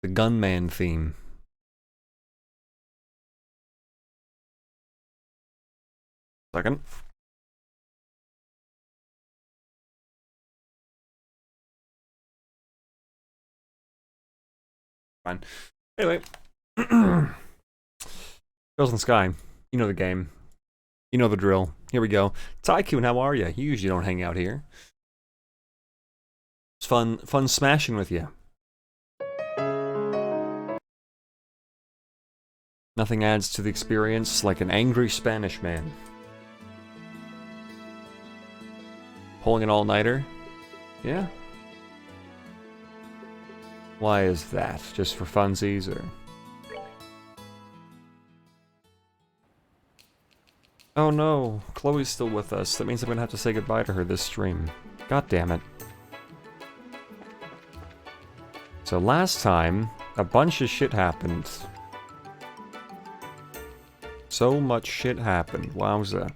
The gunman theme. Second. Fine. Anyway. Girls in the Sky. You know the game. You know the drill. Here we go. Tycoon, how are you? You usually don't hang out here. It's fun smashing with you. Nothing adds to the experience like an angry Spanish man. Pulling an all-nighter? Yeah? Why is that? Just for funsies, or...? Oh no, Chloe's still with us. That means I'm gonna have to say goodbye to her this stream. God damn it. So last time, a bunch of shit happened. So much shit happened. Wowza.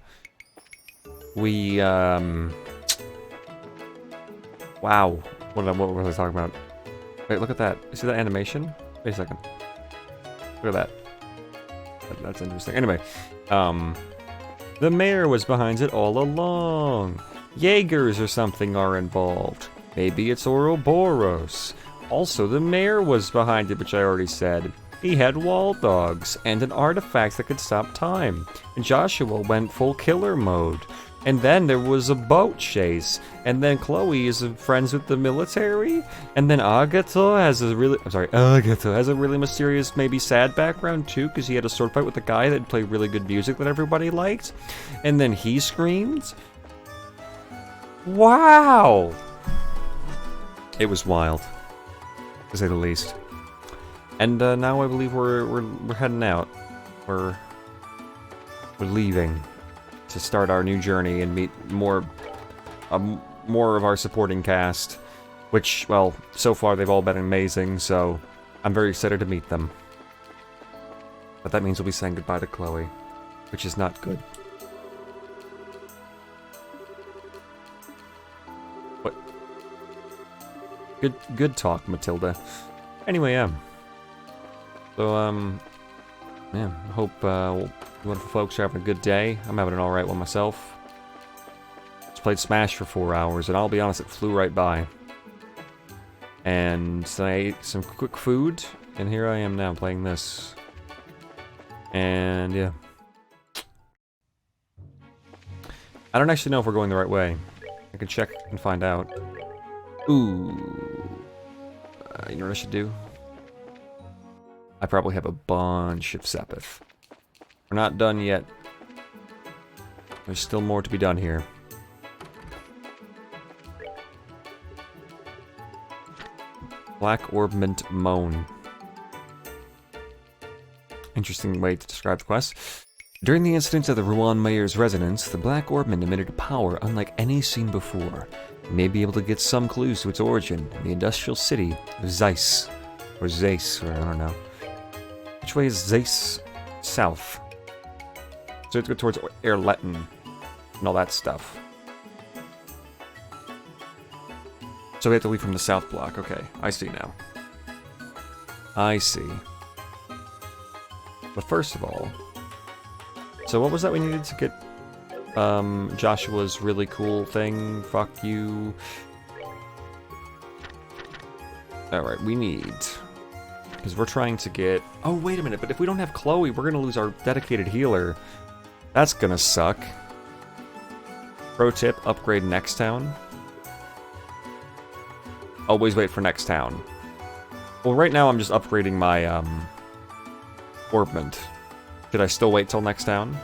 We, Wow. What was I talking about? Wait, look at that. You see that animation? Wait a second. Look at that. That's interesting. Anyway, the mayor was behind it all along. Jaegers or something are involved. Maybe it's Ouroboros. Also, the mayor was behind it, which I already said. He had wall dogs and an artifact that could stop time. And Joshua went full killer mode. And then there was a boat chase. And then Chloe is friends with the military. And then Agatha has a really... Agatha has a really mysterious, maybe sad background too, because he had a sword fight with a guy that played really good music that everybody liked. And then he screamed. Wow! It was wild, to say the least. And now I believe we're heading out. We're leaving to start our new journey and meet more of our supporting cast, which, well, so far they've all been amazing, so I'm very excited to meet them. But that means we'll be saying goodbye to Chloe, which is not good. What? Good talk, Matilda. Anyway, So, yeah, I hope you wonderful folks are having a good day. I'm having an alright one myself. Just played Smash for 4 hours, and I'll be honest, it flew right by. And I ate some quick food, and here I am now playing this. And, yeah. I don't actually know if we're going the right way. I can check and find out. Ooh. You know what I should do? I probably have a bunch of Sepith. We're not done yet. There's still more to be done here. Black Orbment Moan. Interesting way to describe the quest. During the incident at the Rouen Mayor's residence, the Black Orbment emitted a power unlike any seen before. You may be able to get some clues to its origin in the industrial city of Zeiss. Or Zeiss, or I don't know. Which way is Zeiss? South. So it's go towards Erletten and all that stuff. So we have to leave from the south block. Okay, I see now. I see. But first of all... So what was that we needed to get Joshua's really cool thing? Fuck you. Alright, we need... Because we're trying to get... Oh, wait a minute, but if we don't have Chloe, we're gonna lose our dedicated healer. That's gonna suck. Pro tip, upgrade next town. Always wait for next town. Well, right now I'm just upgrading my, Orbment. Should I still wait till next town?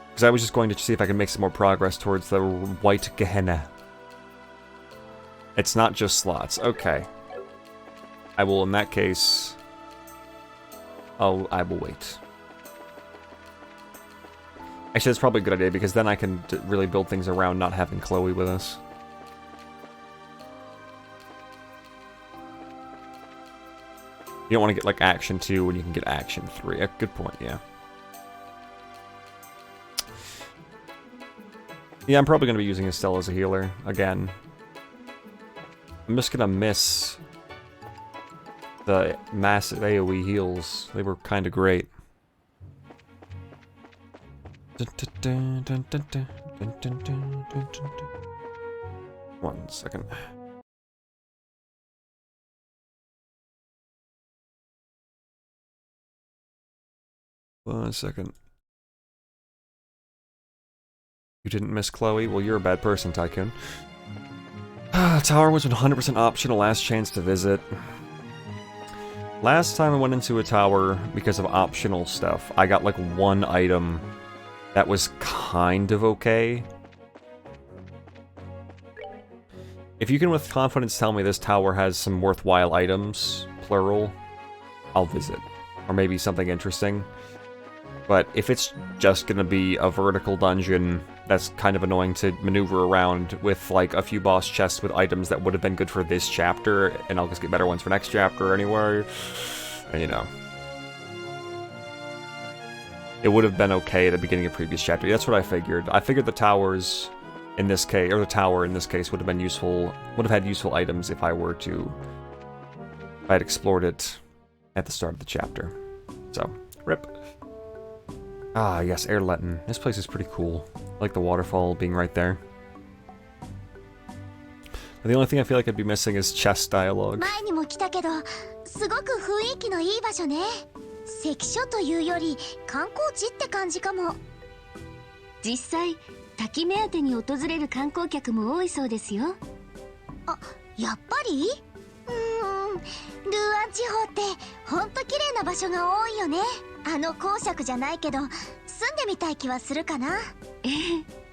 Because I was just going to see if I can make some more progress towards the White Gehenna. It's not just slots. Okay. I will, in that case... I will wait. Actually, that's probably a good idea, because then I can really build things around not having Chloe with us. You don't want to get, like, Action 2 when you can get Action 3. Good point, yeah. Yeah, I'm probably going to be using Estelle as a healer, again. I'm just gonna miss the massive AoE heals. They were kind of great. One second. One second. You didn't miss Chloe? Well, you're a bad person, Tycoon. Tower was 100% optional, last chance to visit. Last time I went into a tower because of optional stuff, I got like one item that was kind of okay. If you can with confidence tell me this tower has some worthwhile items, plural, I'll visit. Or maybe something interesting. But if it's just gonna be a vertical dungeon that's kind of annoying to maneuver around with like a few boss chests with items that would have been good for this chapter, and I'll just get better ones for next chapter anyway, and you know. It would have been okay at the beginning of previous chapter. That's what I figured. I figured the towers in this case, or the tower in this case, would have been useful, would have had useful items if I were to, if I had explored it at the start of the chapter. So, rip. Ah, yes, Airletten. This place is pretty cool. I like the waterfall being right there. The only thing I feel like I'd be missing is chess dialogue. 前にも来たけど、すごく雰囲気のいい場所ね。関所というより観光地って感じかも。実際、滝目当てに訪れる観光客も多いそうですよ。あ、やっぱり？ルーアン地方ってほんと綺麗な場所が多いよね。あの公爵じゃないけど、住んでみたい気はするかな。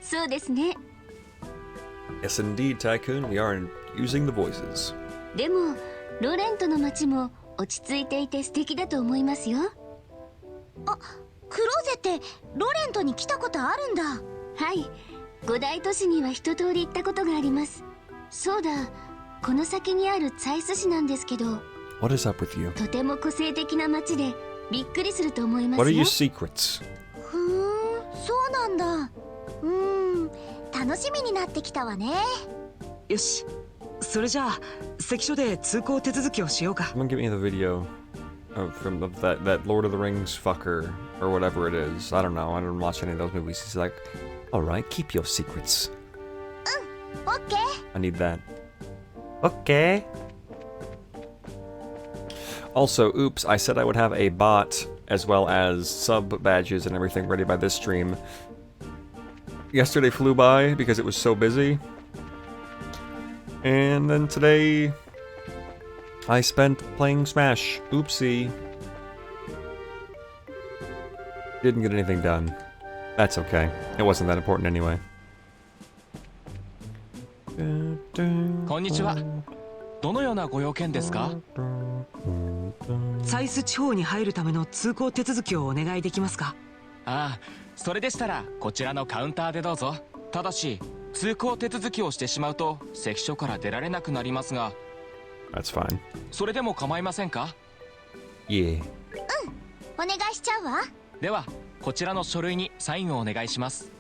そうですね。Yes, indeed, Tycoon. We are using the voices. でも、ロレントの街も落ち着いていて素敵だと思いますよ。あ、クローゼってロレントに来たことあるんだ。はい、五大都市には一通り行ったことがあります。そうだ、この先にあるツァイス市なんですけど。What is up with you? とても個性的な街でびっくりすると思いますよ。What are your secrets? そうなんだ。楽しみになってきたわね。よし、それじゃあ関所で通行手続きをしようか。Someone give me the video from that Lord of the Rings fucker or whatever it is. I don't know. I don't watch any of those movies. He's like, all right, keep your secrets. Okay. I need that. Okay. Also, oops, I said I would have a bot as well as sub badges and everything ready by this stream. Yesterday flew by because it was so busy. And then today I spent playing Smash. Oopsie. Didn't get anything done. That's okay. It wasn't that important anyway. こんにちは。どのようなご用件ですか？サイス地方に入るための通行手続きをお願いできますか？ああ、それでしたらこちらのカウンターでどうぞ。ただし通行手続きをしてしまうと関所から出られなくなりますが。That's fine. それでも構いませんか？ Yeah. お願いしちゃうわ。ではこちらの書類にサインをお願いします。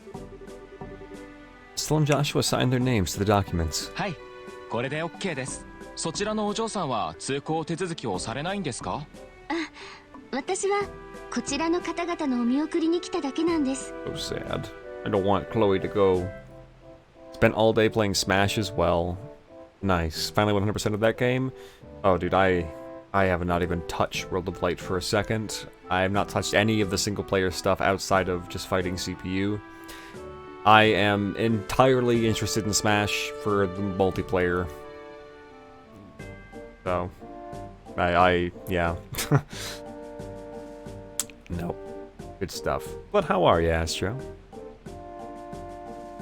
Still and Joshua signed their names to the documents. はい、これで OK です。そちらのお嬢さんは通行手続きをされないんですか？私はこちらの方々のお見送りに来ただけなんです。 So sad. I don't want Chloe to go. Spent all day playing Smash as well. Nice. Finally 100% of that game. Oh, dude, I have not even touched World of Light for a second. I have not touched any of the single-player stuff outside of just fighting CPU. I am entirely interested in Smash for the multiplayer. So, yeah. No. Good stuff. But how are you, Astro?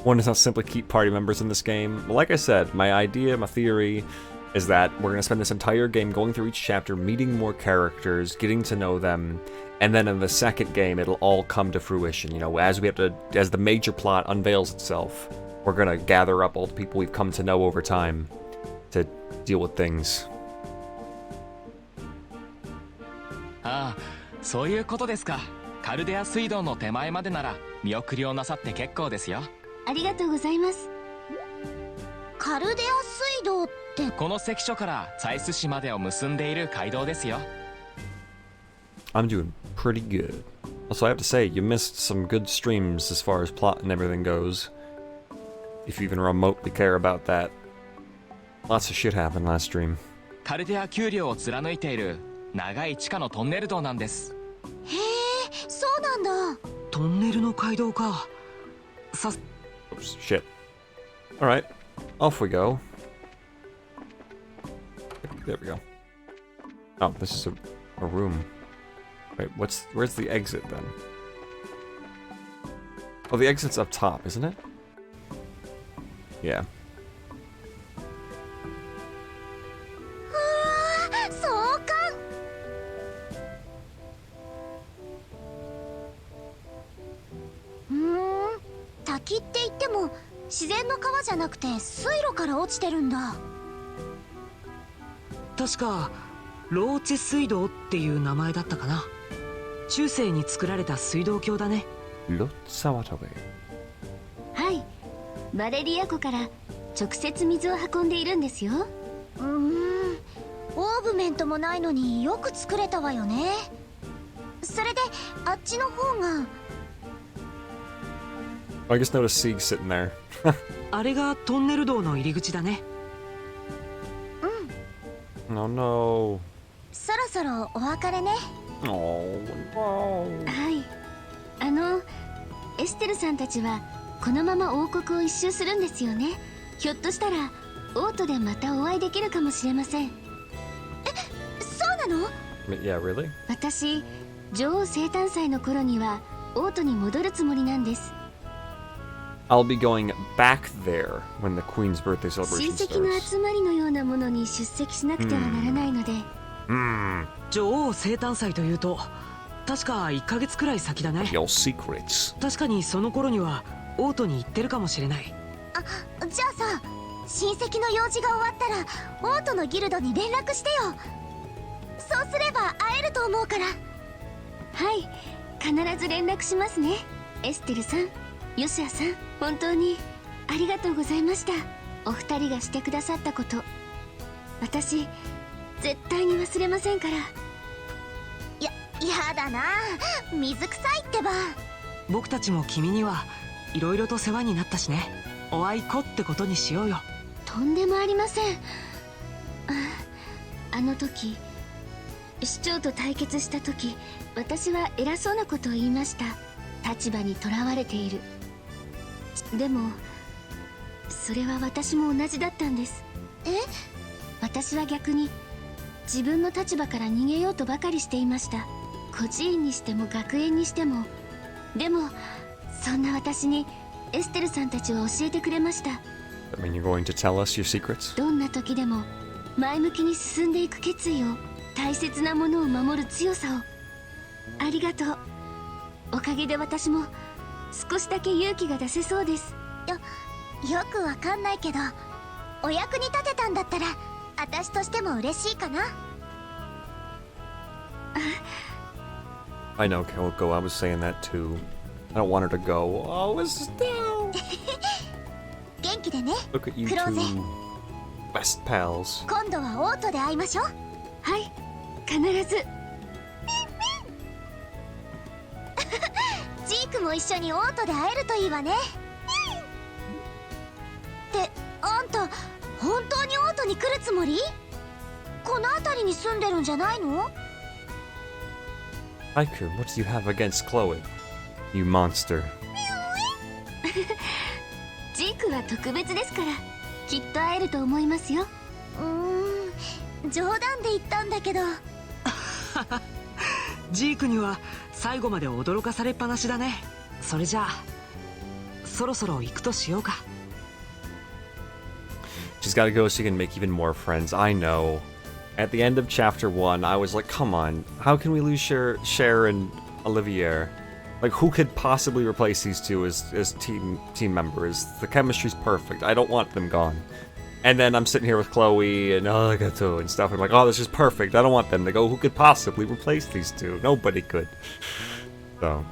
One does not simply keep party members in this game. Like I said, my idea, my theory, is that we're going to spend this entire game going through each chapter, meeting more characters, getting to know them, and then in the second game, it'll all come to fruition. You know, as the major plot unveils itself, we're going to gather up all the people we've come to know over time to deal with things. ああ、そういうことですか。カルデア水道の手前までなら見送りをなさって結構ですよ。ありがとうございます。カルデア水道っってこの関所からサイス市までを結んでいる街道ですよ。 I'm doing pretty good. Also, I have to say, you missed some good streams as far as plot and everything goes. If you even remotely care about that. Lots of shit happened last stream. カルデア丘陵を貫いている長い地下のトンネル道なんです。へえ、そうなんだ。トンネルの街道か。Oops, shit. Alright, off we go. There we go. Oh, this is a room. Wait, where's the exit then? Oh, the exit's up top, isn't it? Yeah. そうか。滝って言っても自然の川じゃなくて水路から落ちてるんだ。確かローチェ水道っていう名前だったかな。中世に作られた水道橋だね。Lotsawatabe. はい、バレリア湖から直接水を運んでいるんですよ。オーブメントもないのによく作れたわよね。それであっちの方が I just noticed Sieg sitting there. あれがトンネル道の入り口だね。Oh no. そろそろお別れね。Oh no. はい、エステルさんたちはこのまま王国を一周するんですよね。ひょっとしたら王都でまたお会いできるかもしれません。そうなの？ Yeah, really? 私、女王生誕祭の頃には王都に戻るつもりなんです。I'll be going back there when the Queen's birthday 親 celebration 戚の starts. 集まりのようなものに出席しなくてはならないので、女王生誕祭というと確か1ヶ月くらい先だね。 Your secrets. 確かにその頃には王都に行ってるかもしれない。じゃあさ、親戚の用事が終わったら王都のギルドに連絡してよ。そうすれば会えると思うから。はい、必ず連絡しますね。エステルさん、ヨシアさん、本当にありがとうございました。お二人がしてくださったこと、私絶対に忘れませんから。やだな、水臭いってば。僕たちも君にはいろいろと世話になったしね。おあいこってことにしようよ。とんでもありません。あの時市長と対決した時、私は偉そうなことを言いました。立場にとらわれている。でもそれは私も同じだったんです。私は逆に自分の立場から逃げようとばかりしていました。孤児院にしても学園にしても。でもそんな私にエステルさんたちは教えてくれました。 I mean, you're going to tell us your secrets? どんな時でも前向きに進んでいく決意を、大切なものを守る強さを。ありがとう。おかげで私も少しだけ勇気が出せそうです。よくわかんないけど、お役に立てたんだったら私としても嬉しいかな。I know, Kyoko, I was saying that too. I don't want her to go. Oh, Estelle! 元気でね。 Look at you クローゼ、 two. Best pals. 今度はオートで会いましょう。はい、必ず。ジークも一緒にオートで会えるといいわね。ってあんた本当にオートに来るつもり？この辺りに住んでるんじゃないの？ Haiku, what do you have against Chloe? You monster. ジークは特別ですから、きっと会えると思いますよ。冗談で言ったんだけど。ジークには最後まで驚かされっぱなしだね。それじゃあそろそろ行くとしようか。 She's gotta go so she can make even more friends. I know. At the end of chapter 1, I was like, come on, how can we lose Cher and Olivier? Like, who could possibly replace these two as team members? The chemistry's perfect. I don't want them gone. And then I'm sitting here with Chloe and Gato and stuff. And I'm like, oh, this is perfect. I don't want them to go. Who could possibly replace these two? Nobody could. So,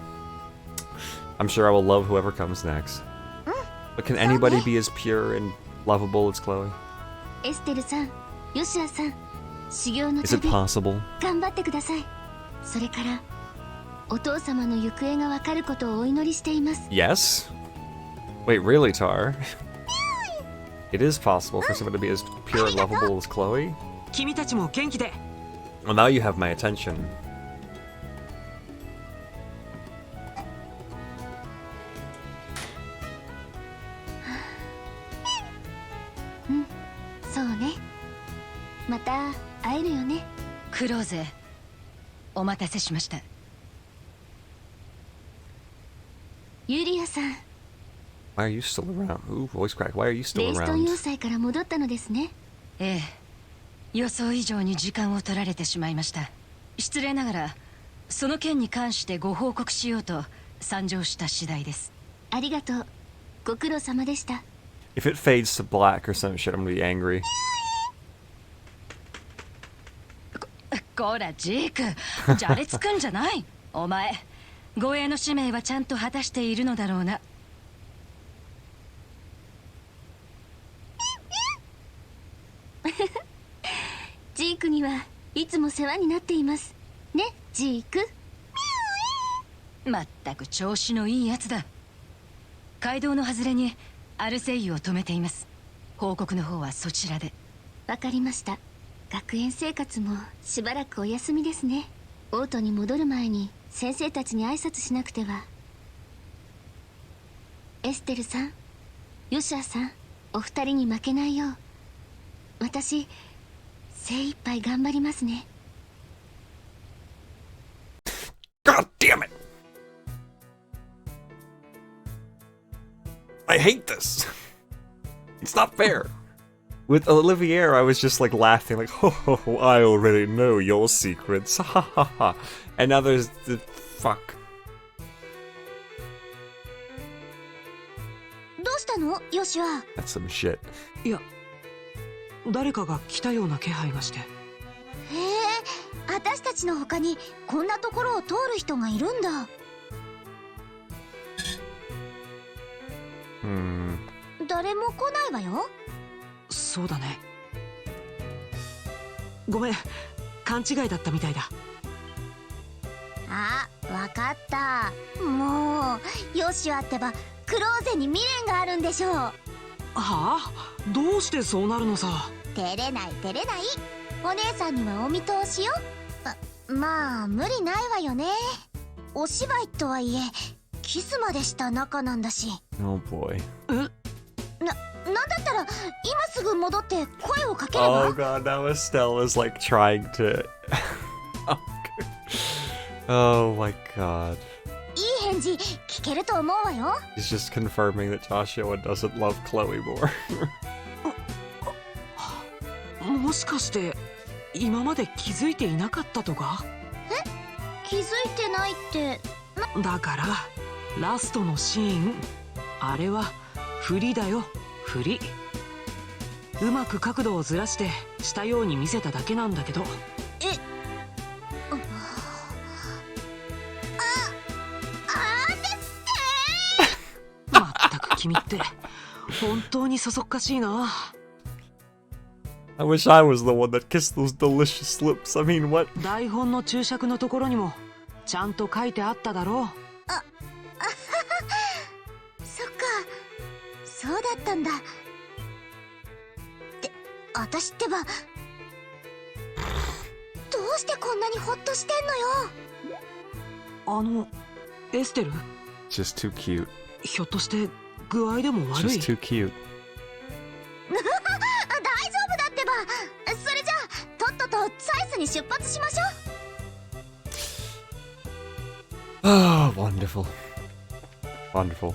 I'm sure I will love whoever comes next. But can anybody be as pure and lovable as Chloe? エステルさん、ヨシアさん、修行の Is it 旅 possible? 頑張ってください。それからお父様の行方がわかることをお祈りしています。 Yes? Wait, really, Tar? It is possible for someone to be as pure and lovable as Chloe? 君たちも元気で。 Well, now you have my attention. そうね、また会えるよね。クローゼ、お待たせしました。ユリアさん、 Why are you still around? Ooh, voice crack. Why are you レ still イストン要 around? 塞から戻ったのですね。ええ、予想以上に時間を取られてしまいました。失礼ながらその件に関してご報告しようと参上した次第です。ありがとう、ご苦労様でした。 If it fades to black or some shit, I'm gonna be angry. こらジーク、じゃれつくんじゃない。お前、護衛の使命はちゃんと果たしているのだろうな。ジークにはいつも世話になっていますね、ジーク。まったく調子のいいやつだ。街道の外れにアルセイユを止めています。報告の方はそちらで。わかりました。学園生活もしばらくお休みですね。オートに戻る前に先生たちに挨拶しなくては。エステルさん、ヨシアさん、お二人に負けないよう私精一杯頑張りますね。 God damn it! I hate this! It's not fair! With Olivier, I was just like laughing, like, ho ho ho, I already know your secrets, ha ha ha. And now there's the. Fuck. どうしたのヨシア。 That's some shit. いや、誰かが来たような気配がして。へえ、私たちの他にこんなところを通る人がいるんだ。誰も来ないわよ。そうだね。ごめん、勘違いだったみたいだ。あ、わかった。もうヨシアってばクローゼに未練があるんでしょう。はあ？どうしてそうなるのさ。照れない照れない。お姉さんにはお見通しよ。まあ無理ないわよね。お芝居とはいえキスまでした仲なんだし。 Oh boy. なんだったら今すぐ戻って声をかければ。 Oh god, now Estelle is like trying to. Oh my god. いい返事聞けると思うわよ。 He's just confirming that Joshua doesn't love Chloe more. もしかして今まで気づいていなかったとか？気づいてないって。だからラストのシーン、あれは振りだよ、振り。うまく角度をずらしてしたように見せただけなんだけど。まったく君って本当にそそっかしいな。I wish I was the one that kissed those delicious lips. I mean, what? 台本の注釈のところにもちゃんと書いてあっただろう。そっか、そうだったんだ。で、私ってばどうしてこんなにホッとしてんのよ。エステル、 Just too cute. ひょっとして具合でも悪い？ Just too cute. 大丈夫だってば。それじゃあとっととサイスに出発しましょう。 Oh, wonderful. Wonderful.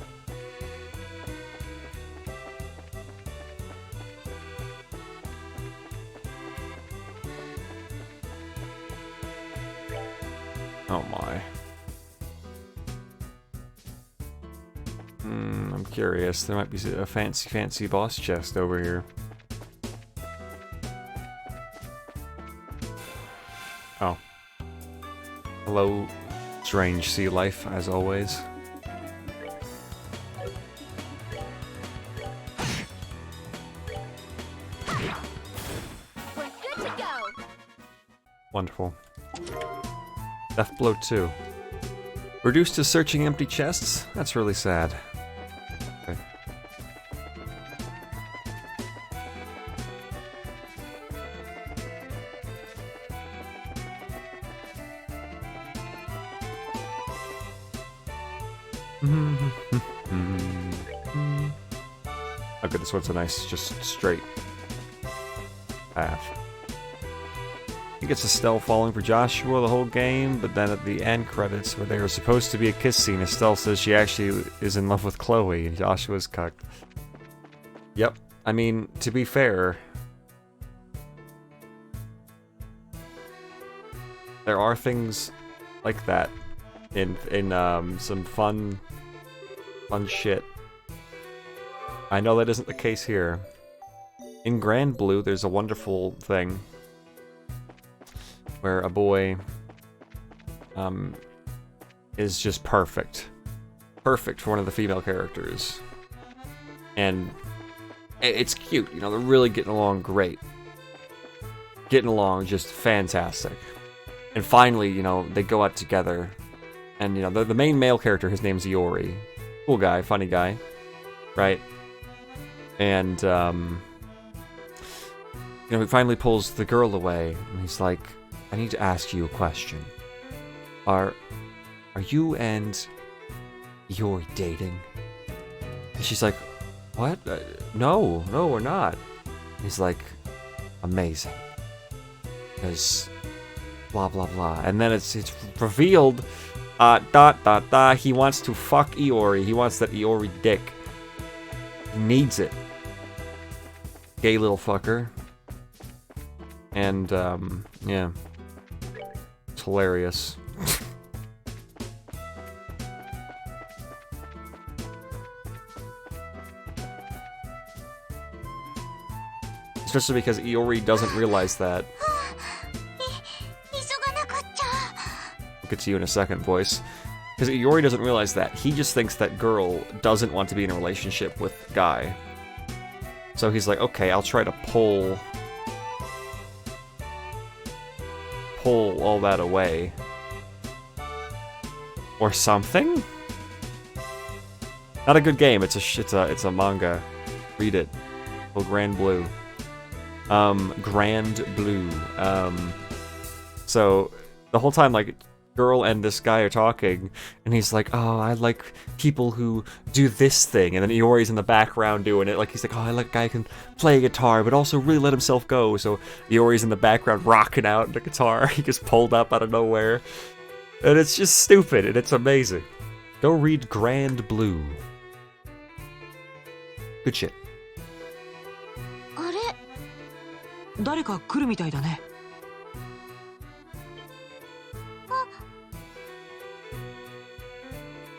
Oh my. I'm curious. There might be a fancy boss chest over here. Oh. Hello, strange sea life, as always. Wonderful. Death Blow 2. Reduced to searching empty chests? That's really sad. Okay. Okay, this one's a nice, just straight path. He gets Estelle falling for Joshua the whole game, but then at the end credits, where they were supposed to be a kiss scene, Estelle says she actually is in love with Chloe, and Joshua's cucked. Yep. I mean, to be fair, there are things like that in some fun shit. I know that isn't the case here. In Grand Blue, there's a wonderful thing where a boy is just perfect. Perfect for one of the female characters. And it's cute, you know, they're really getting along great. Getting along just fantastic. And finally, you know, they go out together. And, you know, the main male character, his name's Iori. Cool guy, funny guy. Right? And, you know, he finally pulls the girl away. And he's like, I need to ask you a question. Are you and Iori dating? And she's like, what? No, we're not. And he's like, amazing. Because blah, blah, blah. And then it's revealed, ... he wants to fuck Iori. He wants that Iori dick. He needs it. Gay little fucker. And, yeah. It's hilarious. Especially because Iori doesn't realize that. We'll get to you in a second, voice. Because Iori doesn't realize that. He just thinks that girl doesn't want to be in a relationship with guy. So he's like, okay, I'll try to pull all that away. Or something? Not a good game. It's a manga. Read it. Oh, Grand Blue. Grand Blue. So the whole time, like, girl and this guy are talking, and he's like, oh, I like people who do this thing, and then Iori's in the background doing it. Like, he's like, oh, I like a guy who can play a guitar, but also really let himself go. So Iori's in the background rocking out the guitar. He gets pulled up out of nowhere. And it's just stupid, and it's amazing. Go read Grand Blue. Good shit. 誰か来るみたいだね。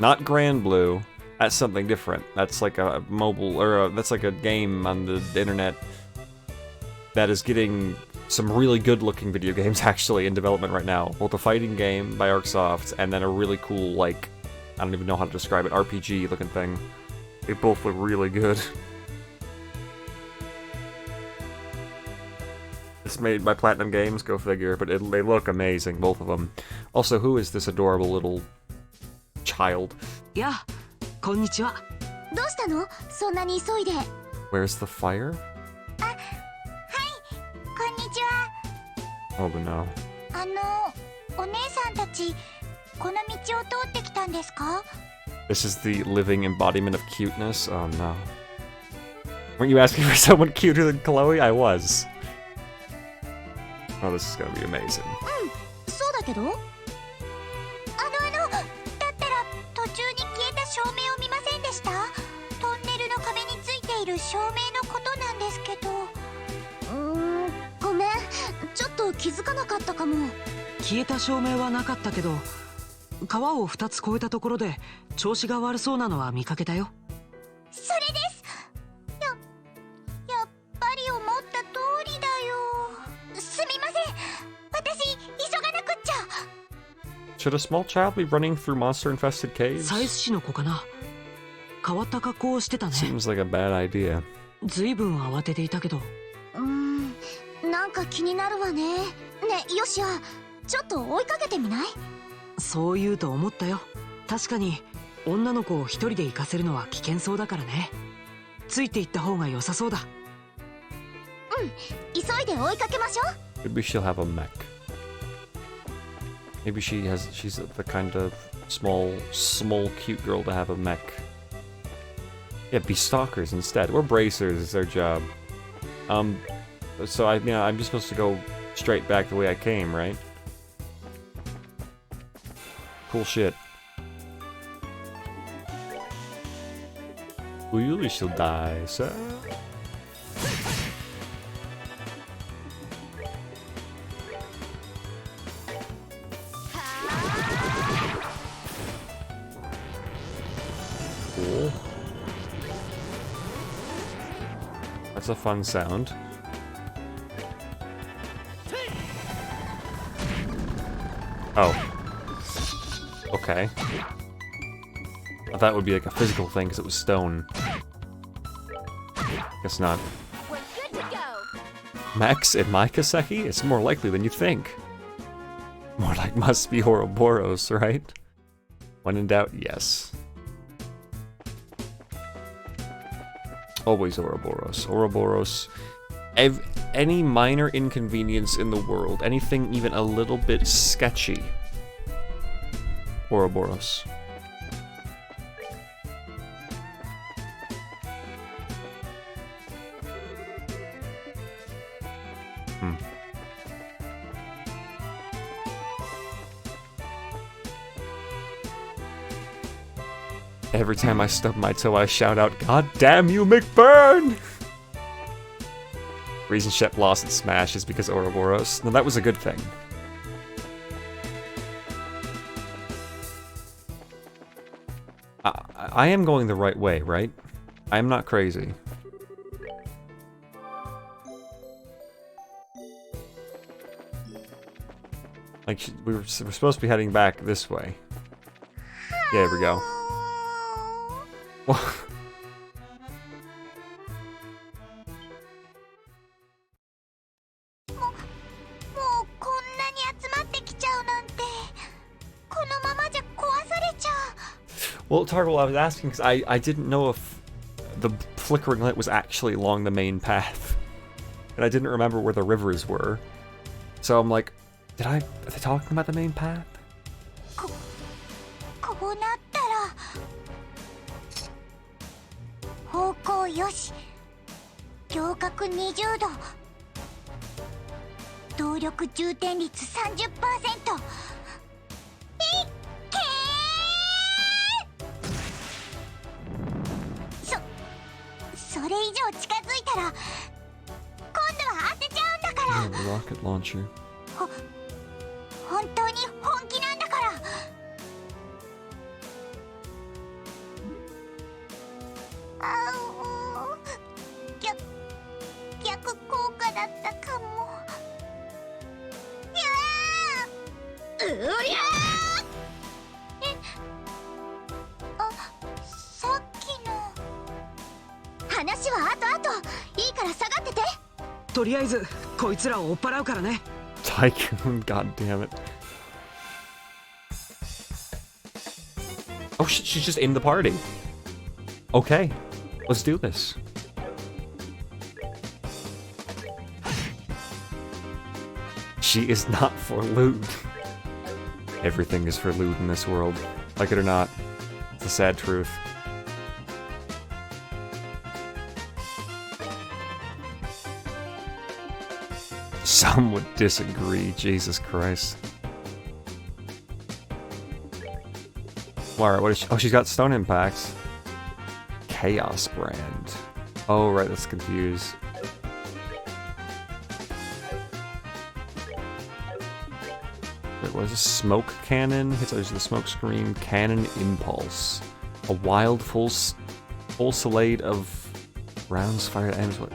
Not Grand Blue. That's something different. That's like a mobile, or that's like a game on the internet that is getting some really good-looking video games actually in development right now. Both a fighting game by ArcSoft and then a really cool, like, I don't even know how to describe it, RPG-looking thing. They both look really good. It's made by Platinum Games, go figure, but they look amazing, both of them. Also, who is this adorable little child? やあ、こんにちは。どうしたの？そんなに急いで。Where's the fire? あ、はい、こんにちは。 Oh no. お姉さんたち、この道を通ってきたんですか？ This is the living embodiment of cuteness? Oh no. Weren't you asking for someone cuter than Chloe? I was. Oh, this is gonna be amazing. そうだけど。だったら途中に消えた照明を見ませんでした？トンネルの壁についている照明のことなんですけど。ごめん、ちょっと気づかなかったかも。消えた照明はなかったけど、川を2つ越えたところで調子が悪そうなのは見かけたよ。それです。やっぱり思った通りだよ。すみません。私急がなくっちゃ。Should a small child be running through monster-infested caves? サイス市の子かな。変わった格好をしてたね。Seems like a bad idea. ずいぶん慌てていたけど。なんか気になるわね。ね、ヨシア、ちょっと追いかけてみない？そう言うと思ったよ。確かに女の子を一人で行かせるのは危険そうだからね。ついて行った方が良さそうだ。急いで追いかけましょう。 Maybe she'll have a mech. Maybe she's the kind of small, cute girl to have a mech. Yeah, be stalkers instead. Or bracers is their job. So I'm just supposed to go straight back the way I came, right? Cool shit. We shall die, sir. Cool. That's a fun sound. Oh. Okay. I thought it would be like a physical thing because it was stone. Guess not. We're good to go. Max and my Kaseki? It's more likely than you think. More like must be Ouroboros, right? When in doubt, yes. Always Ouroboros. Ouroboros. Any minor inconvenience in the world, anything even a little bit sketchy. Ouroboros. Every time I stub my toe, I shout out, "God damn you, McBurn!" Reason Shep lost at Smash is because Ouroboros. No, that was a good thing. I am going the right way, right? I am not crazy. Like, we're supposed to be heading back this way. Yeah, there we go. Well, well, Targle, I was asking because I didn't know if the flickering light was actually along the main path. And I didn't remember where the rivers were. So I'm like, are they talking about the main path? Yeah, the rocket launcher. Tycoon, god damn it. Oh shit, she's just in the party. Okay, let's do this. She is not for loot. Everything is for loot in this world. Like it or not. It's the sad truth. Some would disagree, Jesus Christ. Alright, what is she? Oh, she's got stone impacts. Chaos brand. Oh, right, that's confused. Wait, what is this? Smoke cannon? Hits the smoke screen. Cannon impulse. A wild fusillade of rounds fired at enemies. What?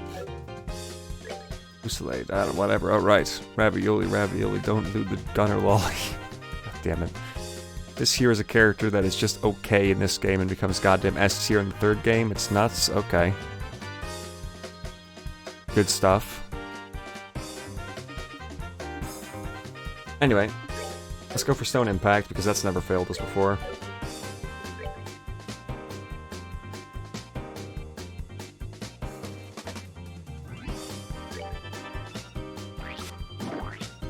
Fusillade. I don't know, whatever. Oh, right. Ravioli, ravioli. Don't loot the gunner lolly. God damn it. This here is a character that is just okay in this game and becomes goddamn S tier in the third game. It's nuts. Okay. Good stuff. Anyway, let's go for Stone Impact because that's never failed us before.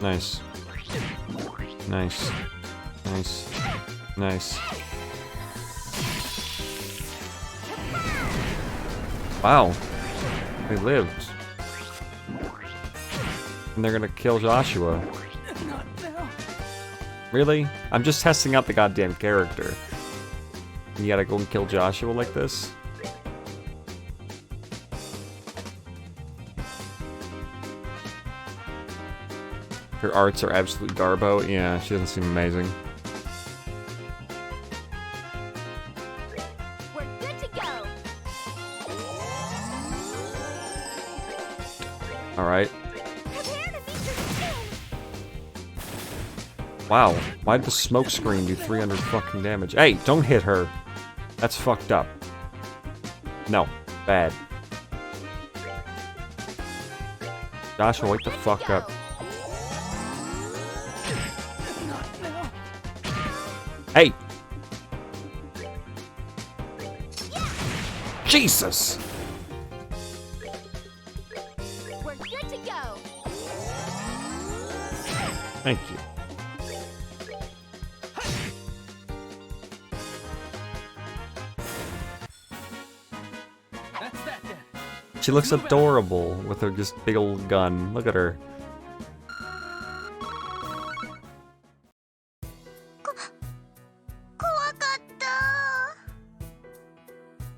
Nice. Nice. Nice. Nice. Wow. They lived. And they're gonna kill Joshua. Really? I'm just testing out the goddamn character. You gotta go and kill Joshua like this? Her arts are absolute garbo. Yeah, she doesn't seem amazing. We're good to go. Alright. Prepare to meet your doom. Wow. Why did the smoke screen do 300 fucking damage? Hey, don't hit her. That's fucked up. No. Bad. Joshua, wake the fuck up. Hey! Jesus! We're good to go. Thank you. She looks adorable with her just big old gun. Look at her.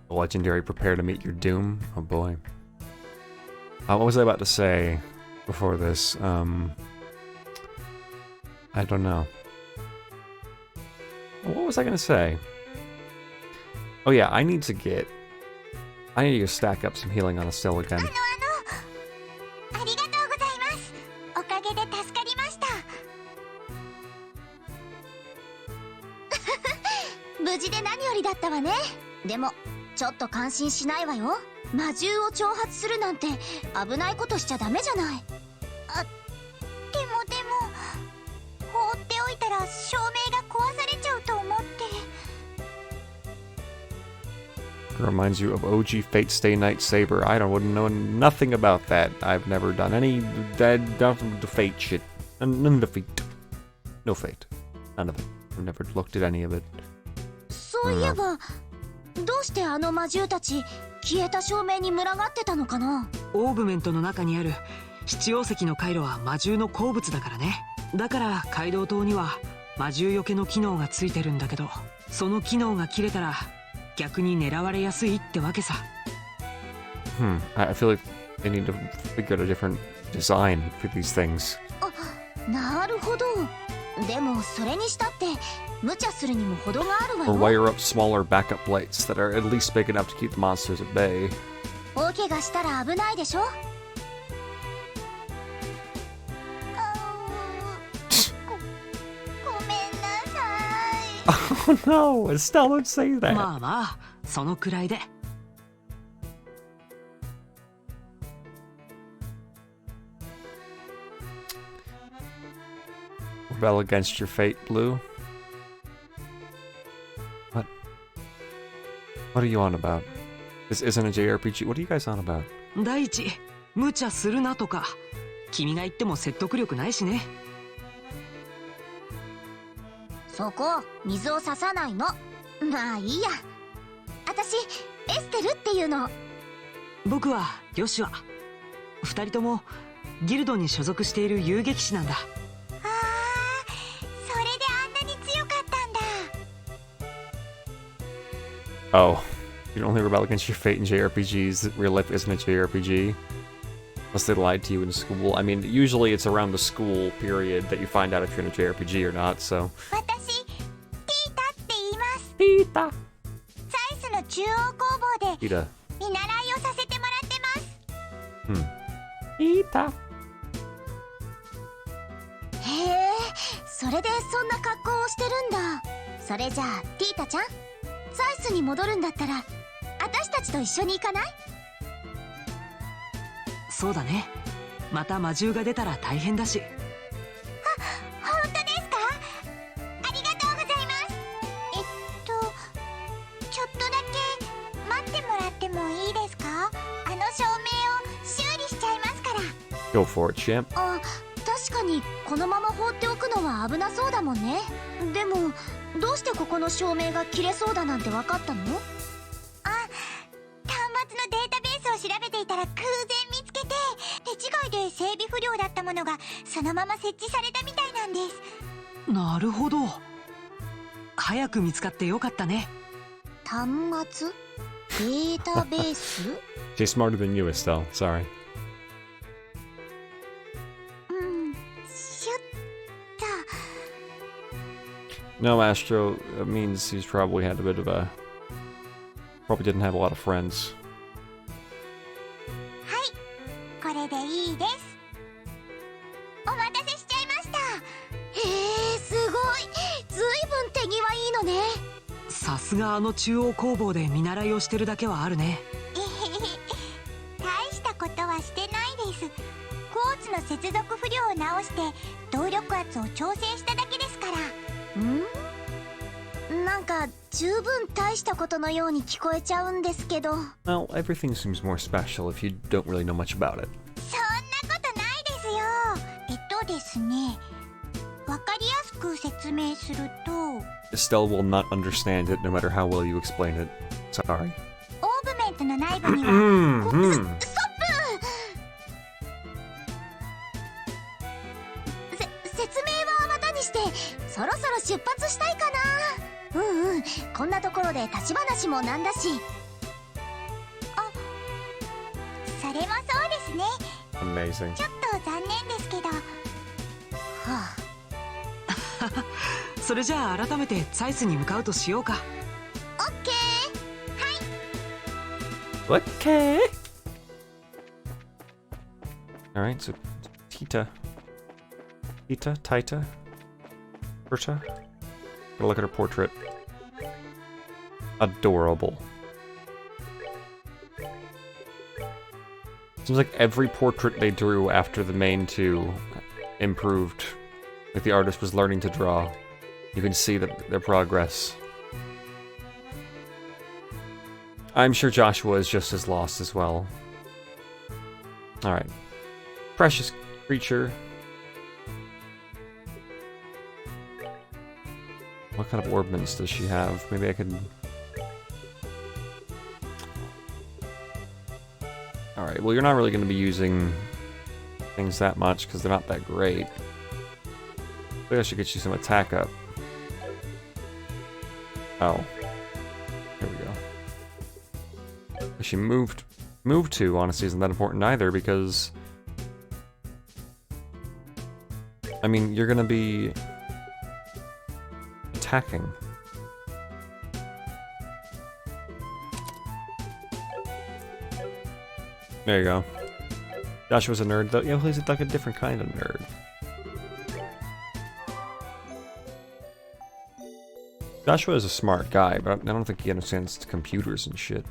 Legendary, prepare to meet your doom. Oh boy. What was I about to say before this? I don't know. What was I gonna say? Oh yeah, I need to go stack up some healing on Estelle again. ありがとうございます。おかげで助かりました。無事で何よりだったわね。でもちょっと感心しないわよ。魔獣を挑発するなんて危ないことしちゃダメじゃない。あ、でも放っておいたら照明が壊されちゃうと思って。Reminds you of OG Fate Stay Night Saber. I wouldn't know nothing about that. I've never done any the Fate shit. None of the Fate. No Fate. None of it. I've never looked at any of it. そういえば、どうしてあの魔獣たち消えた照明に群がってたのかな。オーブメントの中にある七曜石の回路は魔獣の好物だからね。だから街道灯には魔獣よけの機能がついてるんだけど、その機能が切れたら逆に狙われやすいってわけさ。I feel like they need to figure out a different design for these things. あ、なるほど。でもそれにしたって無茶するにも程があるわ Or よ。 wire up smaller backup lights that are at least big enough to keep the monsters at bay. 大怪我したら危ないでしょ。ごめんなさい。Oh no, Estelle, don't say that. まあまあ、そのくらいで。Rebel against your fate, Blue. What are you on about? This isn't a JRPG. What are you guys on about? 第一、無茶するなとか、君が言っても説得力ないしね。そこ水を差さないの。まあいいや。私エステルっていうの。僕はヨシュア。二人ともギルドに所属している遊撃士なんだ。それであんなに強かったんだ。Oh, you can only rebel against your fate in JRPGs. Real life isn't a JRPG. Unless they lied to you in school. I mean, usually it's around the school period that you find out if you're in a JRPG or not, so. 私ティータって言います。 Pita! サイスの中央工房で Pita. 見習いをさせてもらってます。Pita! へえ、それでそんな格好をしてるんだ。それじゃあティータちゃん、サイスに戻るんだったら私たちと一緒に行かない？そうだね。また魔獣が出たら大変だし。本 Go for it, champ. あ、確かにこのまま放っておくのは危なそうだもんね。でもどうしてここの照明が切れそうだなんて分かったの？あ、端末のデータベースを調べていたら偶然見つけて、手違いで整備不良だったものがそのまま設置されたみたいなんです。なるほど。早く見つかってよかったね。端末？データベース？ She's smarter than you, Estelle. Sorry. シュッと。 No, Astro, that means he's probably had a bit of a... Probably didn't have a lot of friends. はい、これでいいです。お待たせしちゃいました。へえ、すごい。ずいぶん手際いいのね。さすがあの中央工房で見習いをしてるだけはあるね。大したことはしてないです。クォーツの接続不良を直して動力圧を調整しただけですから。なんか十分大したことのように聞こえちゃうんですけど。 Well, everything seems more special if you don't really know much about it. そんなことないですよ。ですね、わかりやすく説明すると、 Estelle will not understand it no matter how well you explain it. Sorry. オーブメントの内部にはストップ。説明はまたにして、そろそろ出発したいかな。こんなところで立ち話もなんだし。あ、それもそうですね。 Amazing. ちょっと残念ですけど。はあ、それじゃあ改めてサイスに向かうとしようか。オッケー。はい。 Okay. Alright, so Tita. Taita? Berta? Gotta look at her portrait. Adorable. Seems like every portrait they drew after the main two improved. Like the artist was learning to draw. You can see their progress. I'm sure Joshua is just as lost as well. Alright. Precious creature. What kind of orbments does she have? Maybe I could... Alright, well you're not really going to be using things that much because they're not that great. Maybe I should get you some attack up. Oh. Here we go. She moved to, honestly, isn't that important either because... I mean, you're going to be... attacking. There you go. Joshua's a nerd, though. Yeah, he's like a different kind of nerd. Joshua is a smart guy, but I don't think he understands computers and shit.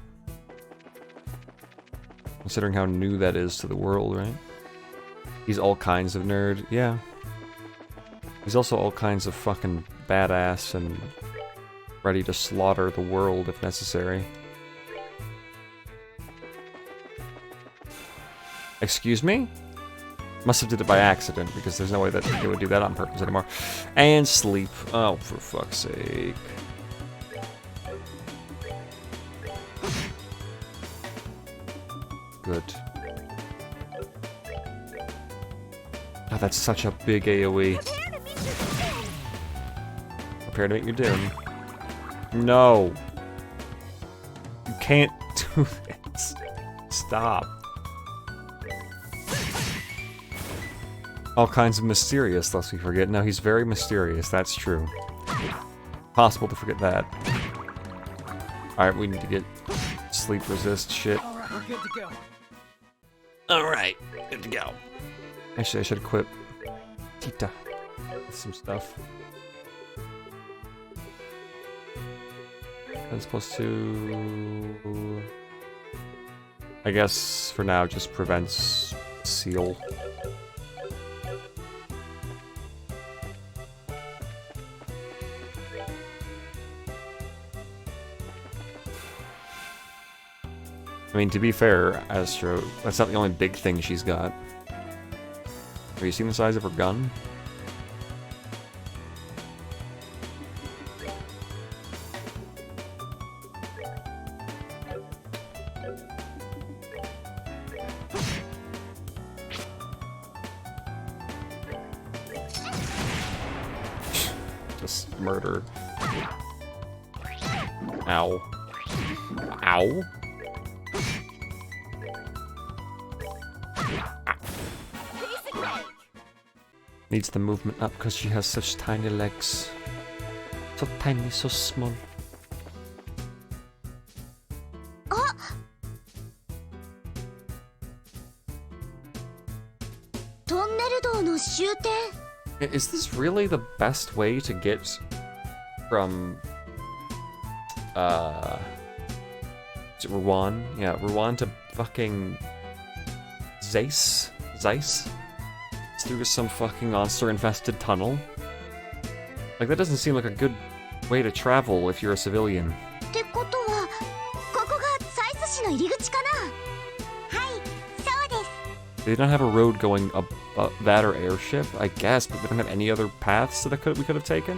Considering how new that is to the world, right? He's all kinds of nerd, yeah. He's also all kinds of fucking badass and ready to slaughter the world if necessary. Excuse me? Must have did it by accident, because there's no way that they would do that on purpose anymore. And sleep. Oh, for fuck's sake. Good. Oh, that's such a big AoE. Prepare to meet your doom. No. You can't do this. Stop. All kinds of mysterious, lest we forget. No, he's very mysterious, that's true. Possible to forget that. Alright, we need to get sleep resist shit. Alright, we're good to go. Alright, good to go. Actually, I should equip Tita with some stuff. That's supposed to... I guess, for now, just prevents seal. I mean, to be fair, Astro, that's not the only big thing she's got. Have you seen the size of her gun? Just murder. Ow. Ow. Needs the movement up because she has such tiny legs. So tiny, so small. トンネル道の終点。 Is this really the best way to get from is it Rouen? Yeah, Rouen to fucking Zeiss? Zeiss? It's through some fucking monster-infested tunnel. Like, that doesn't seem like a good way to travel if you're a civilian. ってことは、ここがサイス市の入り口かな。はい、そうです。 They don't have a road going up that or airship, I guess, but they don't have any other paths that we could have taken.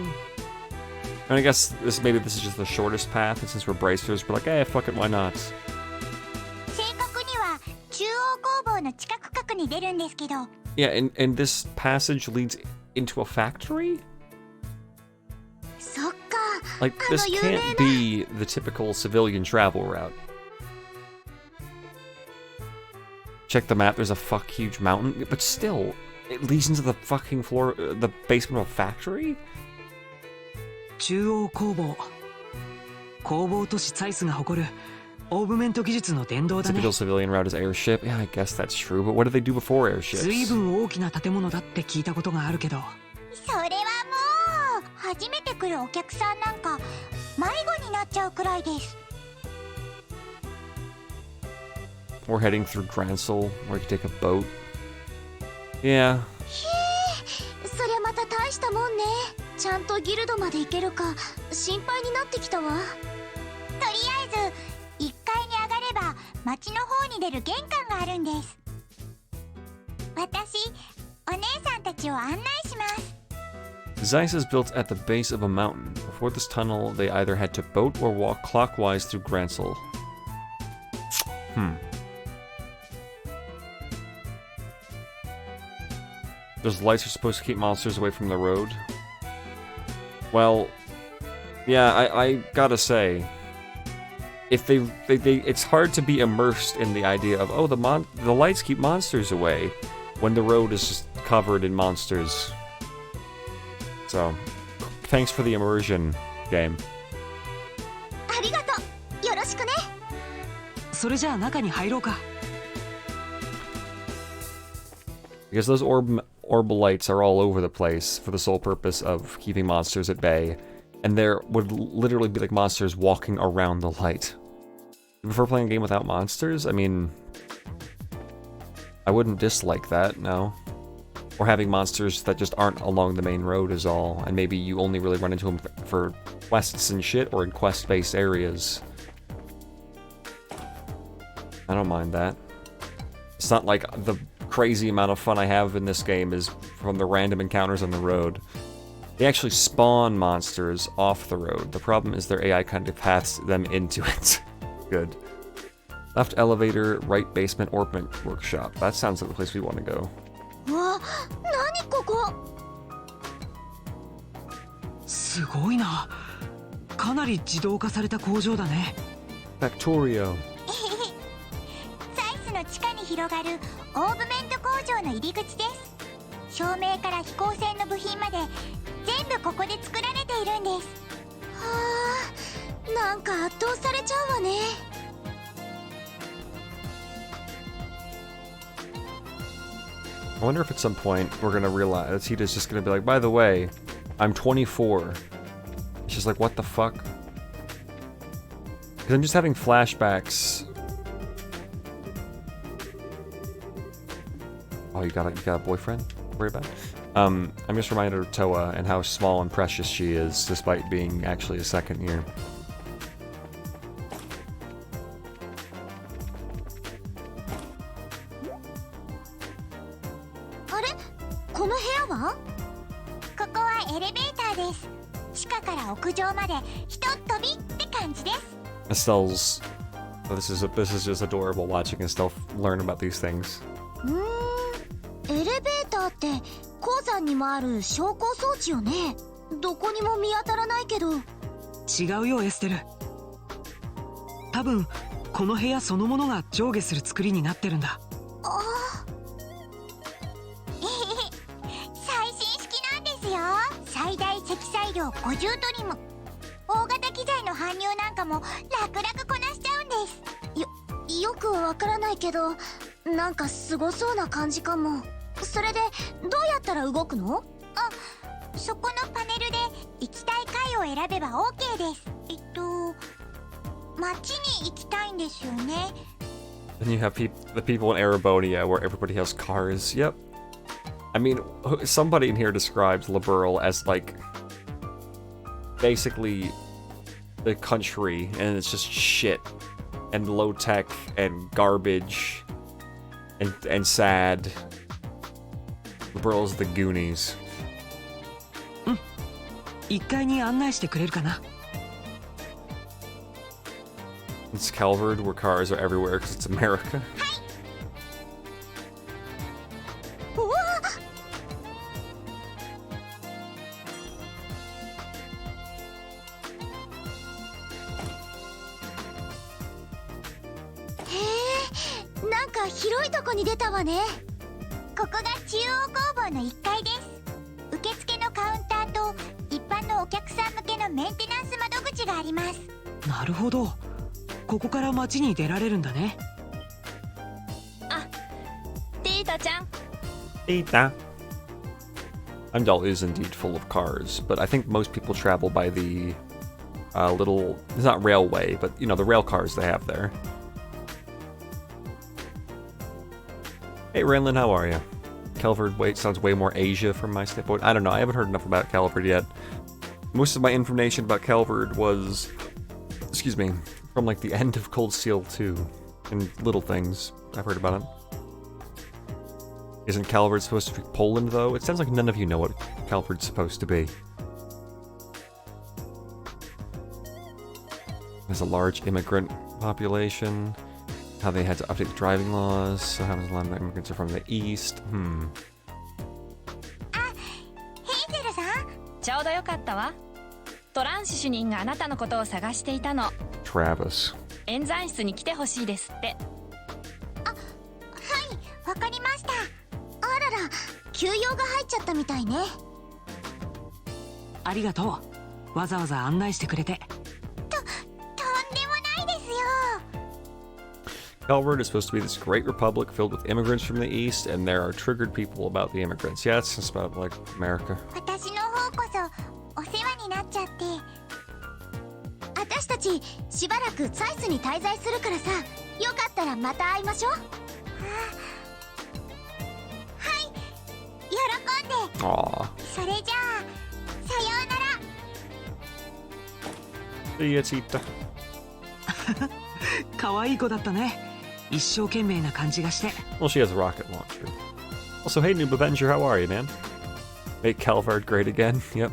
And I guess maybe this is just the shortest path, and since we're bracers, we're like, eh, fuck it, why not? 正確には中央工房の地下区画に出るんですけど。 Yeah, and this passage leads into a factory? そっか。 Like, this can't be the typical civilian travel route. Check the map, there's a huge mountain, but still, it leads into the fucking floor, the basement of a factory? 中央工房。工房都市サイスが誇るオーブメント技術の殿堂だね。 Typical civilian route is airship. Yeah, I guess that's true, but what did they do before airships? 随分大きな建物だって聞いたことがあるけど。それはもう初めて来るお客さんなんか迷子になっちゃうくらいです。 We're heading through Gransel, where we can take a boat. Yeah. そりゃまた大したもんね。ちゃんとギルドまで行けるか心配になってきたわ。とりあえず1階に上がれば町の方に出る玄関があるんです。私、お姉さんたちを案内します。 Zeiss is built at the base of a mountain. Before this tunnel, they either had to boat or walk clockwise through Gransel. Those lights are supposed to keep monsters away from the road. Well, yeah, I gotta say, if they it's hard to be immersed in the idea of, oh, the lights keep monsters away when the road is just covered in monsters. So, thanks for the immersion, game. ありがとう。よろしくね。それじゃあ中に入ろうか。 Because those orb lights are all over the place for the sole purpose of keeping monsters at bay. And there would literally be like monsters walking around the light. You prefer playing a game without monsters? I mean, I wouldn't dislike that, no. Or having monsters that just aren't along the main road is all. And maybe you only really run into them for quests and shit or in quest-based areas. I don't mind that. It's not like the crazy amount of fun I have in this game is from the random encounters on the road. They actually spawn monsters off the road. The problem is their AI kind of paths them into it. Good. Left elevator, right basement, orpiment workshop. That sounds like the place we want to go. わ、何ここ。すごいな。かなり自動化された工場だね。 Factorio. サイスの地下に広がるオーブメント工場の入り口です。照明から飛行船の部品まで全部ここで作られているんです。はあ、なんか圧倒されちゃうわね。 I wonder if at some point we're gonna realize Tita's just gonna be like, by the way, I'm 24. It's just like, what the fuck? Because I'm just having flashbacks. Oh, you got a boyfriend? Don't worry about it. I'm just reminded of Toa and how small and precious she is, despite being actually a second year. あれ、エレベーターです。地下から屋上までひとっ飛びって感じです。 Estelle's. Oh, this is just adorable watching Estelle learn about these things. エレベーターって鉱山にもある昇降装置よね。どこにも見当たらないけど。違うよエステル。多分この部屋そのものが上下する作りになってるんだ。ああ最新式なんですよ。最大積載量50トリム。大型機材の搬入なんかも楽々こなしちゃうんです。よくわからないけど、なんかすごそうな感じかも。それでどうやったら動くの？あ、そこのパネルで行きたい階を選べば OK です。街に行きたいんですよね。 Then you have the people in Erebonia where everybody has cars. Yep. I mean, somebody in here describes Liberl as like basically the country, and it's just shit and low tech and garbage and sad. Liberl is the Goonies. 1階に案内してくれるかな。It's Calvard where cars are everywhere because it's America. うわへえ、なんか広いとこに出たわね。ここが中央工房の1階です。受付のカウンターと一般のお客さん向けのメンテナンス窓口があります。なるほど。ここから街に出られるんだね。ティータちゃん。 Eita. Heimdall is indeed full of cars, but I think most people travel by the little, it's not railway, but you know, the rail cars they have there. Hey Ranlin, how are you? Calvard sounds way more Asia from my standpoint. I don't know, I haven't heard enough about Calvard yet. Most of my information about Calvard was, excuse me, from like the end of Cold Steel 2, and little things I've heard about it. Isn't Calvard supposed to be Poland though? It sounds like none of you know what Calvard's supposed to be. There's a large immigrant population. How they had to update the driving laws. So how a lot of immigrants are from the east. あ、ヘイゼルさん。ちょうどよかったわ。トランシュ主任があなたのことを探していたの。 Travis. 演算室に来てほしいですって。あ、はい、わかりました。あらら、休養が入っちゃったみたいね。ありがとう。わざわざ案内してくれて。とんでもないですよ。Calvard is supposed to be this great republic filled with immigrants from the east, and there are triggered people about the immigrants. Yeah, it's just about like America. 私の方こそお世話になっちゃって。私たちしばらくツァイスに滞在するからさ、よかったらまた会いましょう。はい、喜んで。 Aww. それじゃあさようなら。 See ya, Tita. 可愛い子だったね。一生懸命な感じがして。 Well, she has a rocket launcher. Also, hey, Noob Avenger, how are you, man? Make Calvard great again. Yep.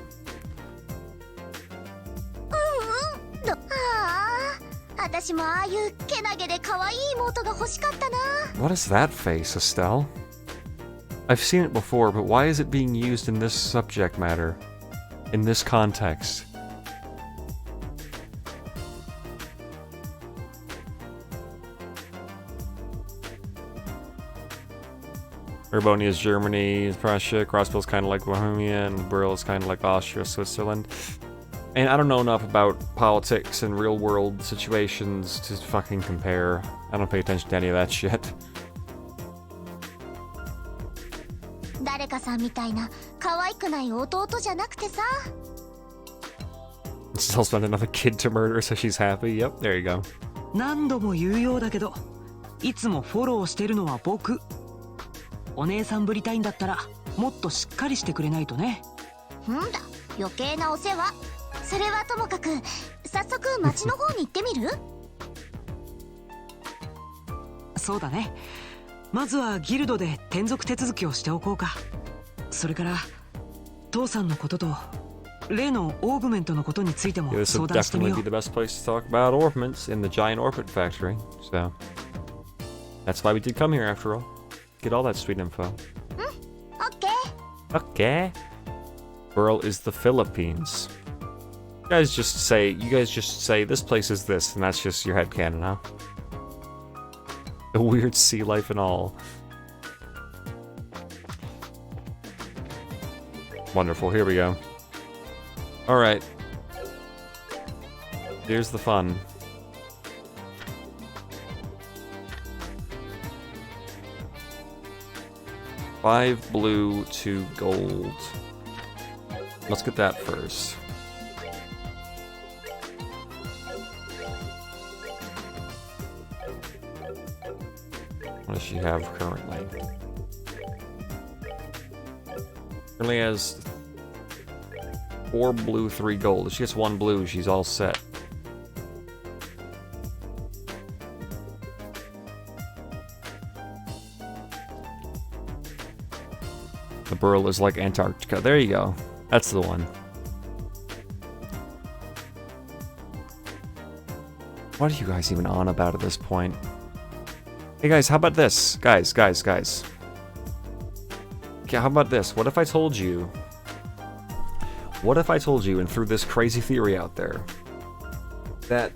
私もああいうけなげで可愛い妹が欲しかったな。 What is that face, Estelle? I've seen it before, but why is it being used in this subject matter? In this context? Erbonia is Germany, Prussia, Crossbill's kind of like Bohemia, and Burl is kind of like Austria, Switzerland. And I don't know enough about politics and real world situations to fucking compare. I don't pay attention to any of that shit. 誰かさんみたいな可愛くない弟じゃなくてさ。 Still found another kid to murder, so she's happy. Yep, there you go. 何度も言うようだけど、いつもフォローしてるのは僕。お姉さんぶりたいんだったらもっとしっかりしてくれないとね。んだ、余計なお世話。それはともかく、早速町の方に行ってみる？そうだね。まずはギルドで転属手続きをしておこうか。それから父さんのことと例のオーグメントのことについても Yeah, this 相 would 談してみ definitely よ be う。 the best place to talk about ornaments in the giant orbit factory. So that's why we did come here after all. Get all that sweet info. オッケー。 Okay. Burl is the Philippines. You guys just say this place is this, and that's just your headcanon, huh? The weird sea life and all. Wonderful, here we go. Alright. Here's the fun. Five blue, 2 gold. Let's get that first. What does she have currently? Currently has 4 blue, 3 gold. If she gets 1 blue, she's all set. The Burl is like Antarctica. There you go. That's the one. What are you guys even on about at this point? Hey guys, how about this? Guys. Okay, how about this? What if I told you... and threw this crazy theory out there, that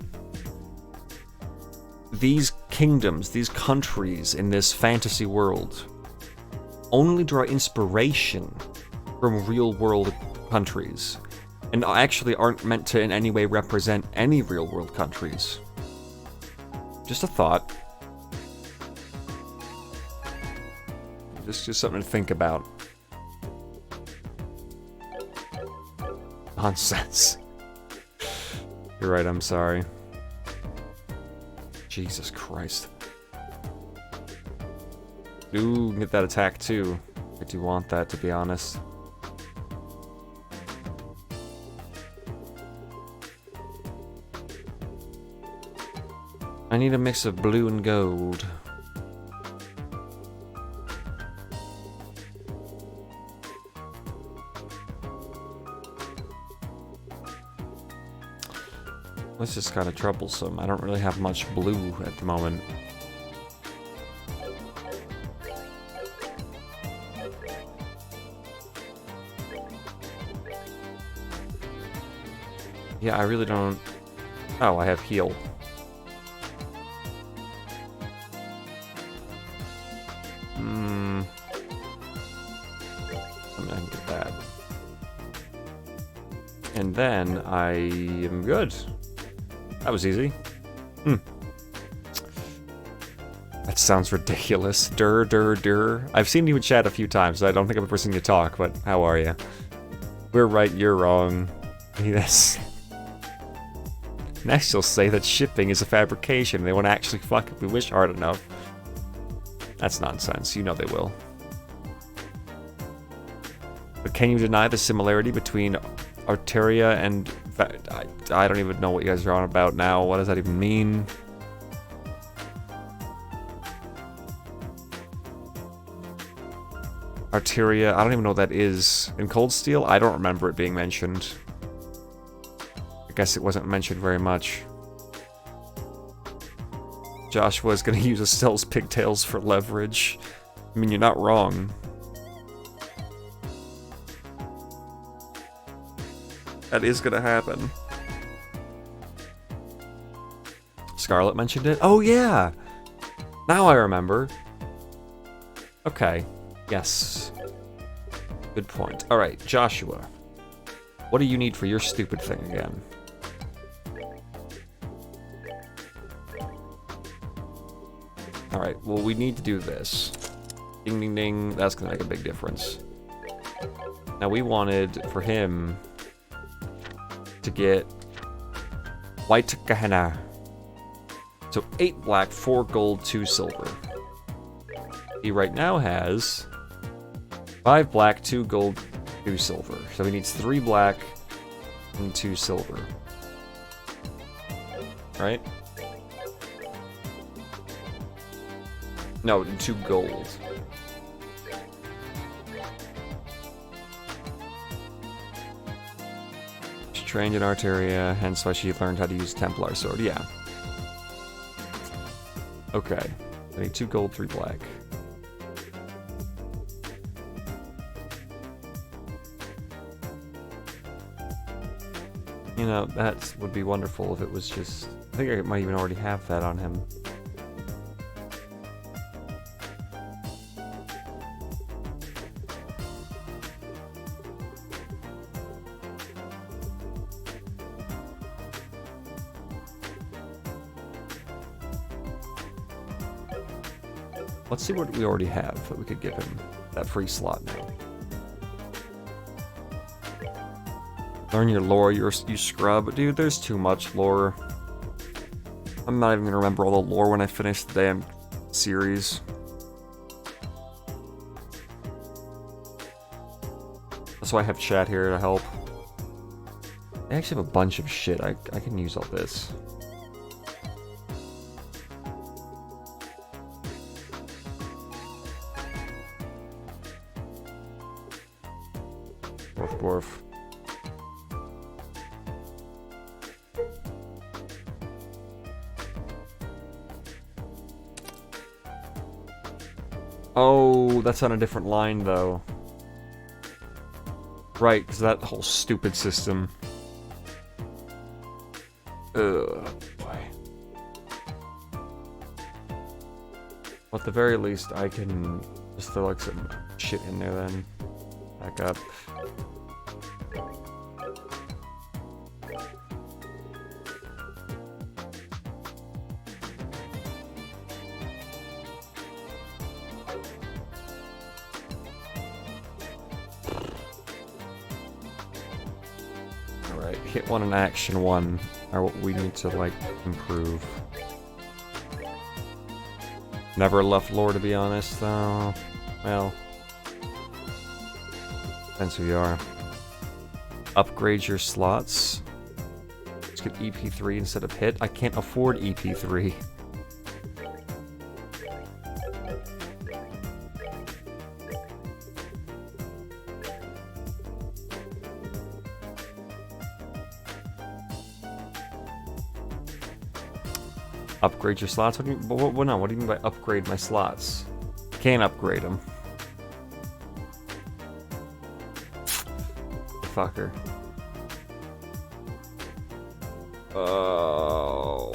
these kingdoms, these countries in this fantasy world, only draw inspiration from real-world countries, and actually aren't meant to in any way represent any real-world countries? Just a thought. Just something to think about. Nonsense. You're right, I'm sorry. Jesus Christ. Ooh, get that attack too. I do want that, to be honest. I need a mix of blue and gold. This is kind of troublesome. I don't really have much blue at the moment. Yeah, I really don't... Oh, I have heal. I'm gonna get that. And then I am good. That was easy. That sounds ridiculous. Dur. I've seen you in chat a few times. I don't think I've ever seen you talk, but how are you? We're right, you're wrong. Yes. Next you'll say that shipping is a fabrication. They won't actually fuck if we wish hard enough. That's nonsense. You know they will. But can you deny the similarity between Arteria and... I don't even know what you guys are on about now. What does that even mean? Arteria, I don't even know what that is. In Cold Steel, I don't remember it being mentioned. I guess it wasn't mentioned very much. Joshua's gonna use Estelle's pigtails for leverage. I mean, you're not wrong. That is gonna happen. Scarlet mentioned it? Oh yeah! Now I remember. Okay. Yes. Good point. Alright, Joshua. What do you need for your stupid thing again? Alright, well we need to do this. Ding ding ding, that's gonna make a big difference. Now we wanted for him to get White Kahana. So 8 black, 4 gold, 2 silver. He right now has 5 black, 2 gold, 2 silver. So he needs 3 black and 2 silver. Right? No, 2 gold. trained in Arteria, hence why she learned how to use Templar Sword. Yeah. Okay. I need 2 gold, 3 black. You know, that would be wonderful if it was just... I think I might even already have that on him. Let's see what we already have that we could give him that free slot now. Learn your lore, you scrub. Dude, there's too much lore. I'm not even gonna remember all the lore when I finish the damn series. That's why I have chat here to help. I actually have a bunch of shit. I can use all this. Dwarf. Oh, that's on a different line, though. Right, because that whole stupid system. Ugh, boy. Well, at the very least, I can just throw like some shit in there then. Back up. Alright, hit 1 and action 1 are what we need to, like, improve. Never left lore, to be honest, though. Well, depends who you are. Upgrade your slots. Let's get EP3 instead of hit. I can't afford EP3. Upgrade your slots? What do you mean? What do you mean by upgrade my slots? Can't upgrade them. Fucker. Oh.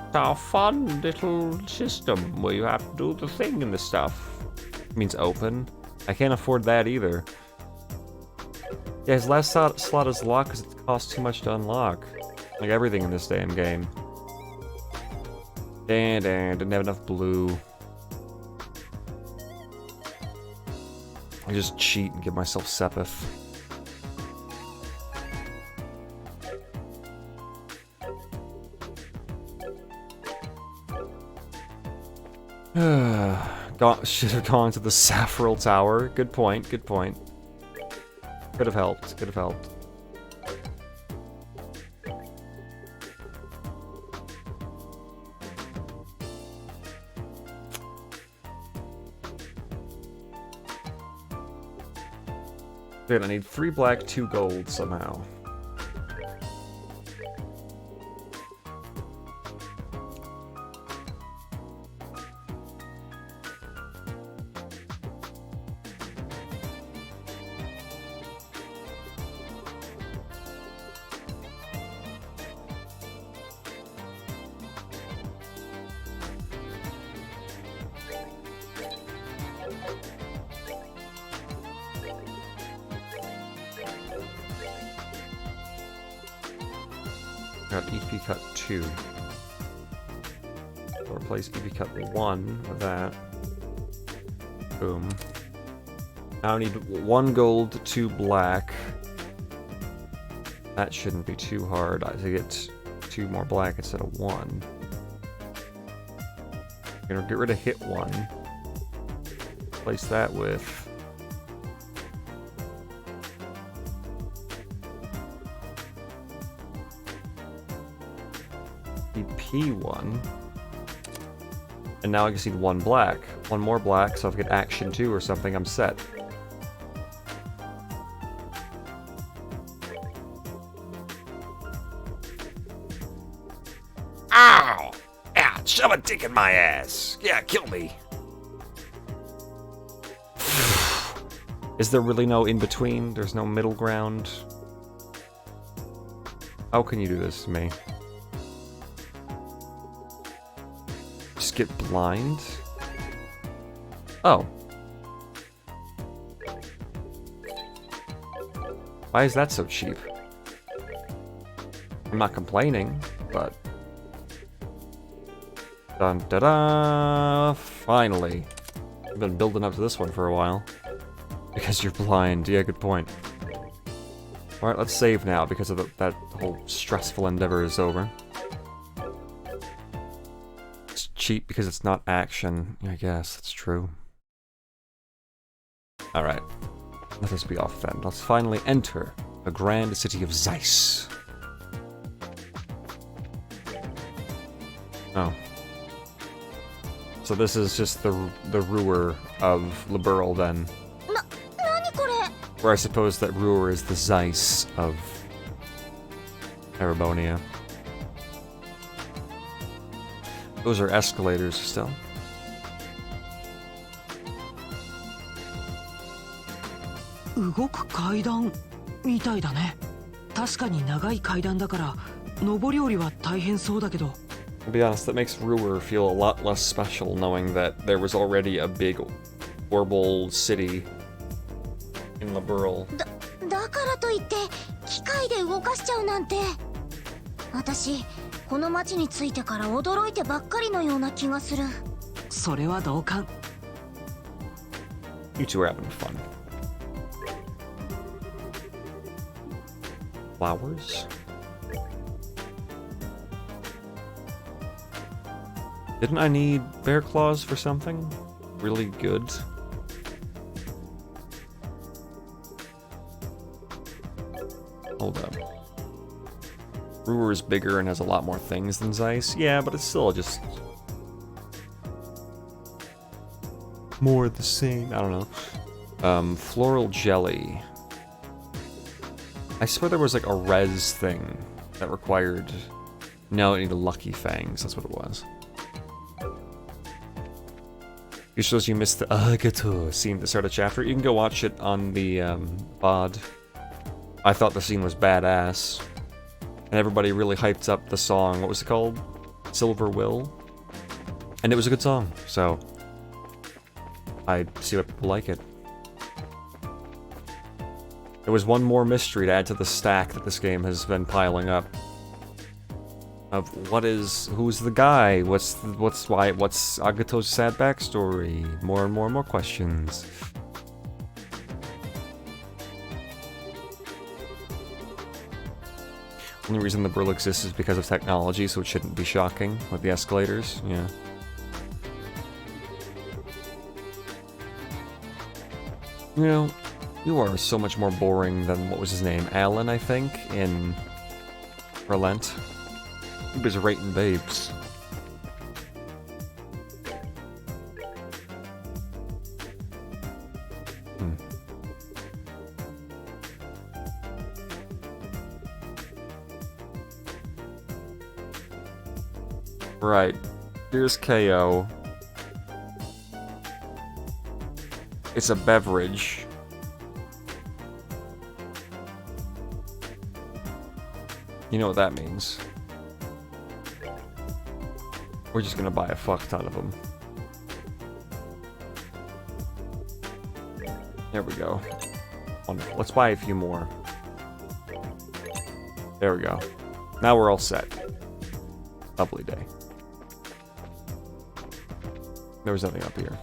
It's a fun little system where you have to do the thing and the stuff. It means open. I can't afford that either. Yeah, his last slot is locked because it costs too much to unlock. Like everything in this damn game. Didn't have enough blue. I just cheat and give myself Sepith. Should have gone to the Saffrel Tower. Good point, good point. Could have helped, could have helped. Dude, I need 3 black, 2 gold somehow. Got EP cut 2. So replace EP cut 1 with that. Boom. Now I need 1 gold, 2 black. That shouldn't be too hard. I get 2 more black instead of 1. I'm gonna get rid of hit 1. Replace that with P1. And now I just need 1 black. 1 more black, so if I get action 2 or something, I'm set. Shove a dick in my ass. Yeah, kill me. Is there really no in-between? There's no middle ground? How can you do this to me? Just get blind? Oh. Why is that so cheap? I'm not complaining, but... Dun da da! Finally. I've been building up to this one for a while. Because you're blind. Yeah, good point. Alright, let's save now because of that whole stressful endeavor is over. It's cheap because it's not action. I guess, that's true. Alright. Let us be off then. Let's finally enter the grand city of Zeiss. Oh. So this is just the Ruhr of Liberl then. Where I suppose that Ruhr is the Zeiss of Erebonia. Those are escalators still. To be honest, that makes Ruhr feel a lot less special knowing that there was already a big orbital city in Liberl. だからといって機械で動かしちゃうなんて。私この町に着いてから驚いてばっかりのような気がする。それは同感。You two are having fun. Flowers? Didn't I need bear claws for something really good? Hold up. Ruhr is bigger and has a lot more things than Zeiss. Yeah, but it's still just more the same. I don't know. Floral jelly. I swear there was like a res thing that required... No, it needed lucky fangs. That's what it was. It shows you missed the Agato scene at the start of the chapter. You can go watch it on the VOD. I thought the scene was badass. And everybody really hyped up the song. What was it called? Silver Will? And it was a good song, so... I see why people like it. There was one more mystery to add to the stack that this game has been piling up. Of who's the guy? What's Agato's sad backstory? More and more questions. Only reason the Brill exists is because of technology, so it shouldn't be shocking with the escalators. Yeah. You know, you are so much more boring than, what was his name? Alan, I think, in Relent. He was rating babes. Right. Here's KO. It's a beverage. You know what that means. We're just gonna buy a fuck ton of them. There we go. Wonderful. Let's buy a few more. There we go. Now we're all set. Lovely day. There was nothing up here.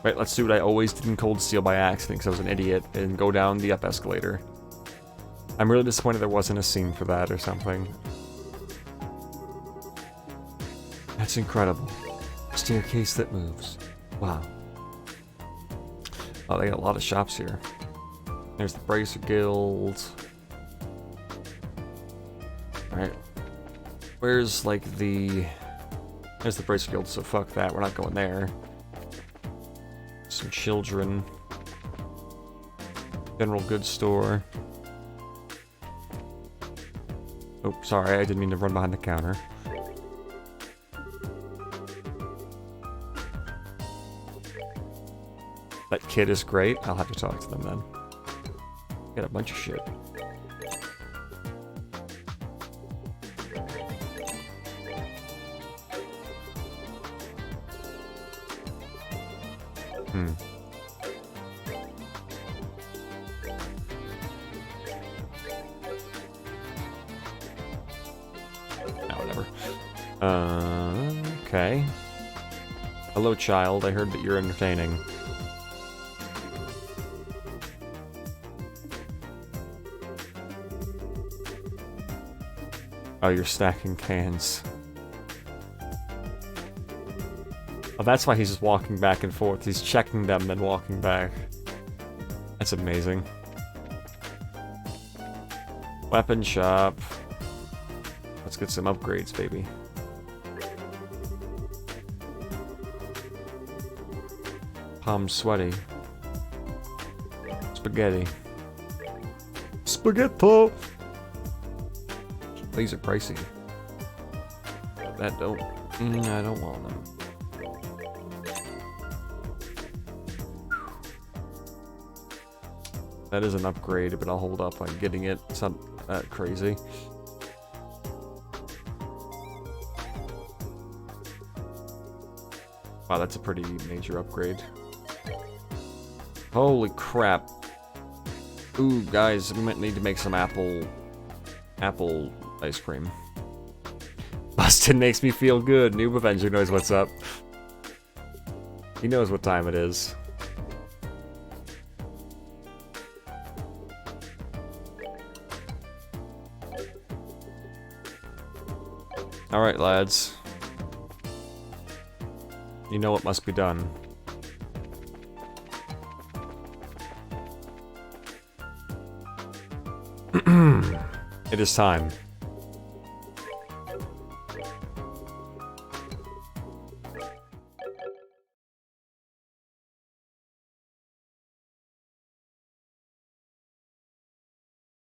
Right, let's do what I always did in Cold Steel by accident because I was an idiot and go down the up escalator. I'm really disappointed there wasn't a scene for that or something. That's incredible. Staircase that moves. Wow. Oh, they got a lot of shops here. There's the Bracer Guild. Alright. Where's, like, the... There's the Bracer Guild, so fuck that. We're not going there. Some children. General goods store. Oh, sorry, I didn't mean to run behind the counter. kid is great. I'll have to talk to them then. Got a bunch of shit. Whatever. Okay. Hello, child. I heard that you're entertaining. Oh, you're stacking cans. Oh, that's why he's just walking back and forth. He's checking them, then walking back. That's amazing. Weapon shop. Let's get some upgrades, baby. Palm sweaty. Spaghetti. Spaghetto! These are pricey. That don't... I don't want them. That is an upgrade, but I'll hold up on getting it. It's not that crazy. Wow, that's a pretty major upgrade. Holy crap. Ooh, guys, we might need to make some apple ice cream. Bustin makes me feel good. Noob Avenger knows what's up. He knows what time it is. Alright, lads. You know what must be done. It is time.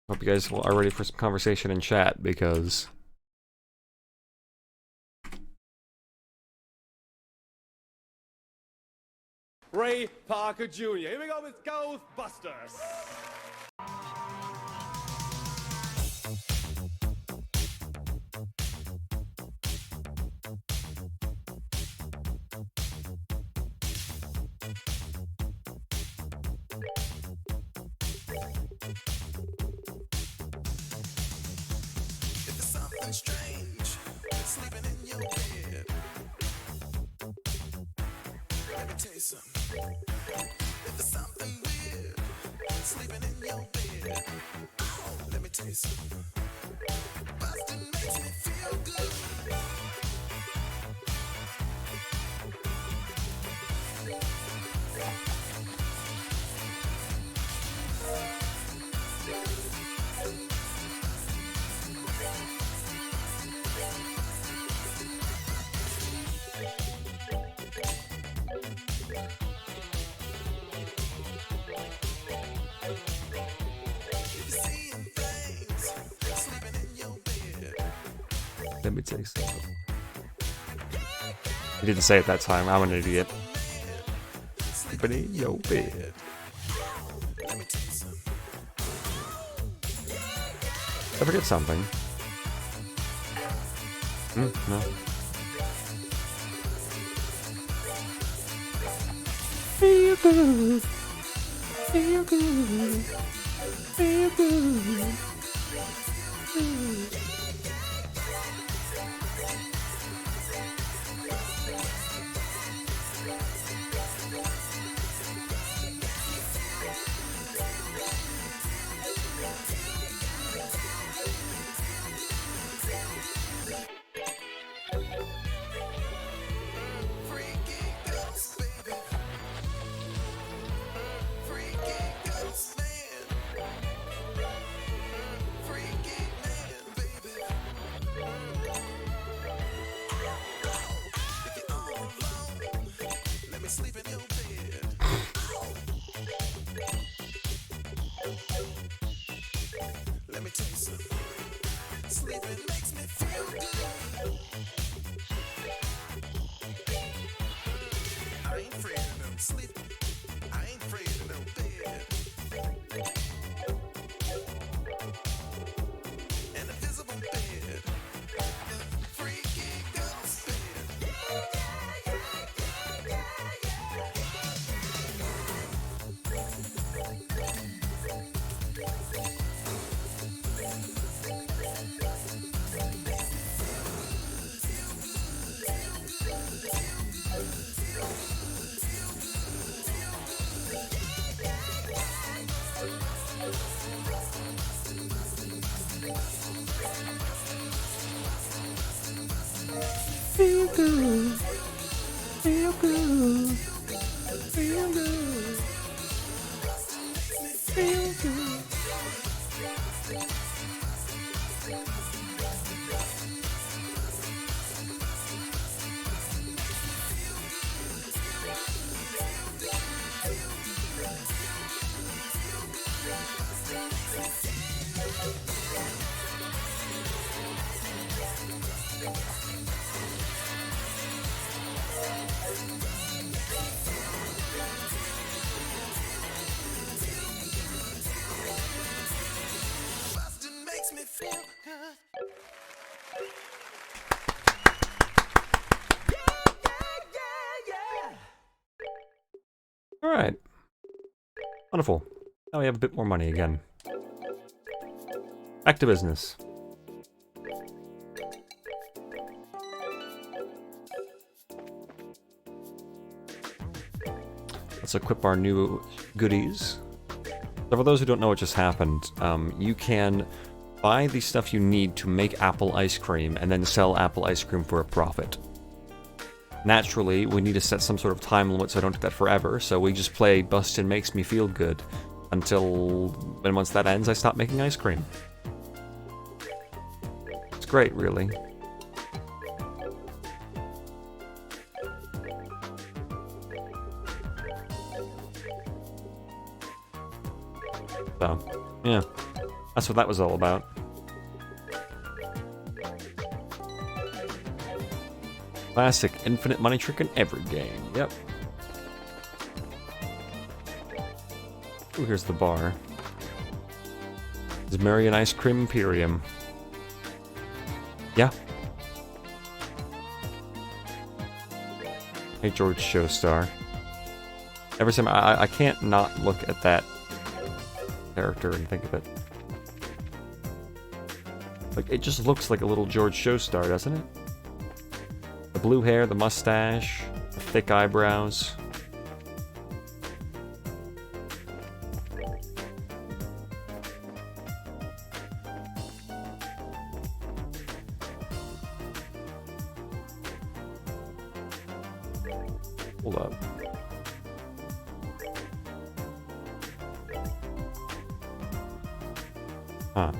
Hope you guys are ready for some conversation in chat, because... Ray Parker Jr. Here we go with Ghostbusters. Strange, sleeping in your bed. Let me tell you something. If there's something weird, sleeping in your bed. Oh, let me tell you something. Bustin' makes me feel good. Let me tell you something. He didn't say it that time. I'm an idiot. Sleeping in your bed. Did I forget something? No. Feel good. Feel good. Feel good. Bustin' makes me feel good. All right. Wonderful. Now we have a bit more money again. Back to business. Let's equip our new goodies. So for those who don't know what just happened, you can buy the stuff you need to make apple ice cream and then sell apple ice cream for a profit. Naturally, we need to set some sort of time limit so I don't do that forever, so we just play Bustin' Makes Me Feel Good until, and once that ends, I stop making ice cream. It's great, really. So, yeah, that's what that was all about. Classic infinite money trick in every game. Yep. Ooh, here's the bar. Is Marion Ice Cream Imperium. Yeah. Hey, George Showstar. Every time I can't not look at that character and think of it. Like, it just looks like a little George Showstar, doesn't it? The blue hair, the mustache, the thick eyebrows. Hold up. Huh.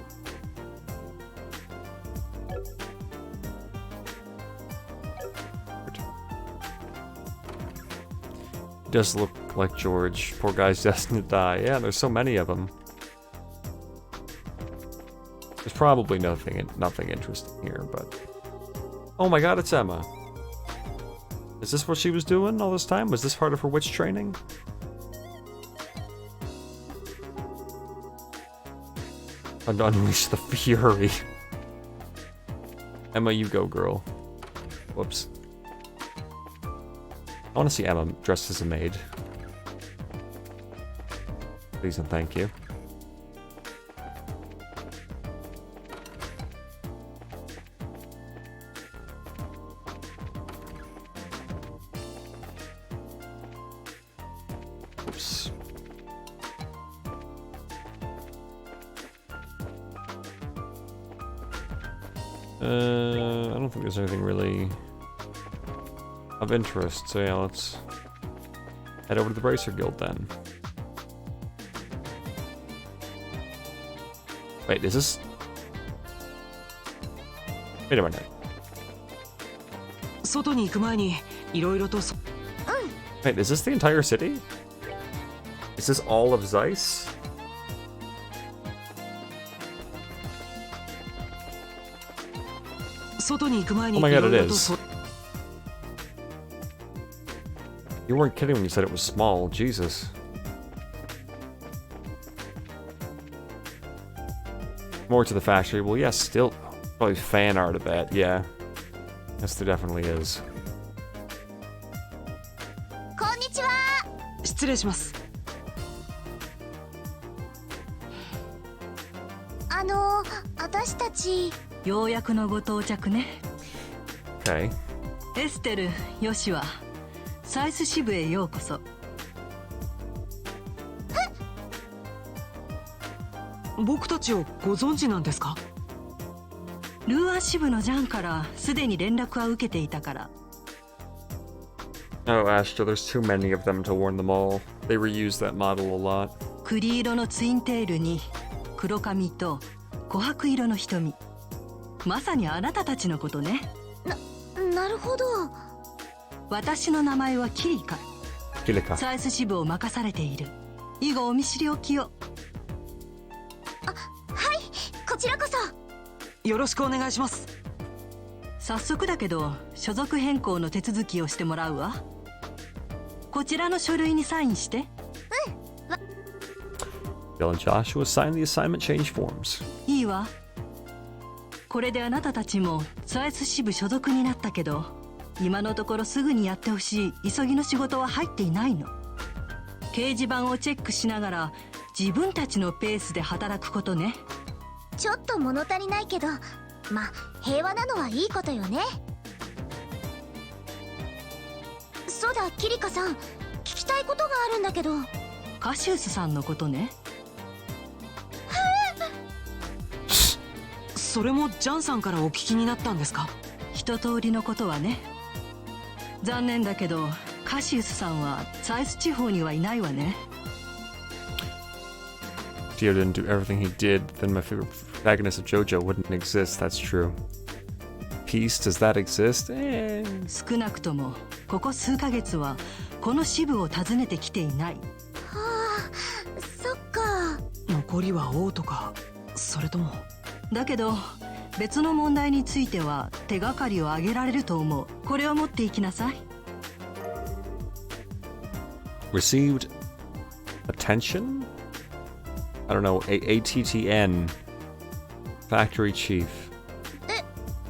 Does look like George. Poor guy's destined to die. Yeah, there's so many of them. There's probably nothing interesting here, but... Oh my god, it's Emma. Is this what she was doing all this time? Was this part of her witch training? And unleash the fury. Emma, you go, girl. Whoops. I want to see Emma dressed as a maid. Please and thank you. Oops. I don't think there's anything really of interest, so yeah, let's head over to the Bracer Guild then. Wait, is this... Wait a minute. 外に行く前にいろいろと Wait, is this the entire city? Is this all of Zeiss? Oh my god, it is. You weren't kidding when you said it was small, Jesus. More to the factory. Well, yes, still probably fan art of that, yeah. Yes, there definitely is. こんにちは。失礼します。私たちようやくのご到着ね。 Okay. エステル、ヨシワ、サイス支部へようこそ。僕たちをご存知なんですか？ルーア支部のジャンからすでに連絡は受けていたから。 Oh, Astro, there's too many of them to warn them all. They reuse that model a lot. 栗色のツインテールに黒髪と琥珀色の瞳。まさにあなたたちのことね。なるほど。私の名前はキリカ。キリカ。サイス支部を任されている。以後お見知りおきを。はいこちらこそ。よろしくお願いします。早速だけど所属変更の手続きをしてもらうわ。こちらの書類にサインして。Bill and Joshua sign the assignment change forms. いいわ。これであなたたちもサイス支部所属になったけど、今のところすぐにやってほしい急ぎの仕事は入っていないの。掲示板をチェックしながら自分たちのペースで働くことね。ちょっと物足りないけど、まあ平和なのはいいことよね。そうだキリカさん、聞きたいことがあるんだけど。カシウスさんのことね。それもジャンさんからお聞きになったんですか？一通りのことはね。残念だけどカシウスさんはサイス地方にはいないわね。 If Dio didn't do everything he did, then my favorite protagonist of JoJo wouldn't exist. That's true. Peace, does that exist? 少なくともここ数ヶ月はこの支部を訪ねてきていない。そっか。残りは王とか、それとも。だけど別の問題については手がかりを挙げられると思う。これを持っていきなさい。Received attention? I don't know, ATTN. Factory Chief.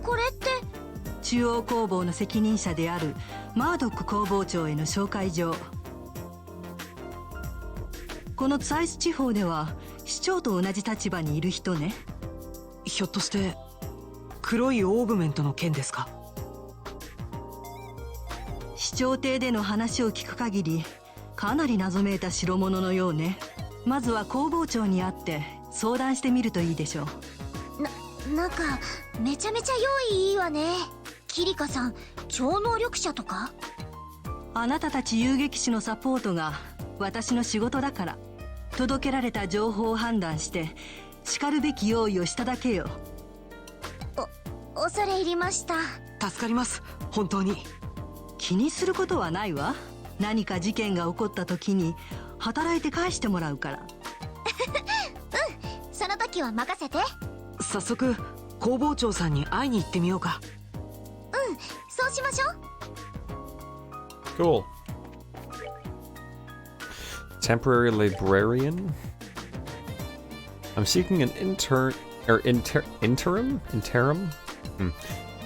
これって。中央工房の責任者であるマードック工房長への紹介状。このサイス地方では市長と同じ立場にいる人ね。ひょっとして黒いオーグメントの件ですか？市長邸での話を聞く限りかなり謎めいた代物のようね。まずは工房長に会って相談してみるといいでしょう。なんかめちゃめちゃ用意いいわね。キリカさん超能力者とか？あなたたち遊撃士のサポートが私の仕事だから、届けられた情報を判断してしかるべき用意をしただけよ。恐れ入りました。助かります、本当に。気にすることはないわ。何か事件が起こった時に働いて返してもらうから。その時は任せて。早速工房長さんに会いに行ってみようか。そうしましょう。 Cool. Temporary librarian? I'm seeking an interim?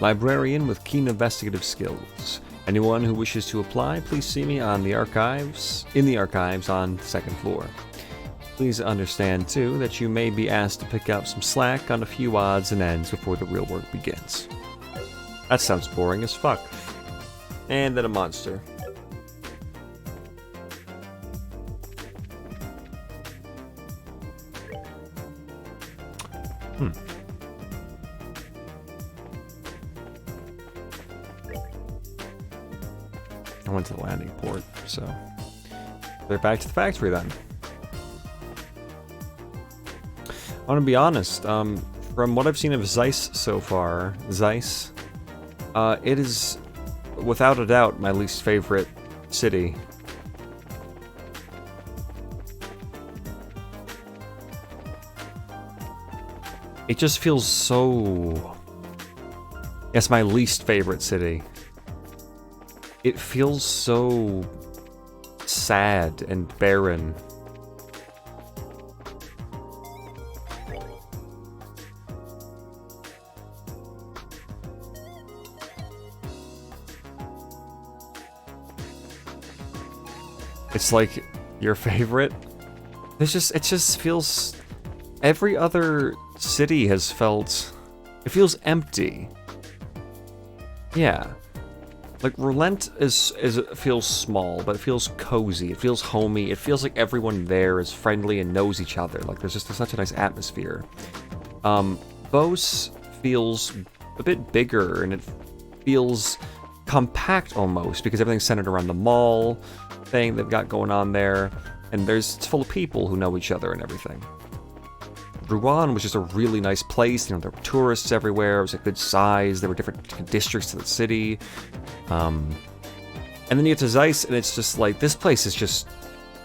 Librarian with keen investigative skills. Anyone who wishes to apply, please see me on the archives, in the archives on the second floor. Please understand, too, that you may be asked to pick up some slack on a few odds and ends before the real work begins. That sounds boring as fuck. And then a monster. I went to the landing port, so they're back to the factory then. I want to be honest, from what I've seen of Zeiss so far, it is without a doubt my least favorite city. It just feels so... It's my least favorite city. It feels so sad and barren. It's like your favorite. It just feels... Every other city has felt... It feels empty. Yeah. Like, Relent feels small, but it feels cozy. It feels homey. It feels like everyone there is friendly and knows each other. Like, there's just such a nice atmosphere. Bose feels a bit bigger, and it feels compact almost, because everything's centered around the mall thing they've got going on there. And it's full of people who know each other and everything. Rouen was just a really nice place. You know, there were tourists everywhere. It was a good size. There were different districts to the city. And then you get to Zeiss, and it's just like, this place is just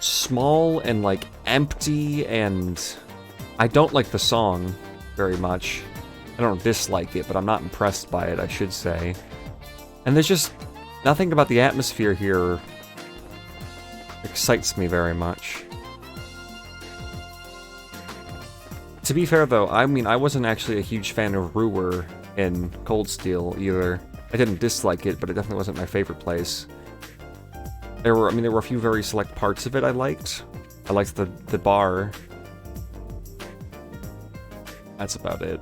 small and like empty, and I don't like the song very much. I don't dislike it, but I'm not impressed by it, I should say. And there's just nothing about the atmosphere here excites me very much. To be fair though, I mean, I wasn't actually a huge fan of Ruhr in Cold Steel either. I didn't dislike it, but it definitely wasn't my favorite place. There were a few very select parts of it I liked. I liked the bar. That's about it.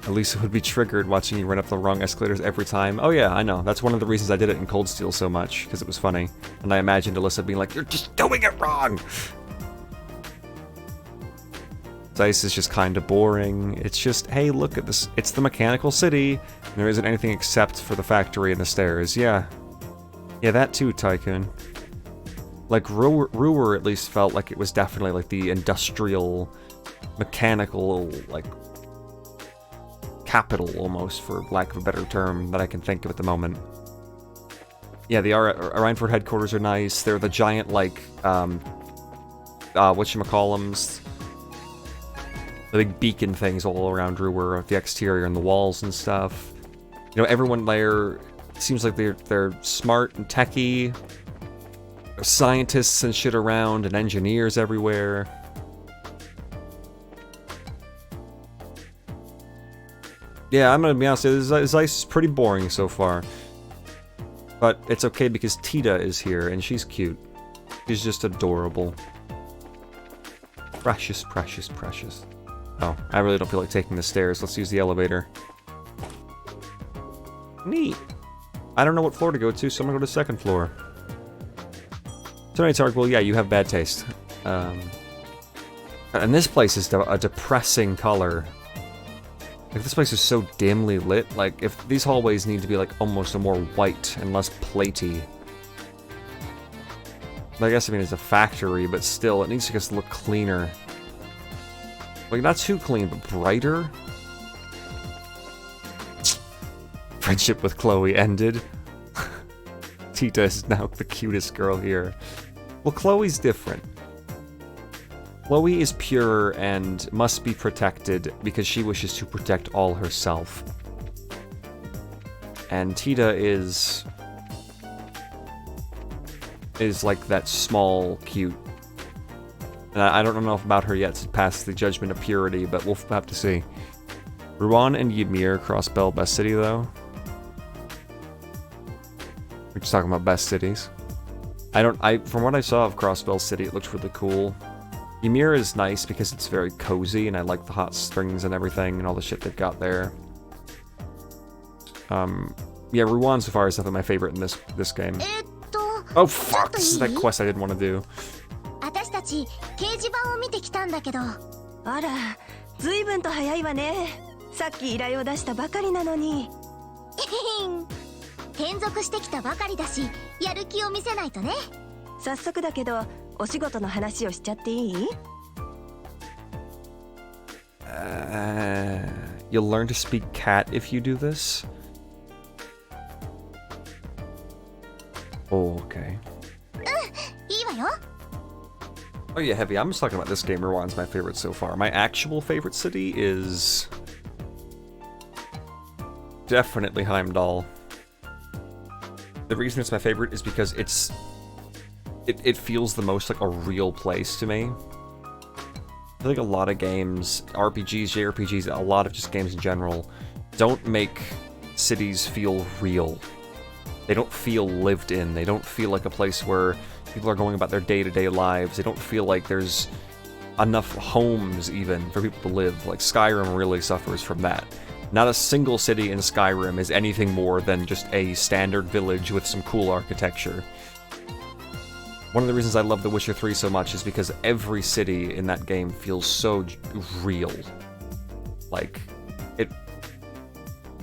Elisa would be triggered watching you run up the wrong escalators every time. Oh yeah, I know. That's one of the reasons I did it in Cold Steel so much, because it was funny. And I imagined Alyssa being like, "You're just doing it wrong!" Zeiss is just kind of boring. It's just, hey, look at this. It's the mechanical city, and there isn't anything except for the factory and the stairs. Yeah. Yeah, that too, Tycoon. Like, Ruhr at least felt like it was definitely like the industrial, mechanical, like, capital almost, for lack of a better term, that I can think of at the moment. Yeah, the Rheinford headquarters are nice. They're the giant, like, whatchamacallums, the big beacon things all around Ruhr, the exterior and the walls and stuff. You know, everyone there seems like they're smart and techy. There's scientists and shit around, and engineers everywhere. Yeah, I'm gonna be honest, Zeiss is pretty boring so far. But it's okay because Tita is here, and she's cute. She's just adorable. Precious, precious, precious. Oh, I really don't feel like taking the stairs. Let's use the elevator. Neat. I don't know what floor to go to, so I'm gonna go to the second floor. So anyway, Tark, well, yeah, you have bad taste. And this place is a depressing color. Like, this place is so dimly lit. Like, if these hallways need to be, like, almost a more white and less platey. I guess, I mean, it's a factory, but still, it needs to just look cleaner. Like, not too clean, but brighter. Friendship with Chloe ended. Tita is now the cutest girl here. Well, Chloe's different. Chloe is pure and must be protected because she wishes to protect all herself. And Tita is like that small, cute. And I don't know enough about her yet to pass the judgment of purity, but we'll have to see. Rouen and Ymir cross Bell best city though. We're just talking about best cities. From what I saw of Crossbell City, it looks really cool. Ymir is nice because it's very cozy, and I like the hot springs and everything, and all the shit they've got there. Yeah, Rouen so far is definitely my favorite in this game. Oh fuck, this is that quest I didn't want to do. 私たち掲示板を見てきたんだけど。あら、随分と早いわね。さっき依頼を出したばかりなのに。転属してきたばかりだし、やる気を見せないとね。早速だけど、お仕事の話をしちゃっていい？ You'll learn to speak cat if you do this? Oh, okay. いいわよ。 Oh yeah, Heavy, I'm just talking about this game. Rouen's my favorite so far. My actual favorite city is definitely Heimdall. The reason it's my favorite is because it feels the most like a real place to me. I feel like a lot of games, RPGs, JRPGs, a lot of just games in general, don't make cities feel real. They don't feel lived in. They don't feel like a place where people are going about their day-to-day lives. They don't feel like there's enough homes even for people to live. Like Skyrim really suffers from that. Not a single city in Skyrim is anything more than just a standard village with some cool architecture. One of the reasons I love The Witcher 3 so much is because every city in that game feels so real. Like,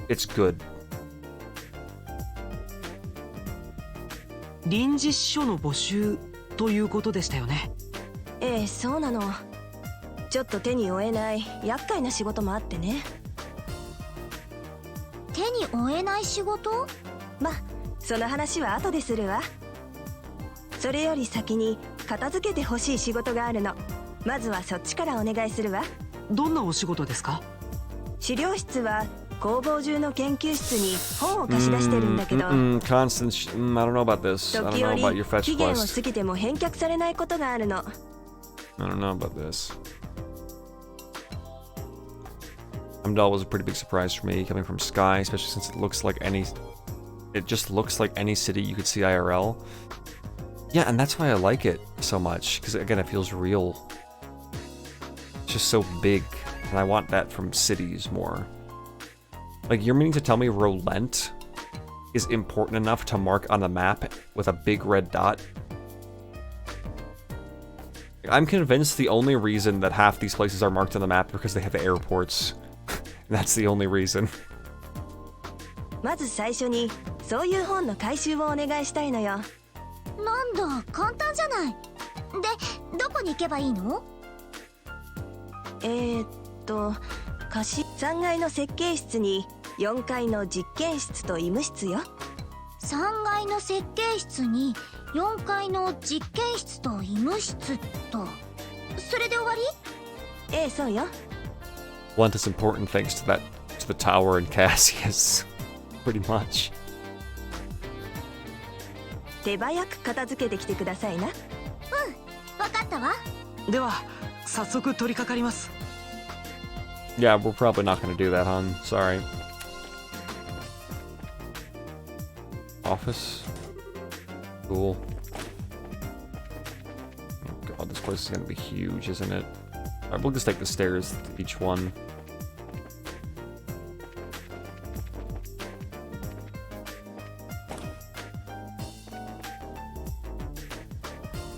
it's good. 臨時秘書の募集ということでしたよね。ええ、そうなの。ちょっと手に負えない厄介な仕事もあってね。手に負えない仕事？ま、その話は後でするわ。それより先に片付けてほしい仕事があるの。まずはそっちからお願いするわ。どんなお仕事ですか？資料室は工房中の研究室に本を貸し出してるんだけど、 Constant. I don't know about this. I don't 時 know 折 about your fetch 期限を quest. 過ぎても返却されないことがあるの。 I don't know about this. Amdal was a pretty big surprise for me coming from Sky, especially since it looks like any. It just looks like any city you could see IRL. Yeah, and that's why I like it so much, because again, it feels real. It's just so big, and I want that from cities more. Like, you're meaning to tell me Rolent is important enough to mark on the map with a big red dot? I'm convinced the only reason that half these places are marked on the map is because they have airports. That's the only reason. まず最初にそういう本の回収をお願いしたいのよ。なんだ、簡単じゃない。で、どこに行けばいいの？貸し3階の設計室に4階の実験室と医務室よ。3階の設計室に4階の実験室と医務室と。それで終わり？ええ、そうよ。Blunt is important thanks to the tower and Cassius. Pretty much. 手早く片付けてきてくださいな。わかったわ。では早速取り掛かります。Yeah, we're probably not gonna do that, hon. Sorry. Office. Cool. Oh god, this place is gonna be huge, isn't it? Alright, we'll just take the stairs to each one.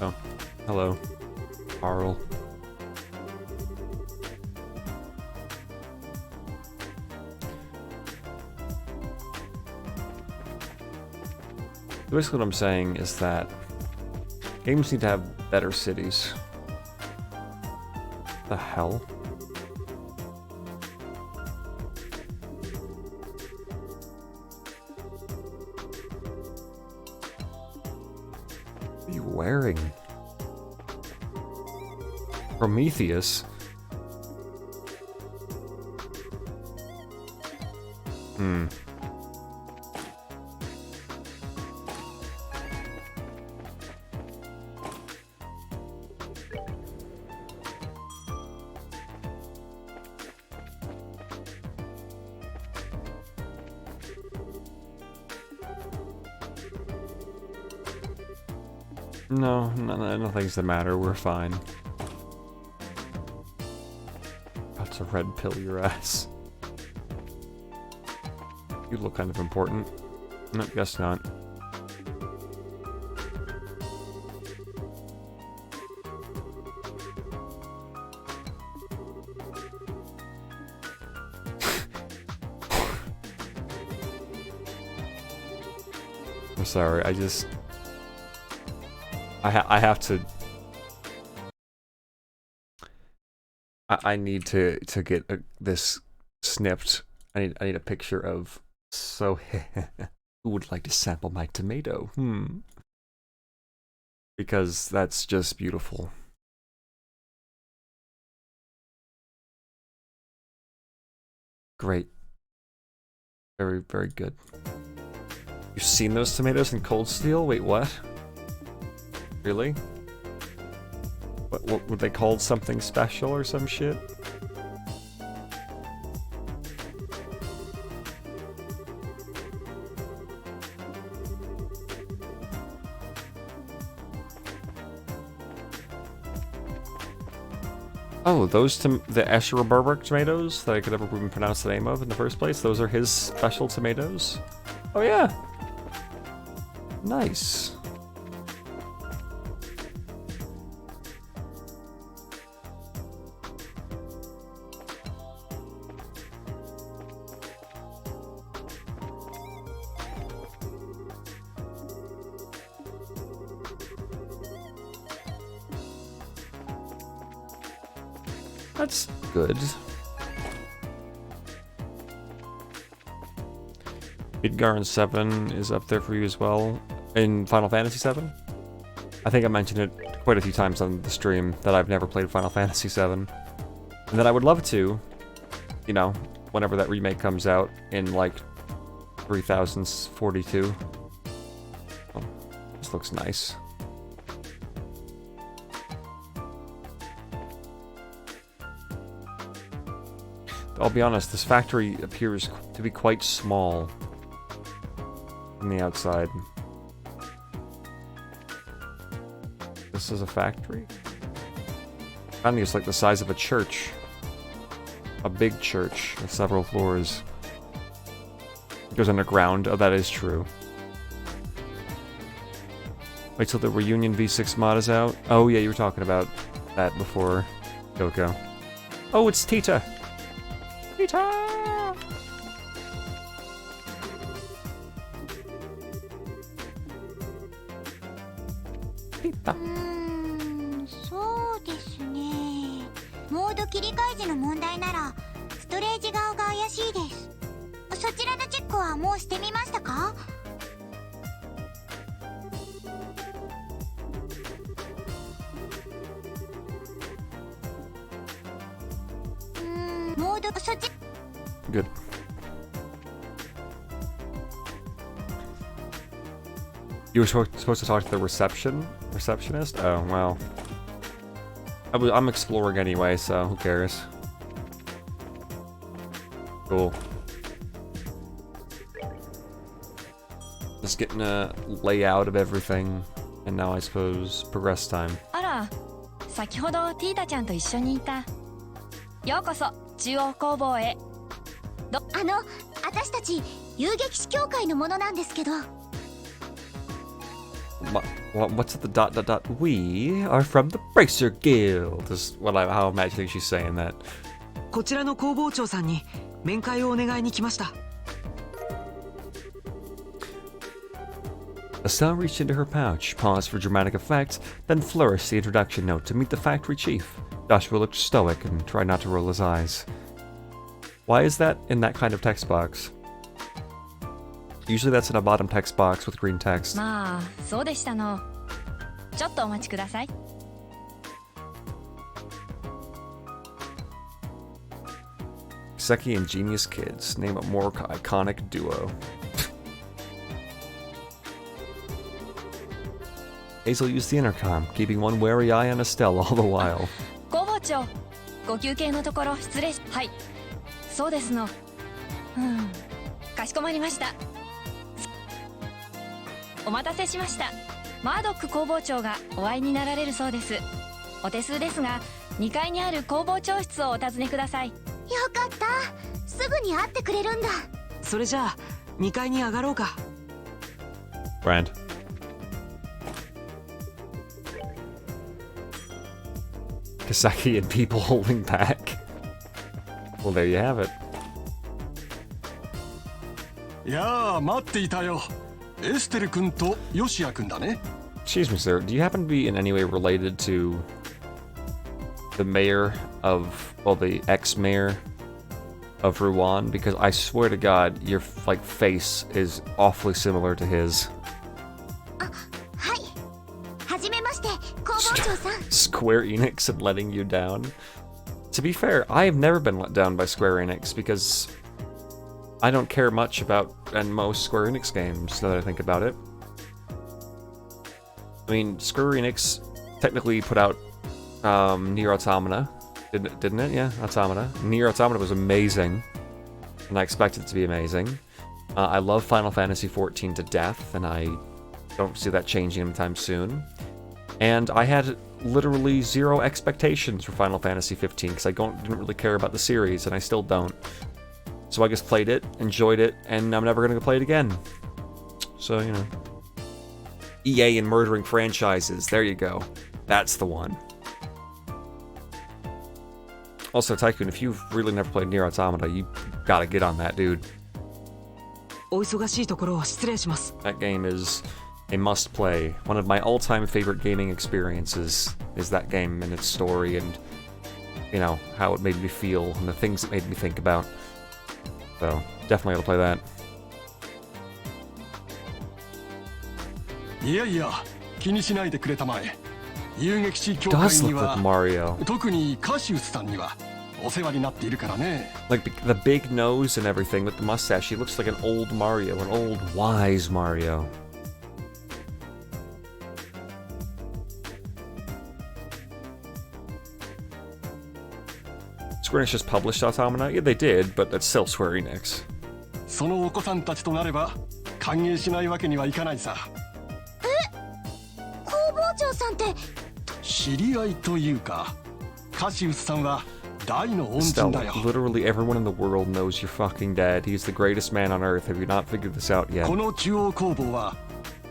Oh, hello, Carl. Basically what I'm saying is that games need to have better cities. The hell? What are you wearing? Prometheus? No, nothing's the matter. We're fine. About to red pill your ass. You look kind of important. No, guess not. I'm sorry, I just... I have to... I need to get this snipped. I need a picture of... So, who would like to sample my tomato? Because that's just beautiful. Great. Very, very good. You've seen those tomatoes in Cold Steel? Wait, what? Really? What were they called? Something special or some shit? Oh, those the Escherberg tomatoes that I could never even pronounce the name of in the first place. Those are his special tomatoes. Oh yeah. Nice. That's good. Midgar 7 is up there for you as well. In Final Fantasy 7? I think I mentioned it quite a few times on the stream that I've never played Final Fantasy 7. And that I would love to, you know, whenever that remake comes out in like 3042. Oh, this looks nice. I'll be honest, this factory appears to be quite small from the outside. This is a factory? Apparently it's like the size of a church. A big church with several floors. It goes underground. Oh, that is true. Wait till the Reunion V6 mod is out? Oh yeah, you were talking about that before, Yoko. Oh, it's Tita! Tita! そうですね。モード切り替え時の問題ならストレージ側が怪しいです。そちらのチェックはもうしてみましたか？モードそっち。Good. You were supposed to talk to the receptionist? Oh, well. I'm exploring anyway, so who cares? Cool. Just getting a layout of everything, and now I suppose progress time. あら、先ほどティータちゃんと一緒にいた。ようこそ中央工房へ。私たち遊撃士協会のものなんですけど。What's at the ... We are from the Bracer Guild, is how I'm imagining she's saying that. こちらの工房長さんに面会をお願いに来ました。Estelle reached into her pouch, paused for dramatic effect, then flourished the introduction note to meet the factory chief. Joshua looked stoic and tried not to roll his eyes. Why is that in that kind of text box? Usually that's in a bottom text box with green text. まあ、そうでしたの。ちょっとお待ちください。Seki and Genius Kids. Name a more iconic duo. Hazel used the intercom, keeping one wary eye on Estelle all the while. 工房長、ご休憩のところ失礼し。はい、そうですの。かしこまりました。お待たせしました。マードック工房長がお会いになられるそうです。お手数ですが、2階にある工房長室をお尋ねください。よかった。すぐに会ってくれるんだ。それじゃあ2階に上がろうか。Brand. Kasaki and people holding back. Well, there you have it. いやあ、待っていたよ。エステル君とヨシア君だね。Excuse me, sir. Do you happen to be in any way related to the mayor of, well, the ex-mayor of Rouen? Because I swear to God, your face is awfully similar to his. Square Enix and letting you down. To be fair, I have never been let down by Square Enix because I don't care much about most Square Enix games, now that I think about it. I mean, Square Enix technically put out Nier Automata, didn't it? Yeah, Automata. Nier Automata was amazing, and I expected it to be amazing. I love Final Fantasy XIV to death, and I don't see that changing anytime soon. And I had literally zero expectations for Final Fantasy XV because I didn't really care about the series, and I still don't. So I just played it, enjoyed it, and I'm never going to play it again. So, you know. EA and murdering franchises, there you go. That's the one. Also, Tycoon, if you've really never played Nier Automata, you gotta get on that, dude. お忙しいところを失礼します。 That game is a must-play. One of my all-time favorite gaming experiences is that game and its story and you know, how it made me feel and the things it made me think about. So, definitely gotta play that. いやいや、気にしないでくれたまえ。遊撃士協 Does 会に look は like Mario. 特にカシウスさんにはお世話になっているからね。 Like the big nose and everything with the mustache, he looks like an old Mario, an old wise Mario. Square Enix just published Automata? Yeah, they did, but that's still Square Enix. そのお子さんたちとなれば歓迎しないわけにはいかないさ。工房長さんって知り合いというか、カシウスさんは大の恩人 Stella, だよ。 literally everyone in the world knows you're fucking dead. He's the greatest man on earth. Have you not figured this out yet? この中央工房は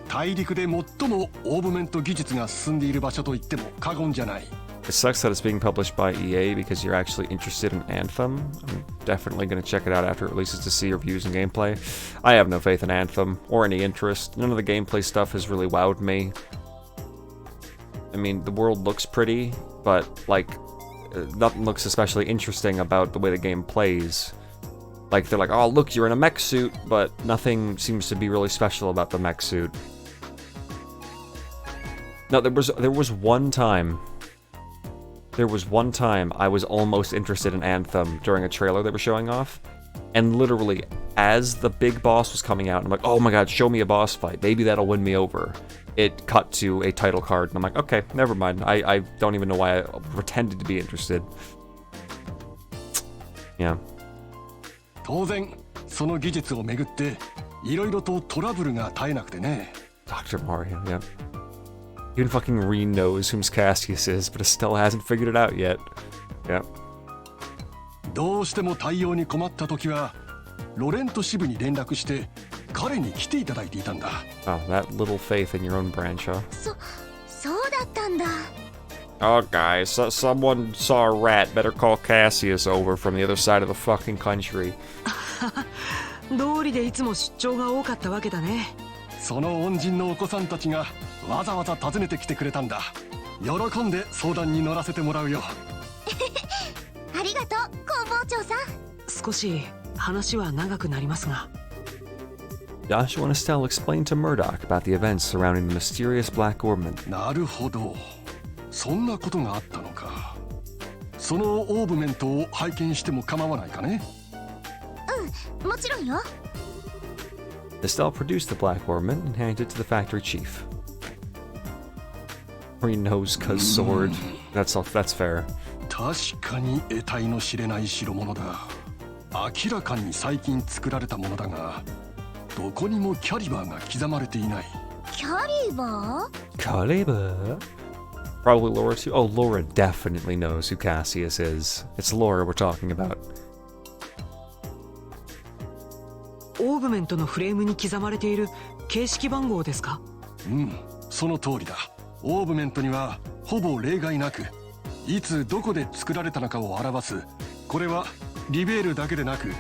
大陸で最もオーブメント技術が進んでいる場所と言っても過言じゃない。 It sucks that it's being published by EA because you're actually interested in Anthem. I'm definitely going to check it out after it releases to see reviews and gameplay. I have no faith in Anthem or any interest. None of the gameplay stuff has really wowed me. I mean, the world looks pretty, but like nothing looks especially interesting about the way the game plays. Like they're like, "Oh, look, you're in a mech suit," but nothing seems to be really special about the mech suit. No, there was one time I was almost interested in Anthem during a trailer they were showing off, and literally, as the big boss was coming out, I'm like, oh my god, show me a boss fight. Maybe that'll win me over. It cut to a title card, and I'm like, okay, never mind. I don't even know why I pretended to be interested. Yeah. 当然、その技術をめぐっていろいろとトラブルが絶えなくてね。 Dr. Mario, yeah. Even fucking Reen knows whom Cassius is, but still hasn't figured it out yet. Yeah. どうしても対応に困った時はロレント支部に連絡して彼に来ていただいていたんだ。 Oh, that little faith in your own branch, huh? そうだったんだ。 Oh, guys, someone saw a rat. Better call Cassius over from the other side of the fucking country. 道理でいつも出張が多かったわけだね。その恩人のお子さんたちがわざわざ訪ねてきてくれたんだ。喜んで相談に乗らせてもらうよ。ありがとう、工房長さん。少し話は長くなりますが。 Joshua and Estelle explained to Murdoch about the events surrounding the mysterious Black Orbment. なるほど。そんなことがあったのか。そのオーブメントを拝見しても構わないかね。うん、もちろんよ。 Estelle produced the Black Orbment and handed it to the factory chief. He knows cuz sword. That's fair. 確かに得体の知れない代物だ。明らかに最近作られたものだが、どこにもキャリバーが刻まれていない。キャリバー？ Caliber? Probably Laura too. Oh, Laura definitely knows who Cassius is. It's Laura we're talking about. オーブメントのフレームに刻まれている形式番号ですか？うん、その通りだ。オーブメントにはほぼ例外なく、いつどこで作られたのかを表す。これはリベールだけでなく、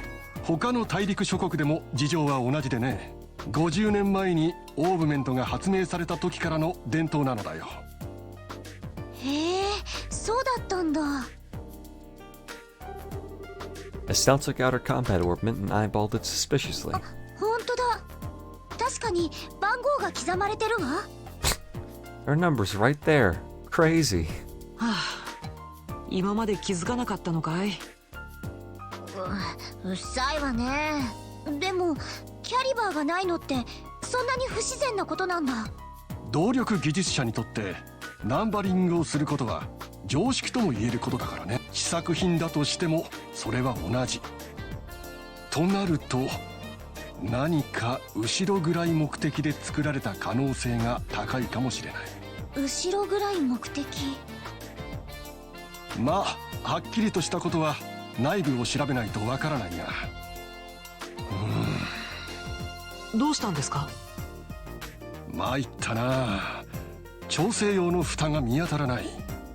他の大陸諸国でも事情は同じでね。50年前にオーブメントが発明された時からの伝統なのだよ。へえ、そうだったんだ。 Estelle took out her combat orbment and eyeballed it suspiciously. 本当だ。確かに番号が刻まれてるわ。Her number's right there. Crazy. はあ、今まで気づかなかったのかい？うっさいわね。でもキャリバーがないのってそんなに不自然なことなんだ。動力技術者にとってナンバリングをすることは常識とも言えることだからね。試作品だとしてもそれは同じ。となると何か後ろぐらい目的で作られた可能性が高いかもしれない。後ろぐらい目的？まあはっきりとしたことは内部を調べないとわからないが。どうしたんですか？参ったな。調整用の蓋が見当たらない。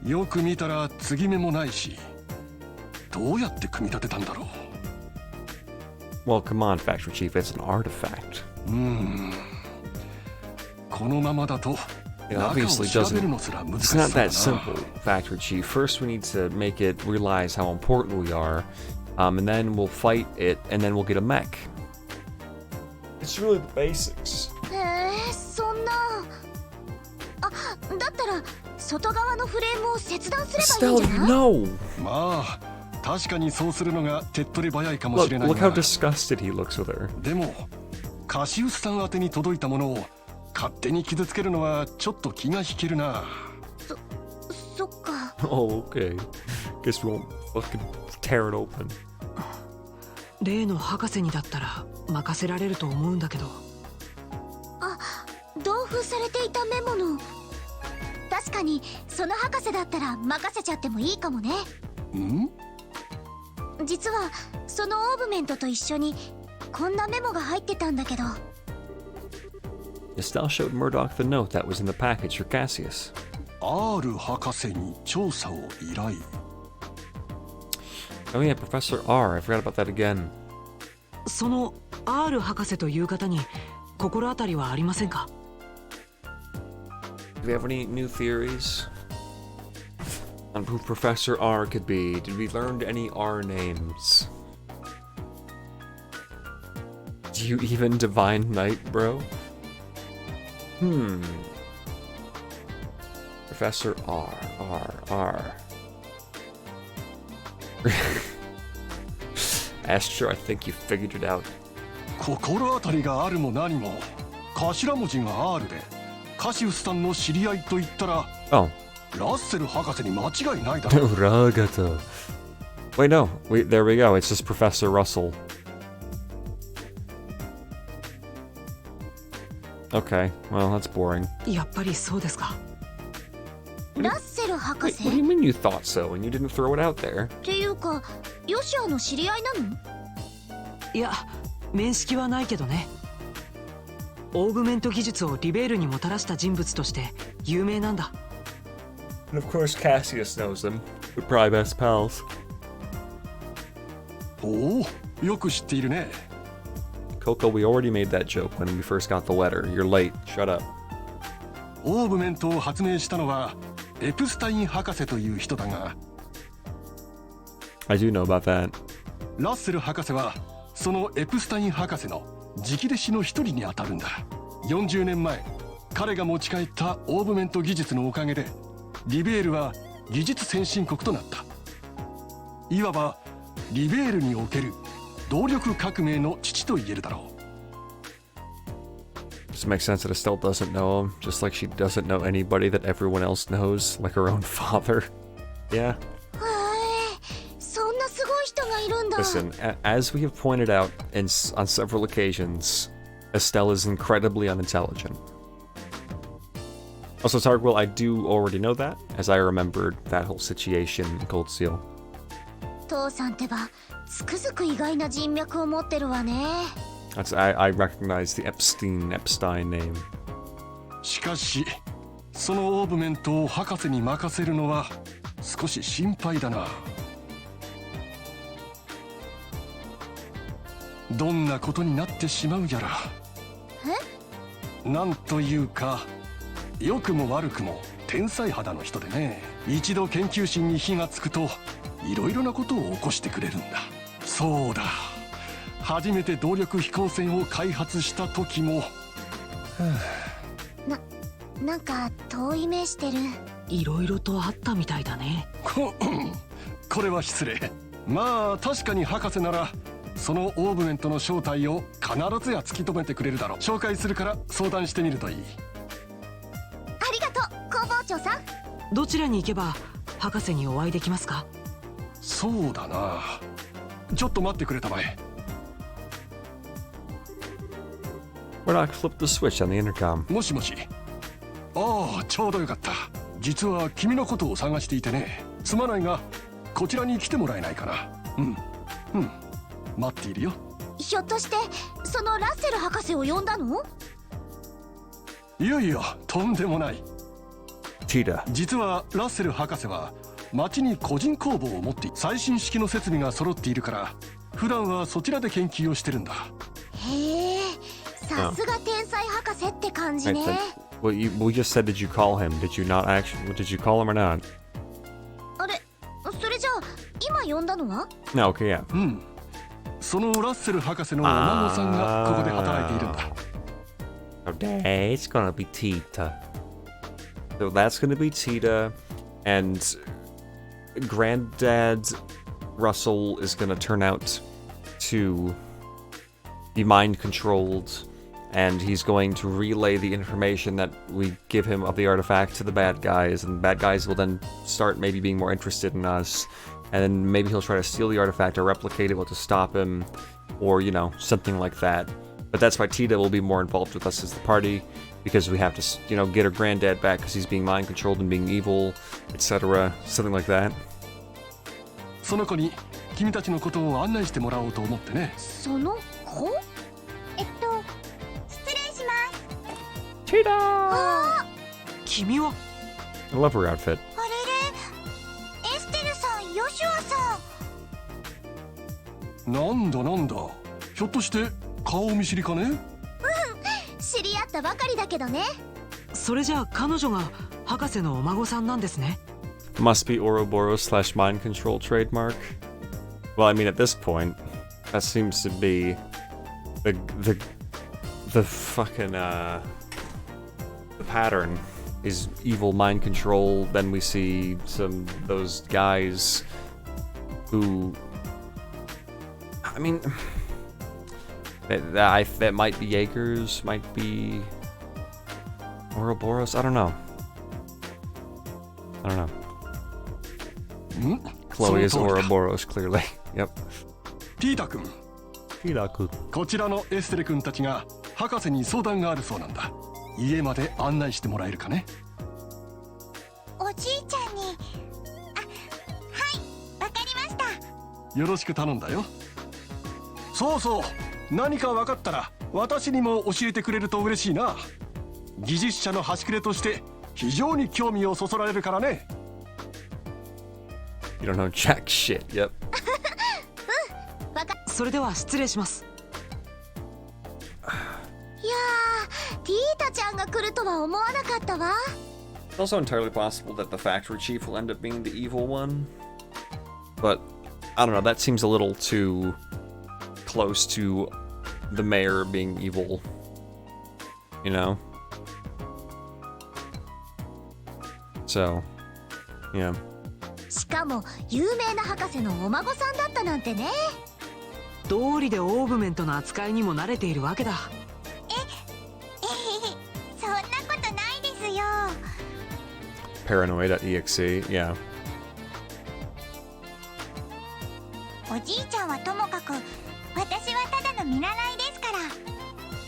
よく見たら継ぎ目もないし、どうやって組み立てたんだろう。 Well, come on, Factory Chief, it's an artifact. このままだと It 中を obviously 調べる doesn't. のすら難 It's しそう not だ that な。 simple, Factory Chief. First, we need to make it realize how important we are, and then we'll fight it, and then we'll get a mech. It's really the basics. そんな。あ、だったら外側のフレームを切断すればいいん Estelle, じゃ you ない？ know. まあ確かにそうするのが手っ取り早いかもし Look, れない look how が、 disgusted he looks with her. でもカシウスさん宛てに届いたものを勝手に傷つけるのはちょっと気が引けるな。そっか。Oh, okay. Guess we won't fucking tear it open. 例の博士にだったら任せられると思うんだけど。あ、同封されていたメモの。確かにその博士だったら任せちゃってもいいかもね。ん？実はそのオーブメントと一緒にこんなメモが入ってたんだけど。Estelle showed Murdoch the note that was in the package for Cassius. R 博士に調査を依頼。Oh yeah, Professor R. I forgot about that again. その R 博士という方に心当たりはありませんか？ Do we have any new theories on who Professor R could be? Did we learn any R names? Do you even divine night, bro? Professor R. Astro, I think you figured it out. 心当たりがあるも何も頭文字が R でカシウスさんの知り合いと言ったら Oh. ラッセル博士に間違いないだろう。 Ragata. Wait, no. There we go. It's just Professor Russell. Okay, well, that's boring. やっぱりそうですか。ラッセル博 Wait, 士 what do you mean you thought so and you didn't throw it out there? っていうか、ヨシアの知り合いなの？いや、面識はないけどね。オーグメント技術をリベールにもたらした人物として有名なんだ。And of course Cassius knows them. We're probably best pals. おお、よく知っているね。Coco, we already made that joke when we first got the letter. You're late. Shut up. オーブメントを発明したのはエプスタイン博士という人だが、 I do know about that. ラッセル博士はそのエプスタイン博士の直弟子の一人にあたるんだ。40年前彼が持ち帰ったオーブメント技術のおかげでリベールは技術先進国となった。いわばリベールにおける動力革命の父と言えるだろう。 Just makes sense that Estelle doesn't know him, just like she doesn't know anybody that everyone else knows, like her own father. Yeah. そんなすごい人がいるんだ。 Listen, as we have pointed out on several occasions, Estelle is incredibly unintelligent. Also, Targwell, I do already know that, as I remembered that whole situation in Cold Seal. 父さんってばつくづく意外な人脈を持ってるわね。I recognize the Epstein name. しかしそのオーブメントを博士に任せるのは少し心配だな。どんなことになってしまうやら。なんというか良くも悪くも天才肌の人でね、一度研究心に火がつくといろいろなことを起こしてくれるんだ。そうだ、初めて動力飛行船を開発した時もなんか遠い目してる。いろいろとあったみたいだね。これは失礼。まあ確かに博士ならそのオーブメントの正体を必ずや突き止めてくれるだろう。紹介するから相談してみるといい。ありがとう工房長さん。どちらに行けば博士にお会いできますか？そうだな、ちょっと待ってくれたまえ。Murdoch flipped the switch on the intercom. もしもし。ああ、ちょうどよかった。実は君のことを探していてね。すまないがこちらに来てもらえないかな。待っているよ。ひょっとしてそのラッセル博士を呼んだの？いやいや、とんでもない。 Cheetah. 実はラッセル博士は町に個人工房を持って最新式の設備が揃っているから普段はそちらで研究をしてるんだ。へえ、さすが天才博士って感じね。Well, we just said, did you call him? Did you not actually? Did you call him or not? あれ、それじゃあ今呼んだのは？ No, okay, yeah. そのラッセル博士のお孫さんがここで働いているんだ。Okay, it's gonna be Tita. So that's gonna be Tita, and Granddad Russell is gonna turn out to be mind controlled, and he's going to relay the information that we give him of the artifact to the bad guys, and the bad guys will then start maybe being more interested in us, and then maybe he'll try to steal the artifact or replicate it to stop him, or, you know, something like that. But that's why Tita will be more involved with us as the party, because we have to, you know, get her granddad back because he's being mind controlled and being evil, etc. Something like that. その子に君たちのことを案内してもらおうと思ってね。その子？失礼します。 Tita! あ君は I love her outfit. あれれ、エステルさん、ヨシュアさん。なんだなんだ。ひょっとして顔見知りかね？知り合ったばかりだけどね。それじゃあ彼女が博士のお孫さんなんですね。 Must be Ouroboros / mind control trademark. Well, I mean, at this point, that seems to be the fucking the pattern is evil mind control. Then we see those guys who, I mean, that might be Jaegers, might be Ouroboros. I don't know. Chloe is Ouroboros, clearly. Yep. ティータ君。Tita-kun. こちらのエステレ君たちが博士に相談があるそうなんだ。家まで案内してもらえるかね？おじいちゃんに。あ、はい、わかりました。よろしく頼んだよ。そうそう、何か分かったら私にも教えてくれると嬉しいな。技術者の端くれとして非常に興味をそそられるからね。You don't know jack shit. Yep. それでは失礼します。いやー、ティータちゃんが来るとは思わなかったわ。 It's also entirely possible that the factory chief will end up being the evil one. But, I don't know, that seems a little too close to the mayor being evil. You know? So, yeah. しかも有名な博士のお孫さんだったなんてね。道理でオーブメントの扱いにも慣れているわけだ。そんなことないですよ。 Paranoid.exe, yeah. おじいちゃんはともかく、私はただの見習いですから。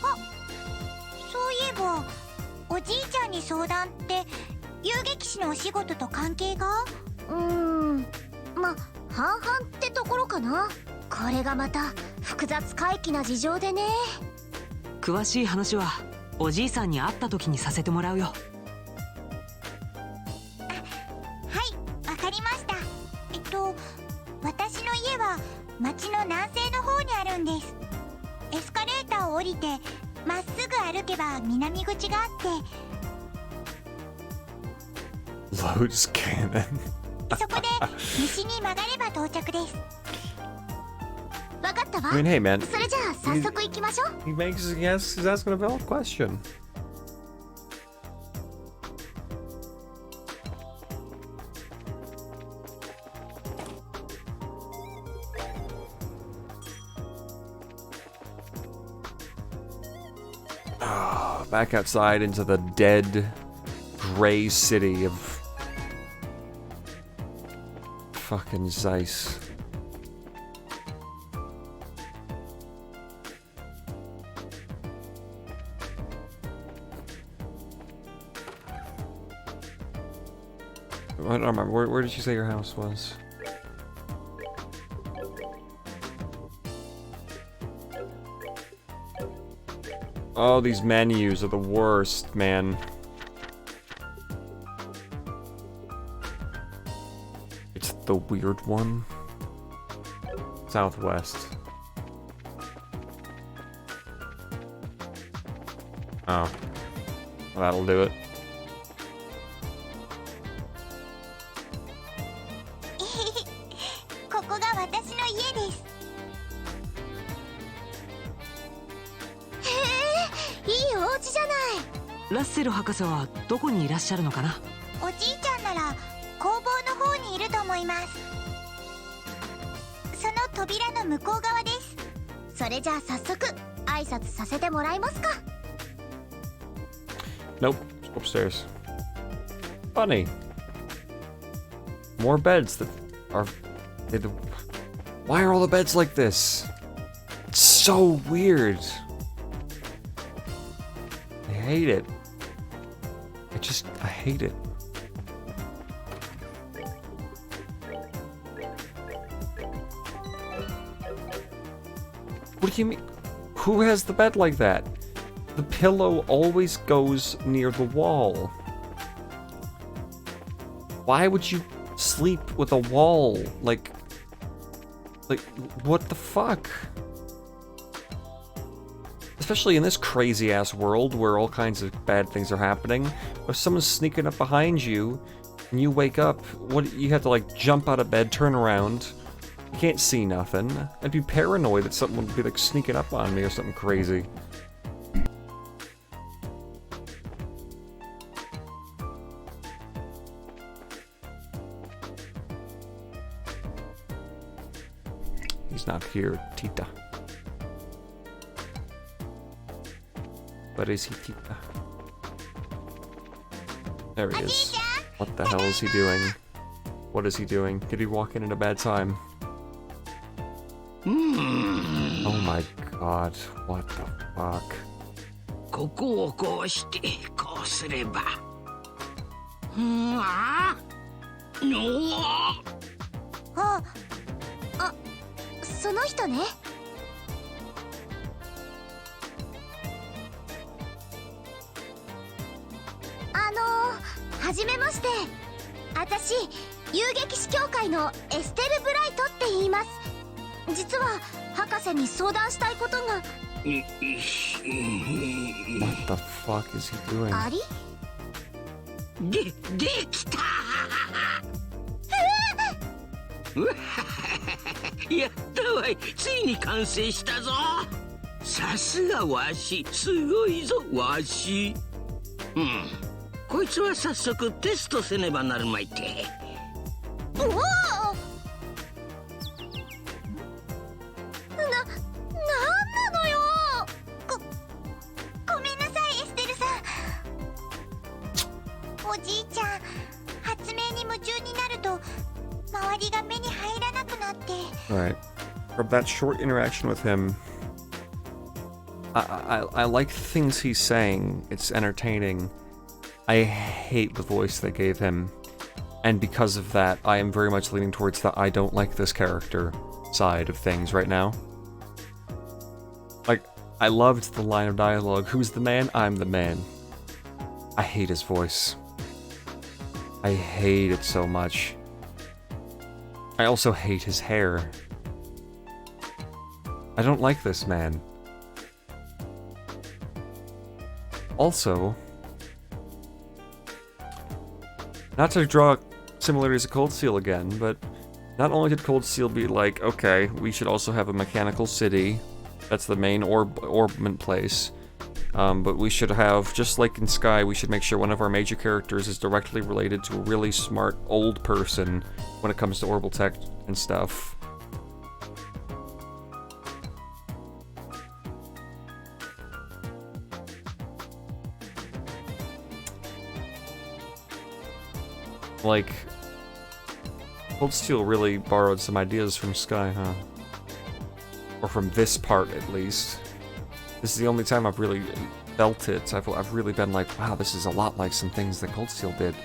あ、そういえばおじいちゃんに相談って遊撃士のお仕事と関係が？ま、半々ってところかな。これがまた複雑怪奇な事情でね。詳しい話はおじいさんに会った時にさせてもらうよ。はい、わかりました。私の家は町の南西の方にあるんです。エスカレーターを降りてまっすぐ歩けば南口があって、 Loads cannon. そこで西に曲がれば到着です。わかったわ。 I mean, hey, man. それじゃあ早速行きましょう。 He's asking a valid question. Back outside into the dead, gray city of fucking Zeiss. I don't remember. Where did you say your house was? Oh, these menus are the worst, man. It's the weird one. Southwest. Oh. That'll do it. ここが私の家です。へえ、いいお家じゃない。ラッセル博士はどこにいらっしゃるのかな？おじいちゃんなら工房の方にいると思います。その扉の向こう側です。それじゃあ早速挨拶させてもらいますか。 Nope. Just go upstairs. Funny. More beds that are... Why are all the beds like this? It's so weird. I hate it. I hate it. What do you mean? Who has the bed like that? The pillow always goes near the wall. Why would you sleep with a wall? Like, what the fuck? Especially in this crazy-ass world where all kinds of bad things are happening. If someone's sneaking up behind you, and you wake up, you have to, like, jump out of bed, turn around. You can't see nothing. I'd be paranoid that something would be, like, sneaking up on me or something crazy. He's not here, Tita. But is he, Tita? There he is. What the hell is he doing? What is he doing? Did he walk in at a bad time? Oh my god, what the fuck? ここをこうしてこうすれば。その人ね。はじめまして。私、遊撃士協会のエステル・ブライトって言います。実は博士に相談したいことが。What the fuck is he doing? あり？できたやったわい、ついに完成したぞ。さすがわし、すごいぞわし。こいつは早速テストせねばなるまいて。おお、なんなのよ。ごめんなさい、エステルさん。おじいちゃん、発明に夢中になると周りが目に入らなくなって。 Alright. From that short interaction with him, I like the things he's saying. It's entertaining. I hate the voice they gave him. And because of that, I am very much leaning towards the I don't like this character side of things right now. Like, I loved the line of dialogue, "Who's the man? I'm the man." I hate his voice. I hate it so much. I also hate his hair. I don't like this man. Also, not to draw similarities to Cold Steel again, but not only did Cold Steel be like, okay, we should also have a mechanical city, that's the main orbment place, but we should have, just like in Sky, we should make sure one of our major characters is directly related to a really smart old person when it comes to orbital tech and stuff. Like, Cold Steel really borrowed some ideas from Sky, huh? Or from this part, at least. This is the only time I've really felt it. I've really been like, wow, this is a lot like some things that Cold Steel did.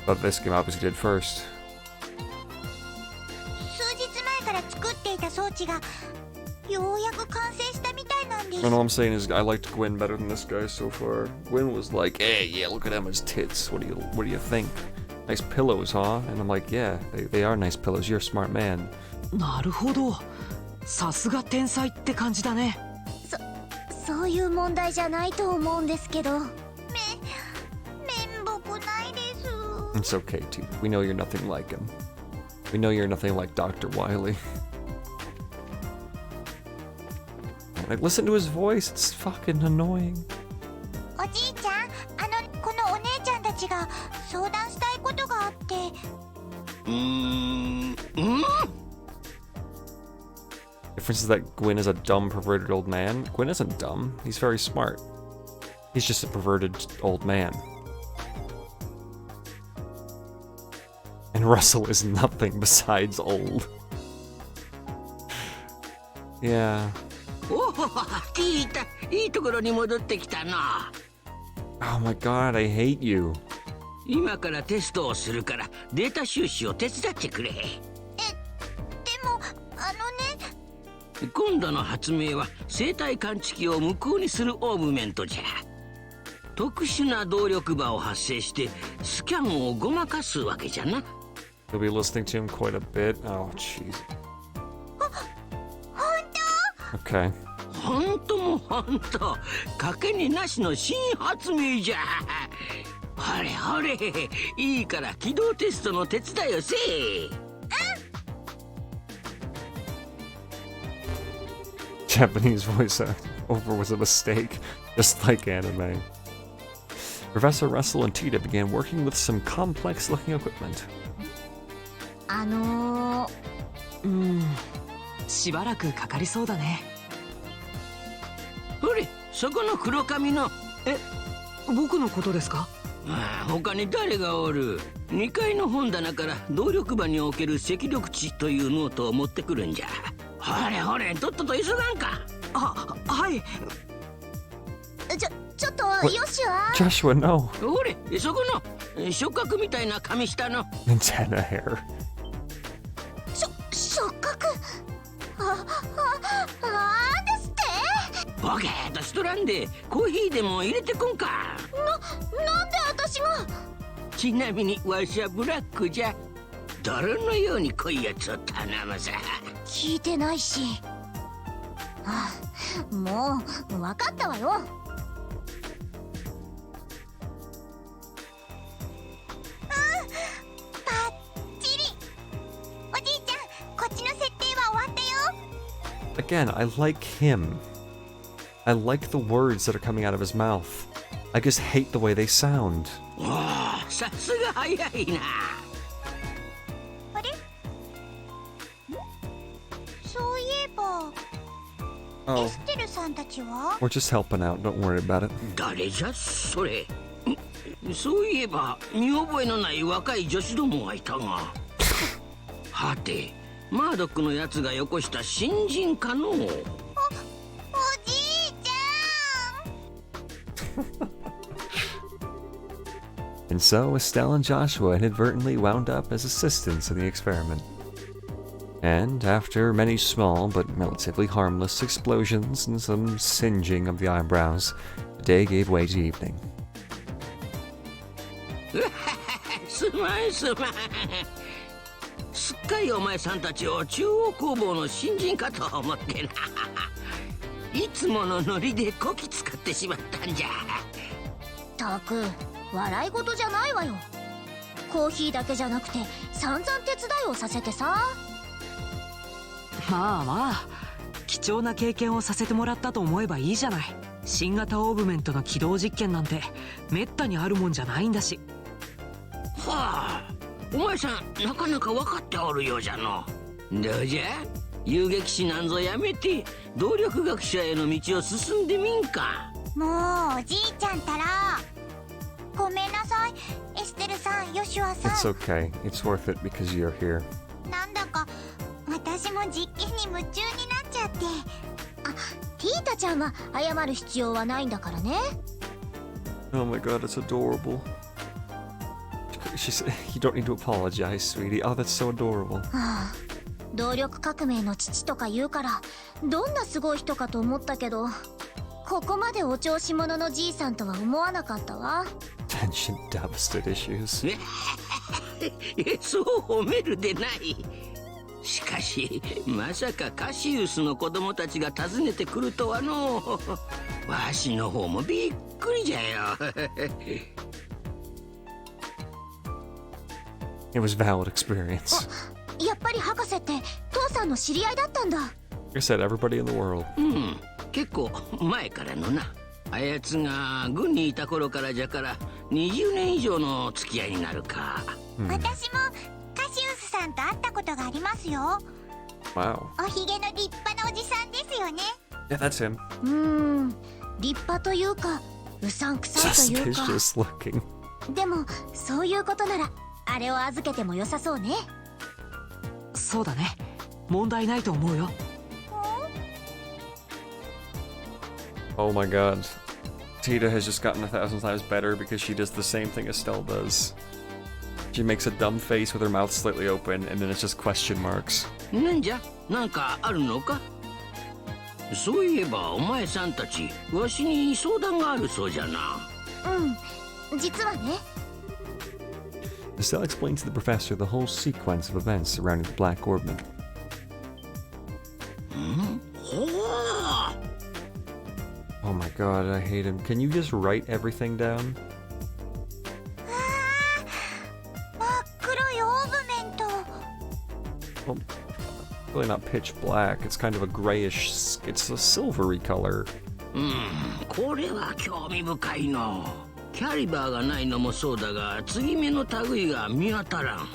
But this game obviously did first. 数日前から作っていた装置がようやく完成したみたいなんです。 And all I'm saying is I liked Gwen better than this guy so far. Gwen was like, hey, yeah, look at Emma's tits. What do you think? Nice pillows, huh? And I'm like, yeah, they are nice pillows. You're a smart man. なるほど。さすが天才って感じだね。そういう問題じゃないと思うんですけど。It's okay, Tita. We know you're nothing like him. We know you're nothing like Dr. Wily. Like, listen to his voice. It's fucking annoying. おじいちゃん、このお姉ちゃんたちが相談したいことがあって。Difference is that Gwyn is a dumb, perverted old man. Gwyn isn't dumb. He's very smart. He's just a perverted old man. And Russell is nothing besides old. Yeah. Oh, 聞いた。いいところに戻ってきたな。Oh my god, I hate you. 今からテストをするからデータ収集を手伝ってくれ。でも今度の発明は生体感知器を無効にするオーブメントじゃ。特殊な動力場を発生してスキャンをごまかすわけじゃな。You'll be listening to him quite a bit. Oh, jeez. Okay. 本当も本当、賭けになしの新発明じゃ。ほれほれ、いいから起動テストの手伝いをせえ。Japanese voiceover was a mistake, just like anime. Professor Russell and Tita began working with some complex-looking equipment. しばらくかかりそうだね。ほれ、そこの黒髪の。僕のことですか？他に誰がおる。2階の本棚から動力場における赤力値というノートを持ってくるんじゃ。ほれほれ、とっとと急がんか。はい。ちょっとヨシは。Joshua, no. ほれ、そこの触覚みたいな髪下の Antenna hair. 触覚。なんですって。ボケーっとしとらんでコーヒーでも入れてこんか。なんで私が。ちなみにわしはブラックじゃ。泥のように濃いやつを頼むさ。聞いてないし。もう分かったわよ。パッチリ。おじいちゃん、こっちの設定は終わったよ。 Again, I like him. I like the words that are coming out of his mouth. I just hate the way they sound. さすが早いな。あれ？そういえば、エステルさんたちは？ We're just helping out. Don't worry about it. 誰じゃそれ。そういえば見覚えのない若い女子どもはいたが。はて、マードックのやつがよこした新人かの。おじいちゃん。And so Estelle and Joshua inadvertently wound up as assistants in the experiment. And after many small but relatively harmless explosions and some singeing of the eyebrows, the day gave way to evening. すまんすまん。すっかりお前さんたちを中央工房の新人かと思ってな。いつものノリでこき使ってしまったんじゃ。たく、笑い事じゃないわよ。コーヒーだけじゃなくて散々手伝いをさせてさ。まあまあ、貴重な経験をさせてもらったと思えばいいじゃない。新型オーブメントの起動実験なんてめったにあるもんじゃないんだし。はあ、お前さんなかなか分かっておるようじゃの。どうじゃ、遊撃士なんぞやめて動力学者への道を進んでみんか。もうおじいちゃんたら。ごめんなさい、エステルさん、ヨシュアさん。 It's okay. It's worth it because you're here. なんだか私も実験に夢中になっちゃって。ティータちゃんは謝る必要はないんだからね。 Oh my god, it's adorable. She said, "You don't need to apologize, sweetie." Oh, that's so adorable. 動力革命の父とか言うからどんなすごい人かと思ったけど、ここまでお調子者のじいさんとは思わなかったわ。Tension devastated issues. そう褒めるでない。しかしまさかカシウスの子供たちが訪ねてくるとはの。わしの方もびっくりじゃよ。It was valid experience. やっぱり博士って父さんの知り合いだったんだ。 Like I said, everybody in the world. 結構前からのな。あやつが軍にいた頃からじゃから20年以上の付き合いになるか。私もカシウスさんと会ったことがありますよ。 Wow. おひげの立派なおじさんですよね。 Yeah, that's him. 立派というかうさんくさいというか。 Suspicious looking. でもそういうことならあれを預けても良さそうね。そうだね。問題ないと思うよ。Oh my god. Tita has just gotten 1,000 times better because she does the same thing Estelle does. She makes a dumb face with her mouth slightly open, and then it's just question marks. なんじゃ、なんかあるのか。そういえばお前さんたちわしに相談があるそうじゃな。実はね。 Estelle explains to the professor the whole sequence of events surrounding the Black Orbment. ほう。 Oh my god, I hate him. Can you just write everything down? 真っ黒いオーブメント。 Well, really not pitch black. It's kind of a grayish, it's a silvery color. これは興味深いの。キャリバーがないのもそうだが継ぎ目の類が見当たらん。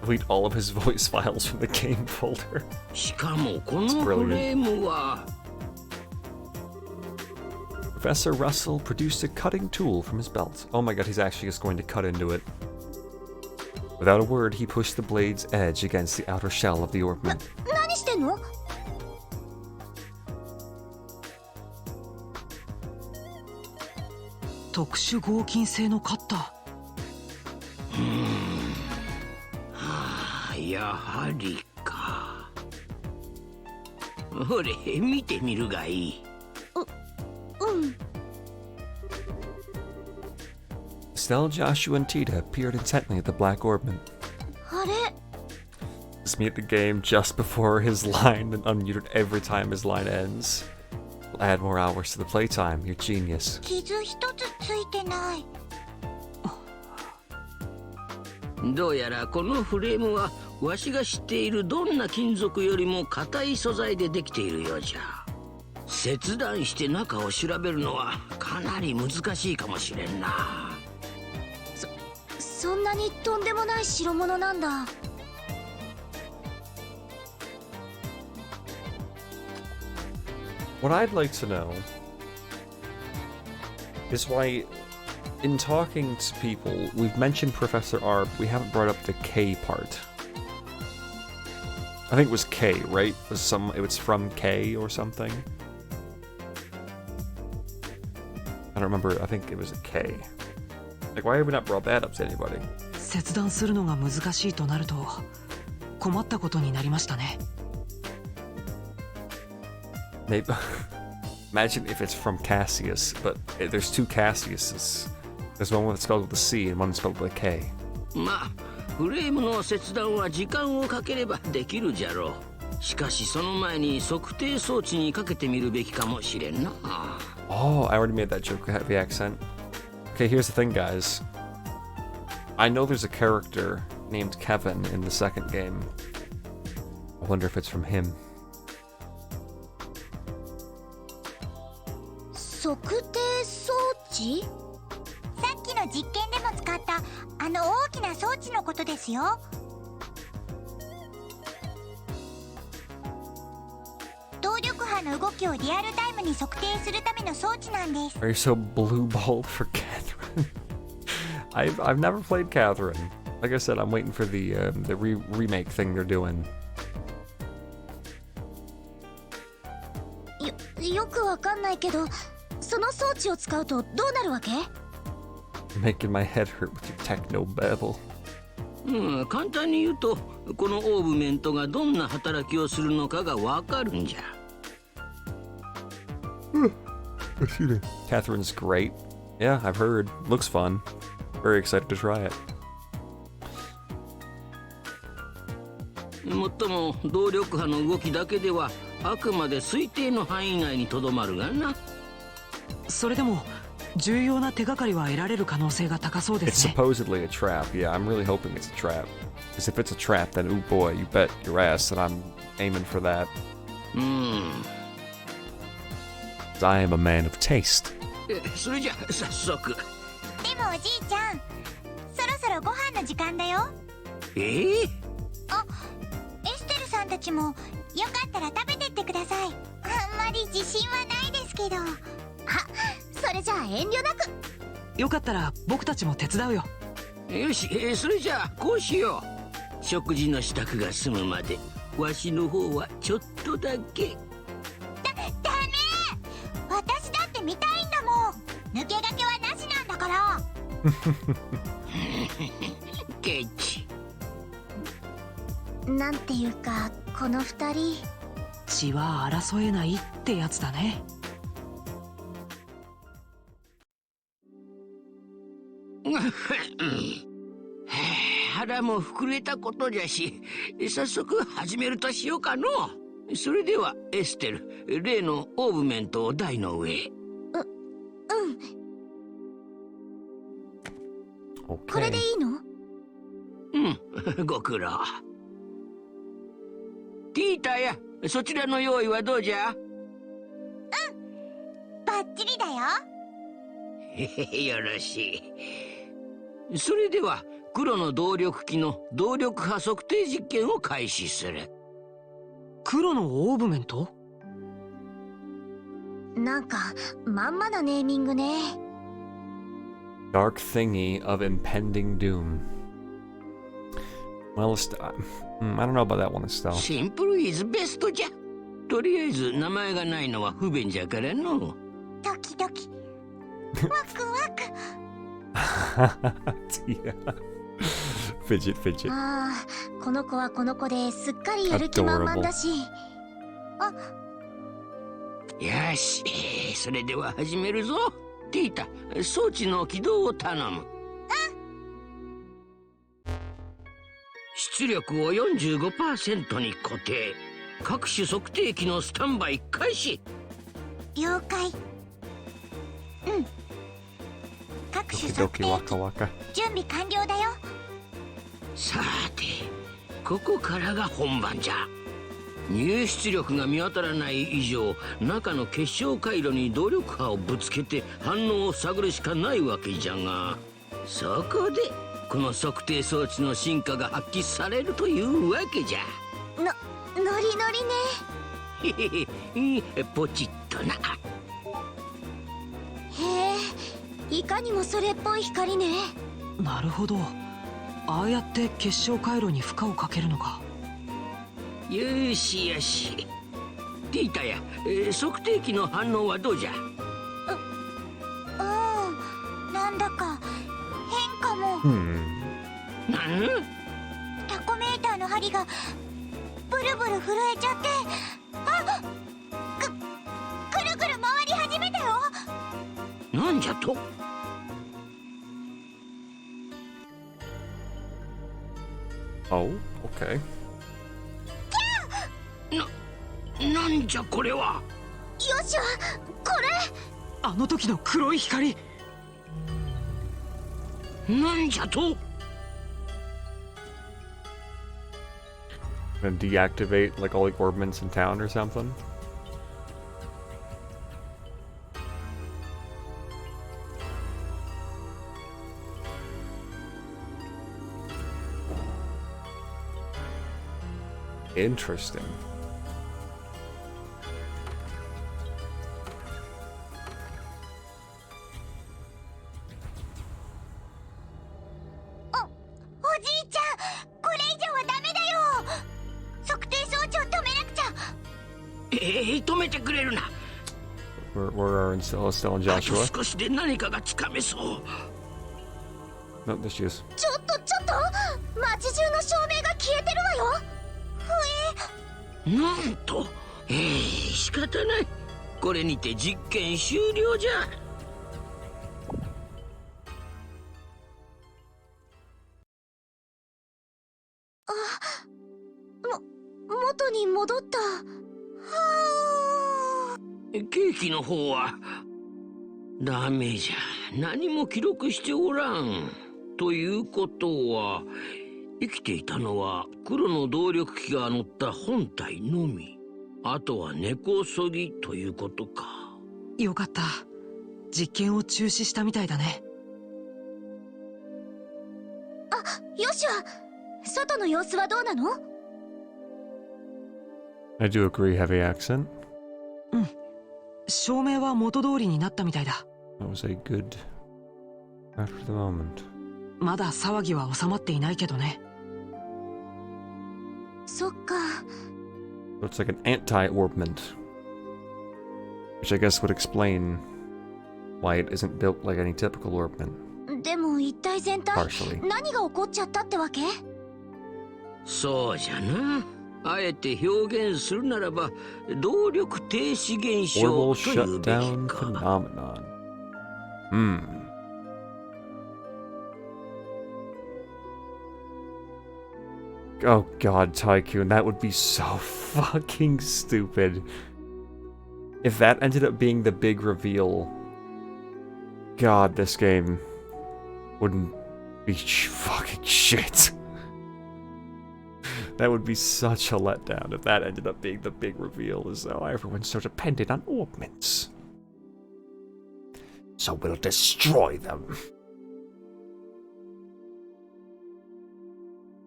Delete all of his voice files from the game folder. しかもこのフレームは。 Professor Russell produced a cutting tool from his belt. Oh my god, he's actually just going to cut into it. Without a word, he pushed the blade's edge against the outer shell of the orbment. 何してんの？特殊合金製のカッター。やはりか。ほれ見てみるがいい。Estelle, Joshua, and Tita peered intently at the black orbment. あれ？ Just me at the game just before his line and unmuted every time his line ends. We'll add more hours to the playtime. You're genius. 傷一つついてない。どうやらこのフレームはわしが知っているどんな金属よりも硬い素材でできているようじゃ。切断して中を調べるのはかなり難しいかもしれんな。そんなにとんでもない代物なんだ。 What I'd like to know is why, in talking to people, we've mentioned Professor R, but we haven't brought up the K part. I think it was K, right? It was from K or something. I don't remember. I think it was a K. Like, why have we not brought that up to anybody? 切断するのが難しいとなると困ったことになりましたね。 Maybe. Imagine if it's from Cassius, but there's two Cassiuses. There's one that's spelled with a C and one spelled with a K. まあフレームの切断は時間をかければできるじゃろう。しかしその前に測定装置にかけてみるべきかもしれんな。 Oh, I already made that joke with the accent. Okay, here's the thing, guys. I know there's a character named Kevin in the second game. I wonder if it's from him. 測定装置？さっきの実験でも使ったあの大きな装置のことですよ。動力波の動きをリアルタイムに測定するための装置なんです。 Are you so blue-balled for Catherine? I've never played Catherine. Like I said, I'm waiting for the remake thing they're doing. よくわかんないけど、その装置を使うとどうなるわけ？ Making my head hurt with your techno babble. 簡単に言うとこのオーブメントがどんな働きをするのかがわかるんじゃ。Excuse me. Catherine's great. Yeah, I've heard. Looks fun. Very excited to try it. もっとも動力波の動きだけではあくまで推定の範囲内にとどまるがな。それでも重要な手がかりは得られる可能性が高そうで It's すね。 supposedly a trap. Yeah, I'm really hoping it's a trap. Because if it's a trap, then ooh boy, you bet your ass that I'm aiming for that. うん。 'Cause I am a man of taste. それじゃ早速。でもおじいちゃん、そろそろご飯の時間だよ。エステルさんたちもよかったら食べてってください。あんまり自信はないですけど。あ、それじゃあ遠慮なく。よかったら僕たちも手伝うよ。よし、それじゃあこうしよう。食事の支度が済むまでわしの方はちょっとだけ。ダメ！私だって見たいんだもん。抜け駆けはなしなんだから。ケチ。なんていうか、この二人血は争えないってやつだね。腹も膨れたことじゃし、早速始めるとしようかの。それではエステル、例のオーブメントを台の上へ。これでいいの？ご苦労。ティータや、そちらの用意はどうじゃ？バッチリだよ。よろしい。それでは黒の動力機の動力波測定実験を開始する。黒のオーブメント？なんかまんまなネーミングね。Dark thingy of impending doom. Well, I don't know about that one, Estelle. シンプルイズベストじゃ。とりあえず名前がないのは不便じゃからの。ドキドキ。ワクワク。Yeah. Fidget. ああ、この子はこの子ですっかりやる気満々だし。あ、よし、それでは始めるぞ。ティータ、装置の起動を頼む。出力を 45% に固定。各種測定器のスタンバイ開始。了解。各種 Doki 測定 doki 器 waka waka. 準備完了だよ。さて、ここからが本番じゃ。入出力が見当たらない以上、中の結晶回路に動力波をぶつけて反応を探るしかないわけじゃが、そこでこの測定装置の進化が発揮されるというわけじゃ。ノリノリね。へへ、ポチッとな。へえ、いかにもそれっぽい光ね。なるほど。ああやって結晶回路に負荷をかけるのか。よしよし。ティータや、測定器の反応はどうじゃ？なんだか変かも。タコメーターの針がブルブル震えちゃって、ぐるぐる回り始めたよ。なんじゃと？Oh, okay. なんじゃこれは。よしゃ、これ。あの時の黒い光。なんじゃとAnd deactivate like all the orbments in town or something. Interesting.おじいちゃん、これ以上はダメだよ。測定装置を止めなくちゃ。止めてくれるな。Where are Estelle and あと Joshua? 少しで何かがつかめそう。 No, there she is. ちょっと街中の照明が消えてるわよ。なんと、仕方ない。これにて実験終了じゃ。元に戻った。ケーキの方は？ダメじゃ。何も記録しておらん。ということは、生きていたのは黒の動力機が乗った本体のみ。あとは根こそぎということか。よかった。実験を中止したみたいだね。ヨシュア、外の様子はどうなの？ I do agree, heavy accent. 照明は元通りになったみたいだ。That was a good after the moment. まだ騒ぎは収まっていないけどね。そっか。 So it's like an anti-orbment, which I guess would explain why it isn't built like any typical orbment. でも一体全体 Partially. 何が起こっちゃったってわけ？そうじゃな。あえて表現するならば動力停止現象 Orbital というべき shutdown か。 phenomenon. Oh god, Tycoon, that would be so fucking stupid. If that ended up being the big reveal, god, this game wouldn't be fucking shit. That would be such a letdown if that ended up being the big reveal, as though everyone's so dependent on orbments. So we'll destroy them.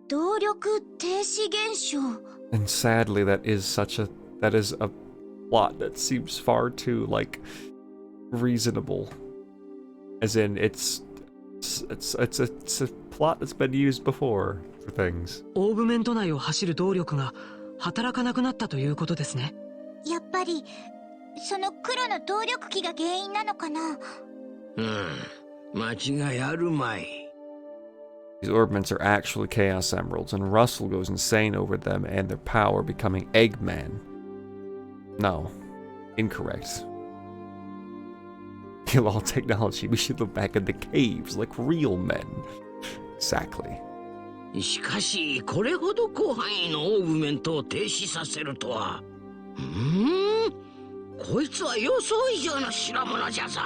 動力停止現象。 And sadly, that is a plot that seems far too, like, reasonable. As in, it's a plot that's been used before for things. オーブメント内を走る動力が働かなくなったということですね。やっぱりその黒の動力機が原因なのかな？間違いあるまい。 These orbments are actually Chaos Emeralds, and Russell goes insane over them and their power, becoming Eggman. No. Incorrect. Kill all technology. We should look back in the caves like real men. Exactly. しかしこれほど広範囲のオーブメントを停止させるとは。こいつは予想以上の代物じゃぞ。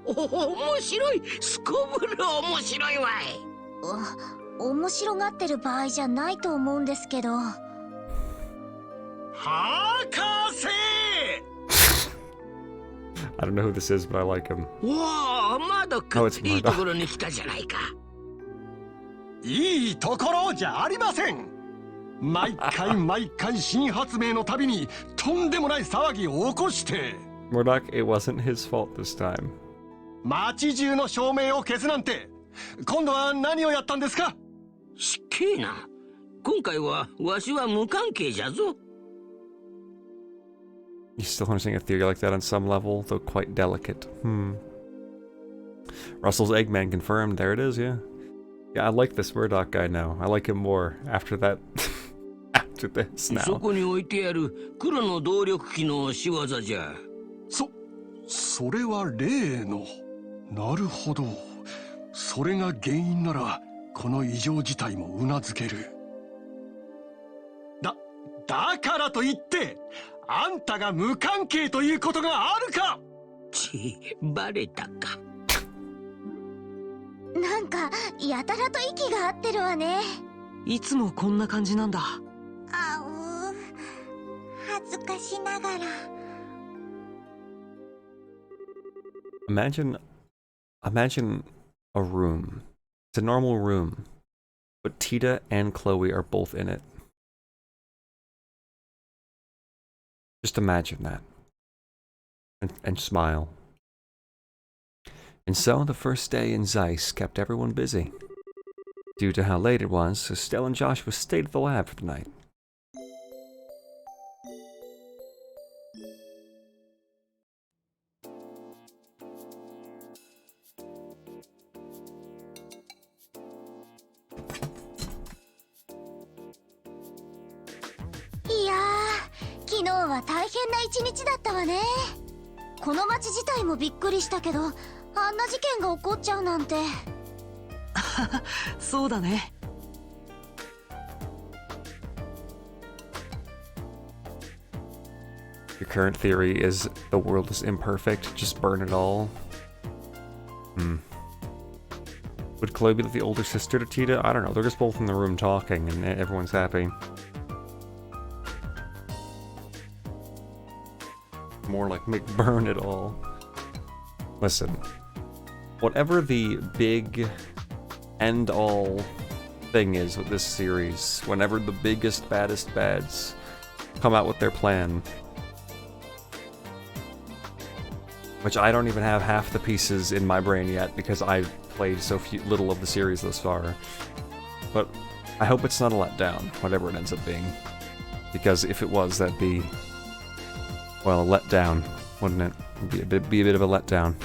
面白い。すこぶる面白いわい。面白がってる場合じゃないと思うんですけど。博士 I don't know who this is, but I like him. わあ、マドク、いいところに来たじゃないか。いいところじゃありません。毎回新発明のたびにとんでもない騒ぎを起こして。Murdoch, it wasn't his fault this time. 街中の照明を消すなんて。今度は何をやったんですか？しっけえな。今回はわしは無関係じゃぞ。You still understanding a theory like that on some level, though quite delicate. Russell's Eggman confirmed. There it is, yeah. Yeah, I like this Murdoch guy now. I like him more after that. After this now. そこに置いてある黒の動力機の仕業じゃ。それは例の。なるほど。それが原因ならこの異常事態もうなずける。だからといってあんたが無関係ということがあるか？バレたか。なんかやたらと息が合ってるわね。いつもこんな感じなんだ。恥ずかしながら。Imagine a room. It's a normal room, but Tita and Chloe are both in it. Just imagine that. And smile. And so the first day in Zeiss kept everyone busy. Due to how late it was, Estelle and Joshua stayed at the lab for the night. Yeah, 昨日は大変な一日だったわね。この町自体もびっくりしたけど、あんな事件が起こっちゃうなんて。そうだね。Your current theory is the world is imperfect, just burn it all. Would Chloe be like the older sister to Tita? I don't know. They're just both in the room talking and everyone's happy. More like McBurn it all. Listen, whatever the big end-all thing is with this series, whenever the biggest, baddest bads come out with their plan, which I don't even have half the pieces in my brain yet because I've played so little of the series thus far, but I hope it's not a letdown, whatever it ends up being, because if it was, that'd be, well, a letdown, wouldn't it? It'd be a bit of a letdown.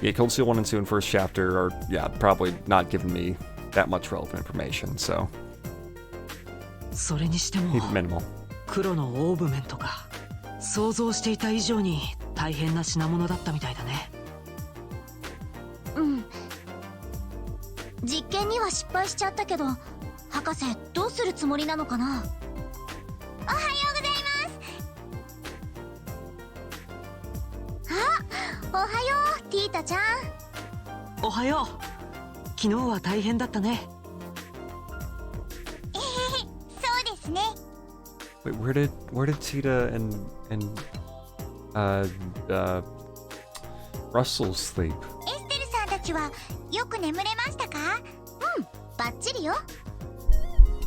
Yeah, Cold Steel 1 and 2 in first chapter are, yeah, probably not giving me that much relevant information, so... それにしても keep it minimal. 黒のオーブメントか想像していた以上に大変な品物だったみたいだね。うん。実験には失敗しちゃったけど、博士どうするつもりなのかな。おはようございます。あ、おはよう、ティータちゃん。おはよう。昨日は大変だったね。そうですね。Wait, where did Tita and Russell sleep? エステルさんたちはよく眠れましたか？うん、バッチリよ。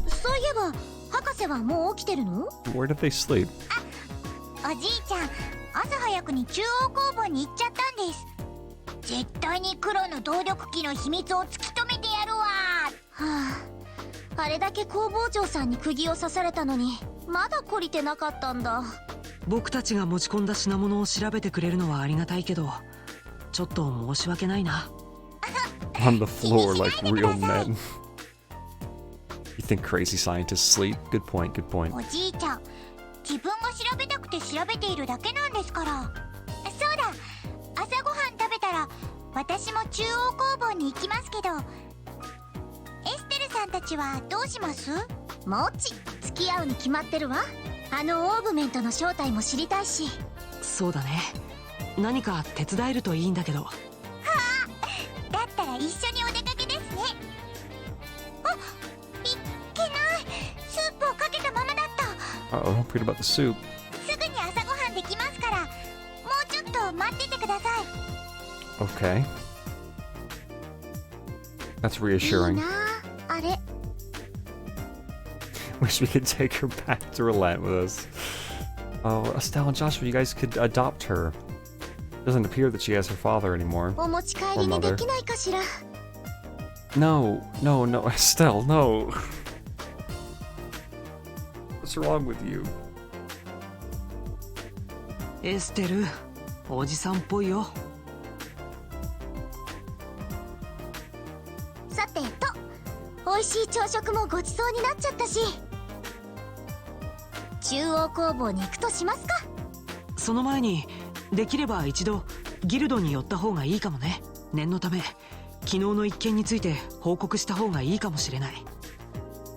そういえば博士はもう起きてるの？ Where did they sleep? おじいちゃん、朝早くに中央工房に行っちゃったんです。絶対に黒の動力機の秘密を突き止めてやるわ。はあ、あれだけ工房長さんに釘を刺されたのにまだ懲りてなかったんだ。僕たちが持ち込んだ品物を調べてくれるのはありがたいけど、ちょっと申し訳ないな。On the floor like real men. You think crazy scientists sleep? Good point, good point. おじいちゃん、自分が調べたくて調べているだけなんですから。そうだ、朝ごはん食べたら私も中央工房に行きますけど、エステルさんたちはどうします？もち付き合うに決まってるわ。あのオーブメントの正体も知りたいし。そうだね。何か手伝えるといいんだけど。はあ、だったら一緒にお出かけですね。あ、いけない。スープをかけたままだった。Uh-oh, don't forget about the soup. すぐに朝ごはんできますから、もうちょっと待っててください。 Okay. That's reassuring. いいなあ、あれ。Wish we could take her back to relent with us. Oh, Estelle and Joshua, you guys could adopt her. Doesn't appear that she has her father anymore. お持ち帰りにできないかしら。No, no, no, Estelle, no. What's wrong with you? エステル、おじさんっぽいよ。さてと、美味しい朝食もごちそうになっちゃったし、中央工房に行くとしますか。その前にできれば一度ギルドに寄った方がいいかもね。念のため昨日の一件について報告した方がいいかもしれない。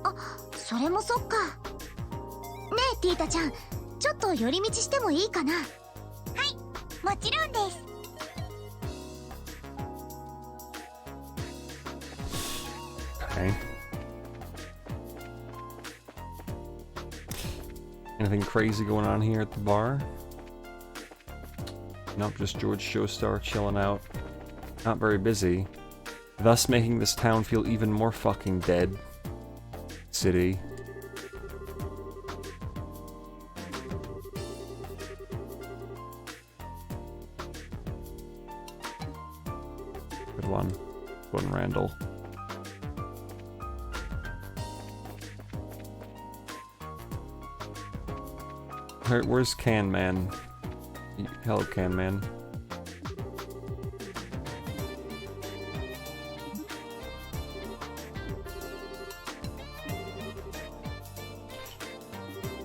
あ、それもそっか。ねえティータちゃん、ちょっと寄り道してもいいかな。はい、もちろんです。Okay. Anything crazy going on here at the bar? Nope, just George Showstar chilling out. Not very busy. Thus making this town feel even more fucking dead. City. Good one. Good one, Randall. Where's Can Man? Hello, Can Man.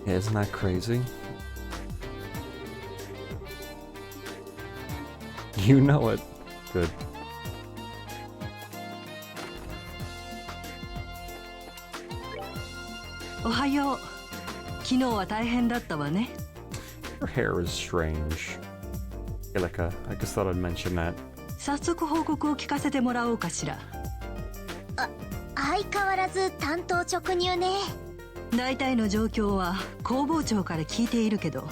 Yeah, isn't that crazy? You know it. Good. Ohayo. 昨日は大変だったわね。Her hair is strange. Ilika, I just thought I'd mention that. 早速報告を聞かせてもらおうかしら。相変わらず担当直入ね。大体の状況は工房長から聞いているけど、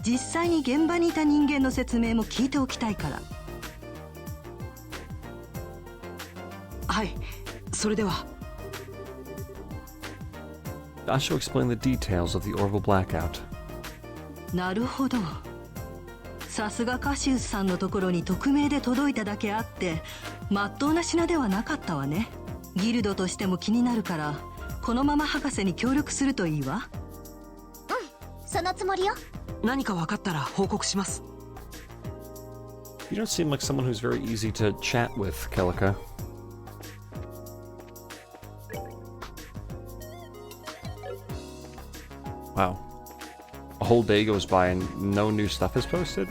実際に現場にいた人間の説明も聞いておきたいから。はい、それでは。I shall explain the details of the Orville blackout. なるほど。さすがカシウスさんのところに匿名で届いただけあって、まっとうな品ではなかったわね。ギルドとしても気になるから、このまま博士に協力するといいわ。そのつもりよ。何か分かったら報告します。You don't seem like someone who's very easy to chat with, Kelika. Wow. A whole day goes by and no new stuff is posted?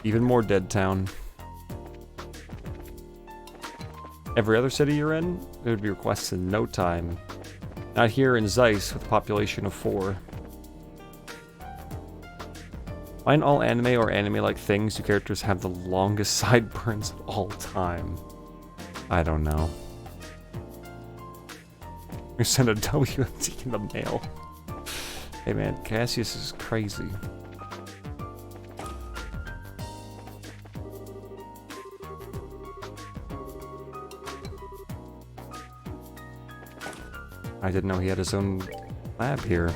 Even more Dead Town. Every other city you're in, it would be requests in no time. Not here in Zeiss with a population of 4. Why in all anime or anime-like things do characters have the longest sideburns of all time? I don't know. We send a WMD in the mail. Hey man, Cassius is crazy. I didn't know he had his own lab here.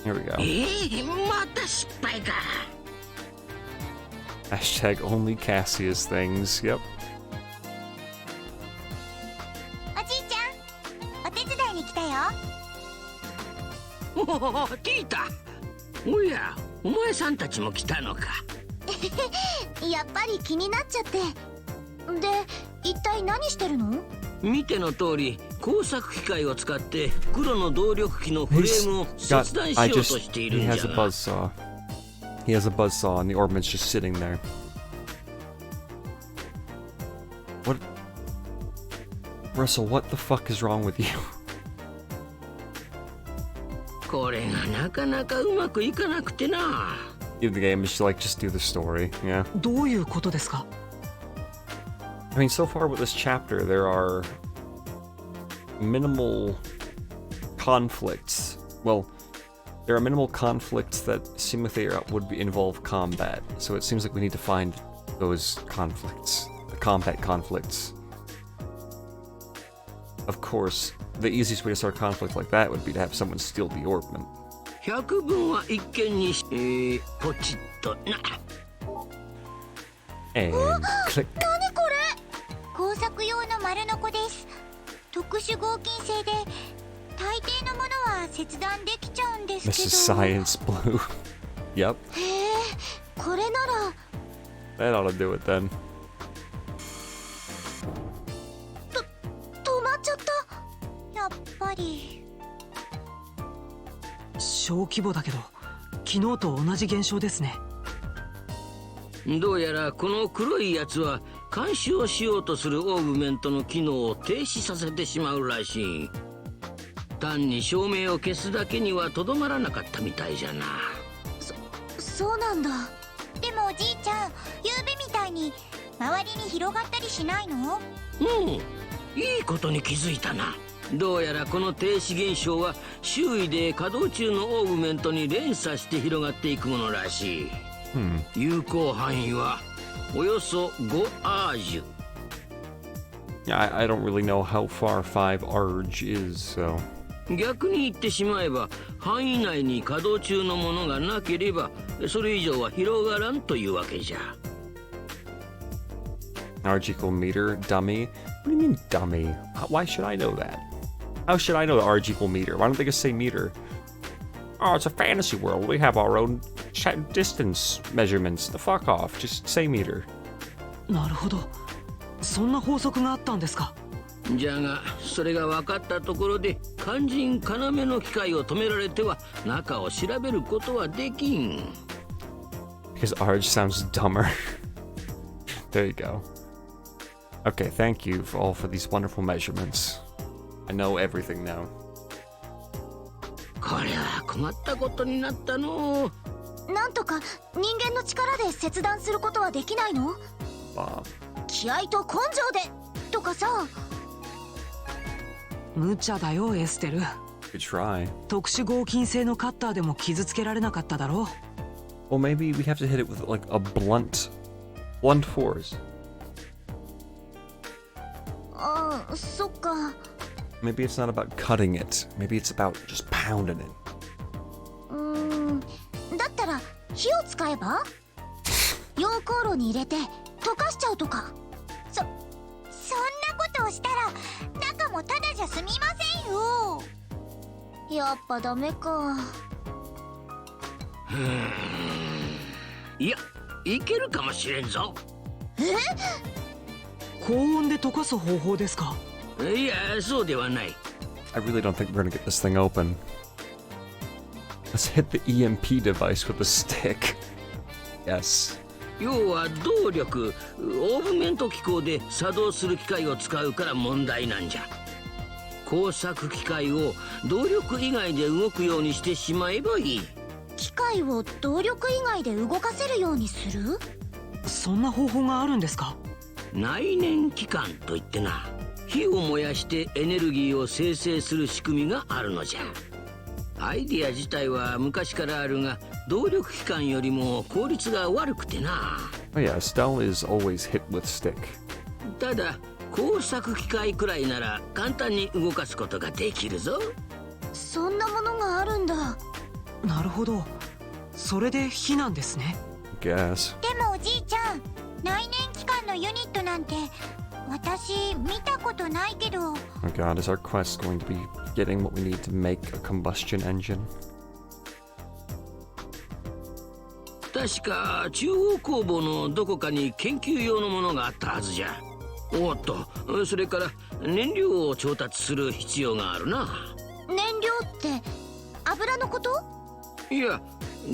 Here we go. Hashtag only Cassius things. Yep. おじいちゃん、お手伝いに来たよ。おお、聞いた。おや、お前さんたちも来たのか。やっぱり気になっちゃって。で、一体何してるの？見ての通り、工作機械を使って黒の動力機のフレームを切断しようとしているんじゃな。He has a buzzsaw. He has a buzzsaw and the Orbman's just sitting there. What? Russell, what the fuck is wrong with you? これがなかなかうまくいかなくてな。In the game, just do the story, yeah. どういうことですか？ I mean, so far with this chapter, there are minimal conflicts. Well, there are minimal conflicts that seem like they would involve combat. So it seems like we need to find those conflicts, the combat conflicts. Of course, the easiest way to start a conflict like that would be to have someone steal the Orbman. 100分は一見にポチッとな。And click. 何これ？工作用の丸ノコです。特殊合金製で大抵のものは切断できちゃうんですけど。Mrs. Science Blue. Yep. へえ、これなら。That ought to do it then. 止まっちゃった。やっぱり。小規模だけど、昨日と同じ現象ですね。どうやらこの黒いやつは監視をしようとするオーグメントの機能を停止させてしまうらしい。単に照明を消すだけにはとどまらなかったみたいじゃな。そうなんだ。でもおじいちゃん、夕べみたいに周りに広がったりしないの？うん、いいことに気づいたな。どうやらこの停止現象は周囲で稼働中のオーグメントに連鎖して広がっていくものらしい。有効範囲はおよそ5アージュ。Yeah, I don't really know how far 5 ARG is, so... 逆に言ってしまえば範囲内に稼働中のものがなければそれ以上は広がらんというわけじゃ。RG equal meter, dummy? What do you mean dummy? Why should I know that? How should I know the RG equal meter? Why don't they just say meter? Oh, it's a fantasy world. We have our own distance measurements. The fuck off. Just say meter. なるほど。そんな法則があったんですか。じゃがそれが分かったところで肝心要の機械を止められては中を調べることはできん。Because RG sounds dumber. There you go. Okay, thank you for these wonderful measurements. I know everything now. こりゃ困ったことになったの。なんとか人間の力で切断することはできないの？ Bob. 気合と根性でとかさ。無茶だよエステル。 Good try. 特殊合金製のカッターでも傷つけられなかっただろう。 Well, maybe we have to hit it with like a blunt force. ああ、そっか。 Maybe it's not about cutting it. Maybe it's about just pounding it. だったら火を使えば？溶鉱炉に入れて溶かしちゃうとか。そんなことをしたら中もただじゃ済みませんよ。やっぱダメか。いや、いけるかもしれんぞ。高温で溶かす方法ですか？いや、そうではない。 I really don't think we're gonna get this thing open. Let's hit the EMP device with a stick. Yes. 要は動力、オーブメント機構で作動する機械を使うから問題なんじゃ。工作機械を動力以外で動くようにしてしまえばいい。機械を動力以外で動かせるようにする？そんな方法があるんですか？内燃機関といってな、火を燃やしてエネルギーを生成する仕組みがあるのじゃ。アイディア自体は昔からあるが、動力機関よりも効率が悪くてな。Oh yeah, Estelle is always hit with stick. ただ工作機械くらいなら簡単に動かすことができるぞ。そんなものがあるんだ。なるほど。それで火なんですね。Guess. でもおじいちゃん、内燃機関のユニットなんて私見たことないけど。Oh god, is our quest going to be getting what we need to make a combustion engine? 確か中央工房のどこかに研究用のものがあったはずじゃ。おっと、それから燃料を調達する必要があるな。燃料って油のこと？いや、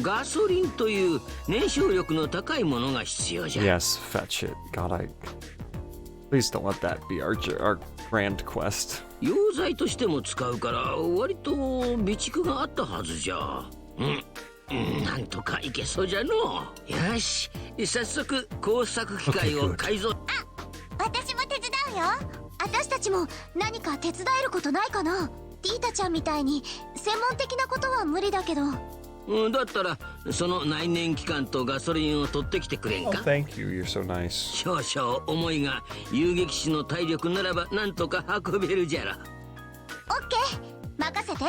ガソリンという燃焼力の高いものが必要じゃ。 Yes, fetch it. God, Please don't let that be our grand quest. 溶剤としても使うから割と備蓄があったはずじゃ。なんとかいけそうじゃの。よし、早速工作機械を改造。私も手伝うよ。私たちも何か手伝えることないかな。ティータちゃんみたいに専門的なことは無理だけど。だったらその内燃機関とガソリンを取ってきてくれん Oh, か。 thank you. You're so nice. 少々重いが遊撃士の体力ならばなんとか運べるじゃろ。オッケー、任せて。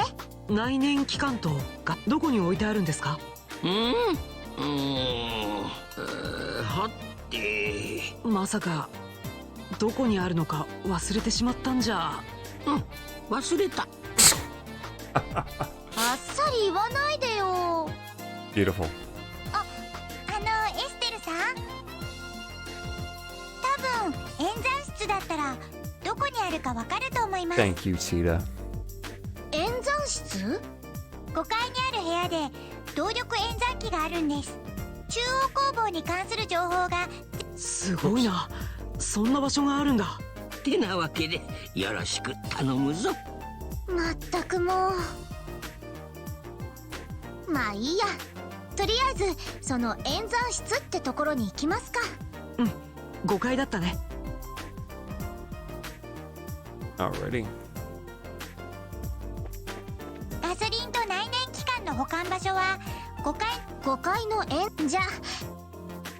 内燃機関とどこに置いてあるんですか？はってまさかどこにあるのか忘れてしまったんじゃ。忘れた。あっさり言わないでよ。 Beautiful. エステルさん、多分演算室だったらどこにあるかわかると思います。 Thank you, Tita. 演算室？5階にある部屋で動力演算機があるんです。中央工房に関する情報が。すごいな、そんな場所があるんだ。てなわけでよろしく頼むぞ。まったくもう。まあいいや。とりあえずその演算室ってところに行きますか。5階だったね。 Alrighty. ガソリンと内燃機関の保管場所は5階のじゃ。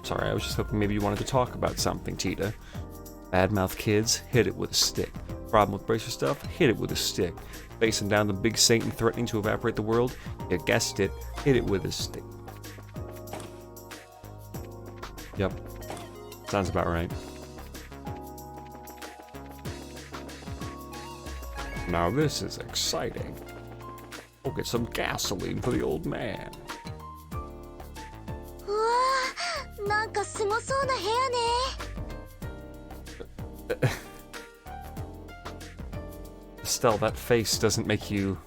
Sorry, I was just hoping maybe you wanted to talk about something, Tita. Badmouth kids, hit it with a stick. Problem with bracer stuff, hit it with a stick. Facing down the big Satan threatening to evaporate the world, you guessed it, hit it with a stick. Yep. Sounds about right. Now this is exciting. We'll get some gasoline for the old man. うわー、なんかすごそうな部屋ね。Estelle, that face doesn't make you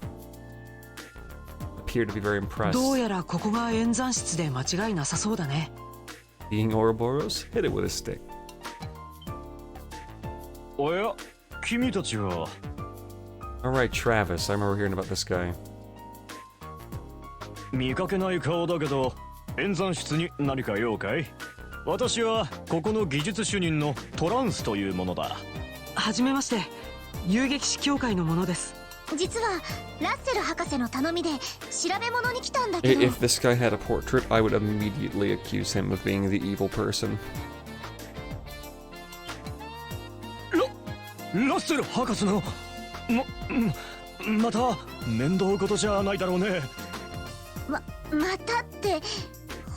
appear to be very impressed. どうやらここが演算室で間違いなさそうだね。 Being Ouroboros, hit it with a stick. おや、君たちは。Alright, Travis. I remember hearing about this guy. 見かけない顔だけど、演算室に何か用かい？私はここの技術主任のトランスというものだ。はじめまして、遊撃士協会の者です。実はラッセル博士の頼みで調べ物に来たんだけど。 If this guy had a portrait, I would immediately accuse him of being the evil person. ラッセル博士のまた面倒事じゃないだろうね。またって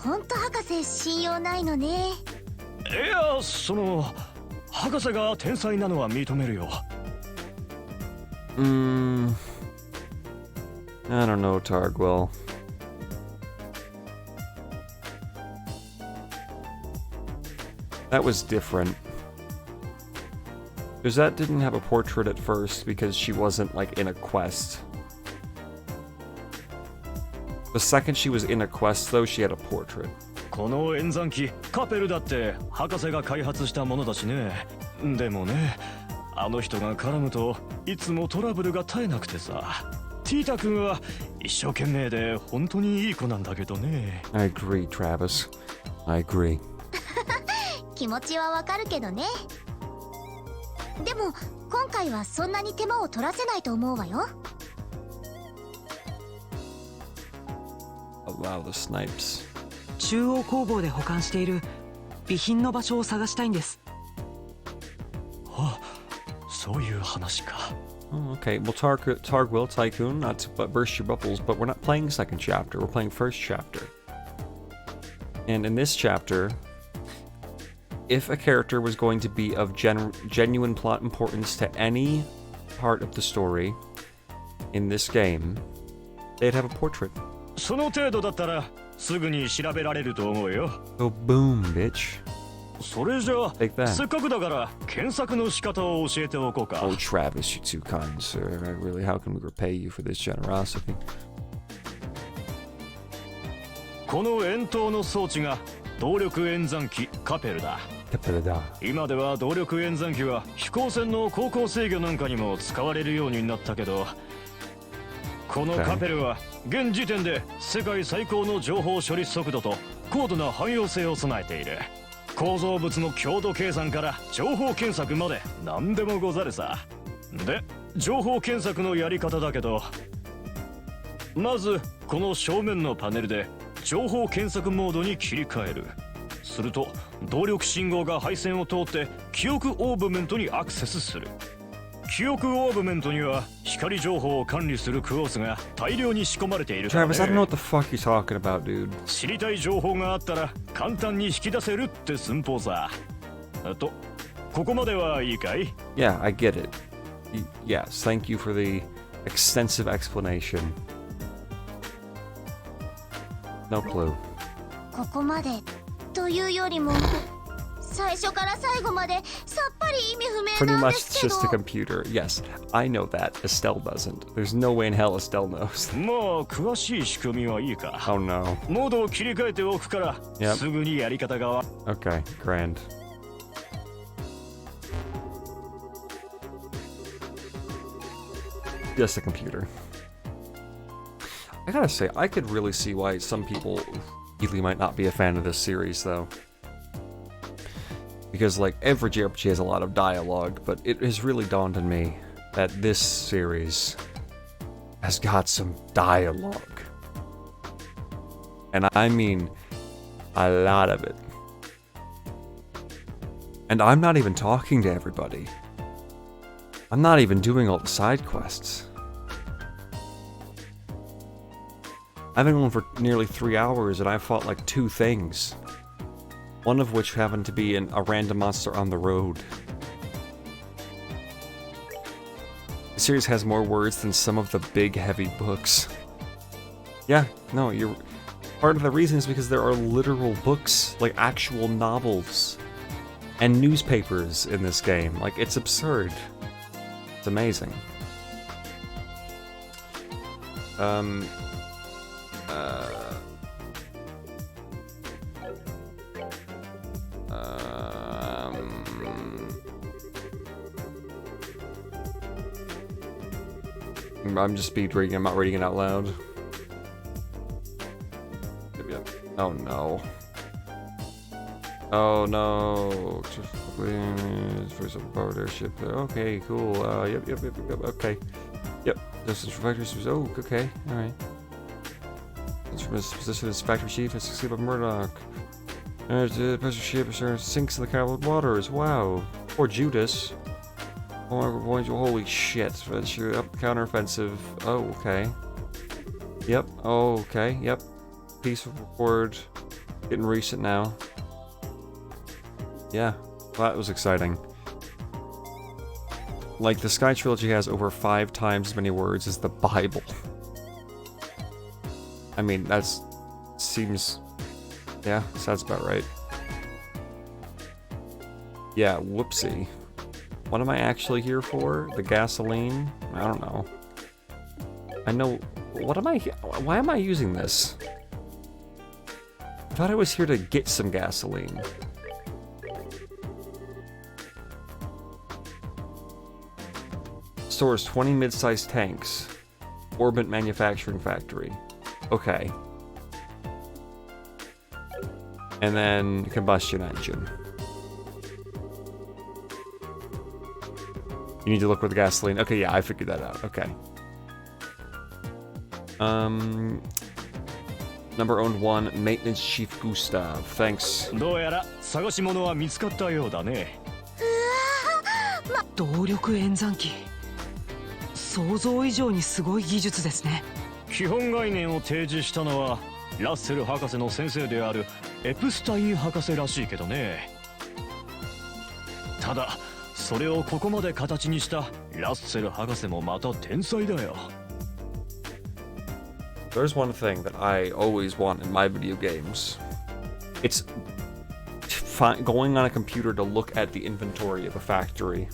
本当博士信用ないのね。いや、その博士が天才なのは認めるよ。I don't know, Targwell. That was different. Because that didn't have a portrait at first because she wasn't, like, in a quest. The second she was in a quest, though, she had a portrait. この演算機カペルだって博士が開発したものだしね。でもね、あの人が絡むといつもトラブルが絶えなくてさ。ティータ君は一生懸命で本当にいい子なんだけどね。I agree, Travis. I agree. 気持ちはわかるけどね。でも今回はそんなに手間を取らせないと思うわよ。Allow the snipes. 中央工房で保管している備品の場所を探したいんです。あ、そういう話か。Oh, okay. Well, Targwell, Tycoon, not to burst your bubbles, but we're not playing second chapter. We're playing first chapter. And in this chapter, if a character was going to be of genuine plot importance to any part of the story in this game, they'd have a portrait. その程度だったらすぐに調べられると思うよ。So boom, bitch. それじゃあ Take that. せっかくだから検索の仕方を教えておこうか。Oh, Travis, you're too kind, sir. Really, how can we repay you for this generosity? この円筒の装置が動力演算機カペルだ。今では動力演算機は飛行船の航行制御なんかにも使われるようになったけど、このカペルは現時点で世界最高の情報処理速度と高度な汎用性を備えている。構造物の強度計算から情報検索まで何でもござるさ。で、情報検索のやり方だけど、まずこの正面のパネルで情報検索モードに切り替える。すると動力信号が配線を通って記憶オーブメントにアクセスする。記憶オーブメントには光情報を管理するクオースが大量に仕込まれているからね。 Travis, I don't know what the fuck you're talking about, dude. 知りたい情報があったら簡単に引き出せるって寸法さ。ここまではいいかい？ Yeah, I get it. Yes, thank you for the extensive explanation. No clue. ここまでというよりも最初から最後までさっぱり意味不明 Pretty なんで much すけ just ど。 a computer. Yes, I know that. Estelle doesn't. There's no way in hell Estelle knows. まあ詳しい仕組みはいいか。 Oh no. モードを切り替えておくから、Yep. すぐにやり方が。 Okay, grand. Just a computer. I gotta say, I could really see why some people really might not be a fan of this series, though. Because, like, every JRPG has a lot of dialogue, but it has really dawned on me that this series has got some dialogue. And I mean a lot of it. And I'm not even talking to everybody. I'm not even doing all the side quests. I've been going for nearly 3 hours and I've fought like 2 things. One of which happened to be a random monster on the road. The series has more words than some of the big heavy books. Yeah, no, you're... Part of the reason is because there are literal books, like actual novels, and newspapers in this game. Like, it's absurd. It's amazing. I'm just speed reading. I'm not reading it out loud. Oh no. Oh no. For some powered airship. Okay, cool. Yep. Okay. Yep. This is factory. Oh, okay. All right. It's from his position as factory chief and succeeded by Murdoch. The pressure ship sinks in the carbon waters. Wow. Poor Judas. Holy shit. Up counteroffensive. Oh, okay. Yep. Oh, okay. Yep. Piece of report. Getting recent now. Yeah. Well, that was exciting. Like, the Sky Trilogy has over 5 times as many words as the Bible. I mean, that's... seems... yeah, sounds about right. Yeah, whoopsie. What am I actually here for? The gasoline? I don't know. I know... what am I... why am I using this? I thought I was here to get some gasoline. Stores 20 mid-sized tanks. Orbit manufacturing factory. Okay. And then combustion engine. You need to look for the gasoline. Okay, yeah, I figured that out. Okay. Number owned 1, maintenance chief Gustav. Thanks. どうやら探し物は見つかったようだね。動力演算機。想像以上にすごい技術ですね。基本概念を提示したのはラッセル博士の先生であるエプスタイン博士らしいけどね。ただそれをここまで形にしたラッセル博士もまた天才だよ。There's one thing that I always want in my video games. It's going on a computer to look at the inventory of a factory.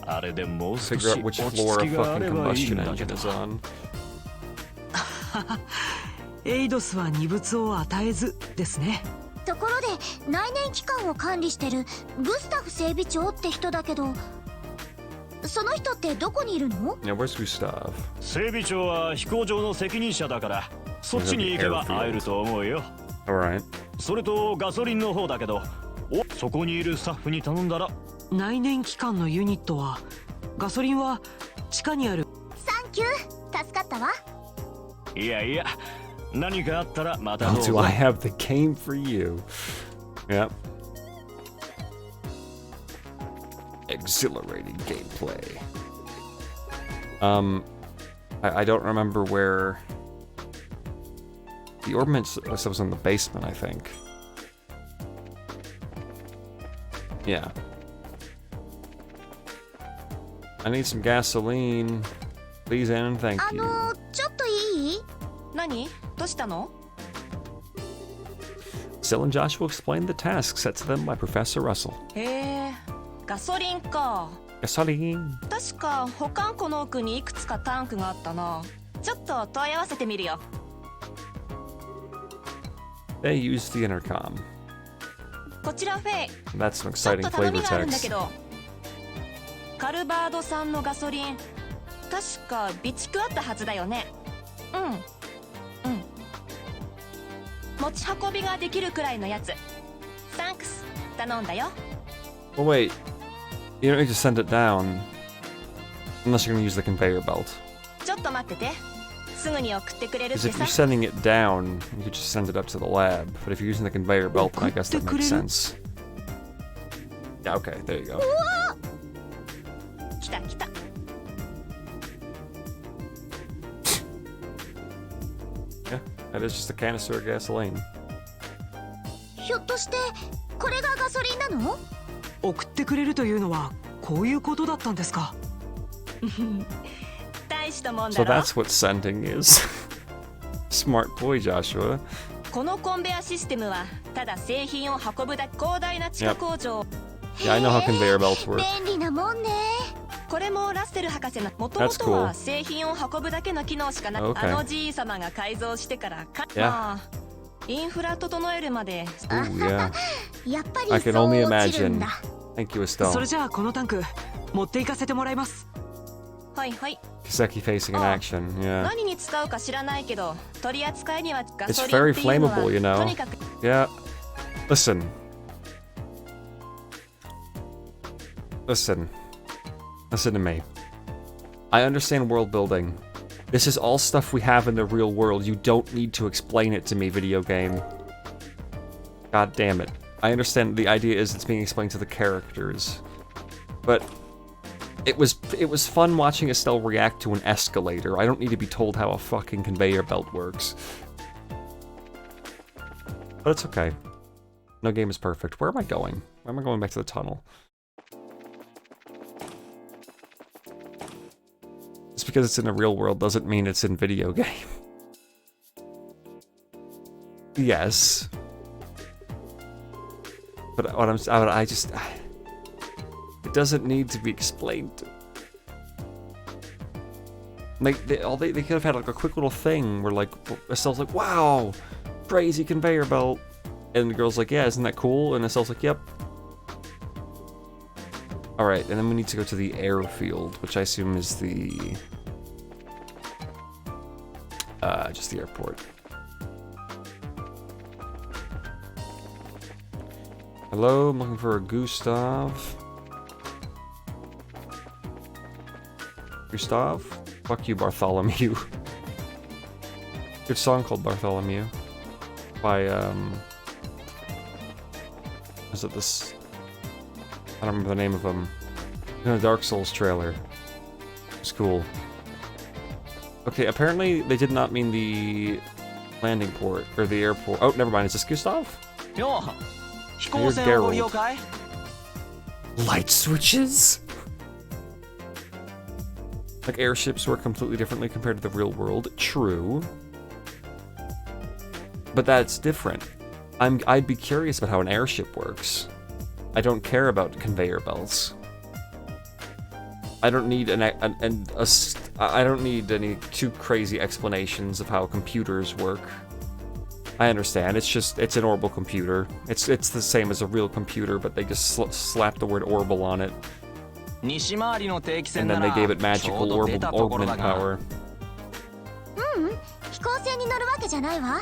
Figure out which floor a fucking combustion engine is on. エイドスは二物を与えずですね。ところで内燃機関を管理してるグスタフ整備長って人だけど、その人ってどこにいるの？ Yeah, where's Gustav? 整備長は飛行場の責任者だからそっちに行けば会えると思うよ。Alright. それとガソリンの方だけど、そこにいるスタッフに頼んだら。内燃機関のユニットはガソリンは地下にある。サンキュー、助かったわ。いやいや、何かあったらまたどうぞ。Do I have the game for you? Yep. Exhilarating gameplay. I don't remember where the ordnance was in the basement, I think. Yeah. I need some gasoline. Please and thank you. ちょっといい？何？どうしたの？ Sil and Joshua explained the task set to them by Professor Russell. へえ、ガソリンか。Gasoline. 確か保管庫の奥にいくつかタンクがあったな。ちょっと問い合わせてみるよ。They used the intercom. こちらフェイ。 That's an ちょっ exciting と頼 flavor みがあるんだ text. けど。カルバード産のガソリン、確か備蓄あったはずだよね。うん。持ち運びができるくらいのやつ。サンクス、頼んだよ。Well, wait. You don't need to send it down. Unless you're going to use the conveyor belt. ちょっと待ってて。すぐに送ってくれるっ Because て if さ。 you're sending it down, you could just send it up to the lab. But if you're using the conveyor belt, then I guess that makes sense. Yeah, okay, there you go. 来た来た。Yeah, that is just a canister of gasoline. ひょっとしてこれがガソリンなの？送ってくれるというのはこういうことだったんですか。大したもんだ So ろ。 that's what sending is. Smart boy, Joshua. このコンベアシステムはただ製品を運ぶだけ。広大な地下工場。Yeah, I know how conveyor belts work. 便利なもんね。これもラッセル博士のもともとは製品を運ぶだけの機能しかない。Okay. あのじい様が改造してからか。 Yeah. まあインフラ整えるまで。 Ooh, yeah. やっぱ I り can そう only 落ちるん imagine. だ。 Thank you, それ Estelle. じゃあこのタンク持って行かせてもらいます。ほはいはい。 Kiseki facing an action, yeah. 何に使うか知らないけど、取り扱いにはガ It's ソリン very っていうのは flammable, you と know. にかく Yeah. Listen. Listen. Listen to me. I understand world building. This is all stuff we have in the real world. You don't need to explain it to me, video game. God damn it. I understand the idea is it's being explained to the characters. But it was fun watching Estelle react to an escalator. I don't need to be told how a fucking conveyor belt works. But it's okay. No game is perfect. Where am I going? Why am I going back to the tunnel? Just because it's in the real world doesn't mean it's in video game. Yes. But what I just... It doesn't need to be explained. Like, they could have had like a quick little thing where like, Estelle's like, wow, crazy conveyor belt. And the girl's like, yeah, isn't that cool? And Estelle's like, yep. Alright, and then we need to go to the airfield, which I assume is the... just the airport. Hello, I'm looking for a Gustav. Gustav? Fuck you, Bartholomew. Good song called Bartholomew. By, is it this... I don't remember the name of them. In a Dark Souls trailer. It's cool. Okay, apparently they did not mean the landing port, or the airport. Oh, never mind, is this Gustav? You're Geralt. Light switches? Like, airships work completely differently compared to the real world. True. But that's different. I'd be curious about how an airship works. I don't care about conveyor belts. I don't need I don't need any too crazy explanations of how computers work. I understand. It's an orbital computer. It's the same as a real computer, but they just slap the word orbital on it. And then they gave it magical orbital power. 飛行船に乗るわけじゃないわ。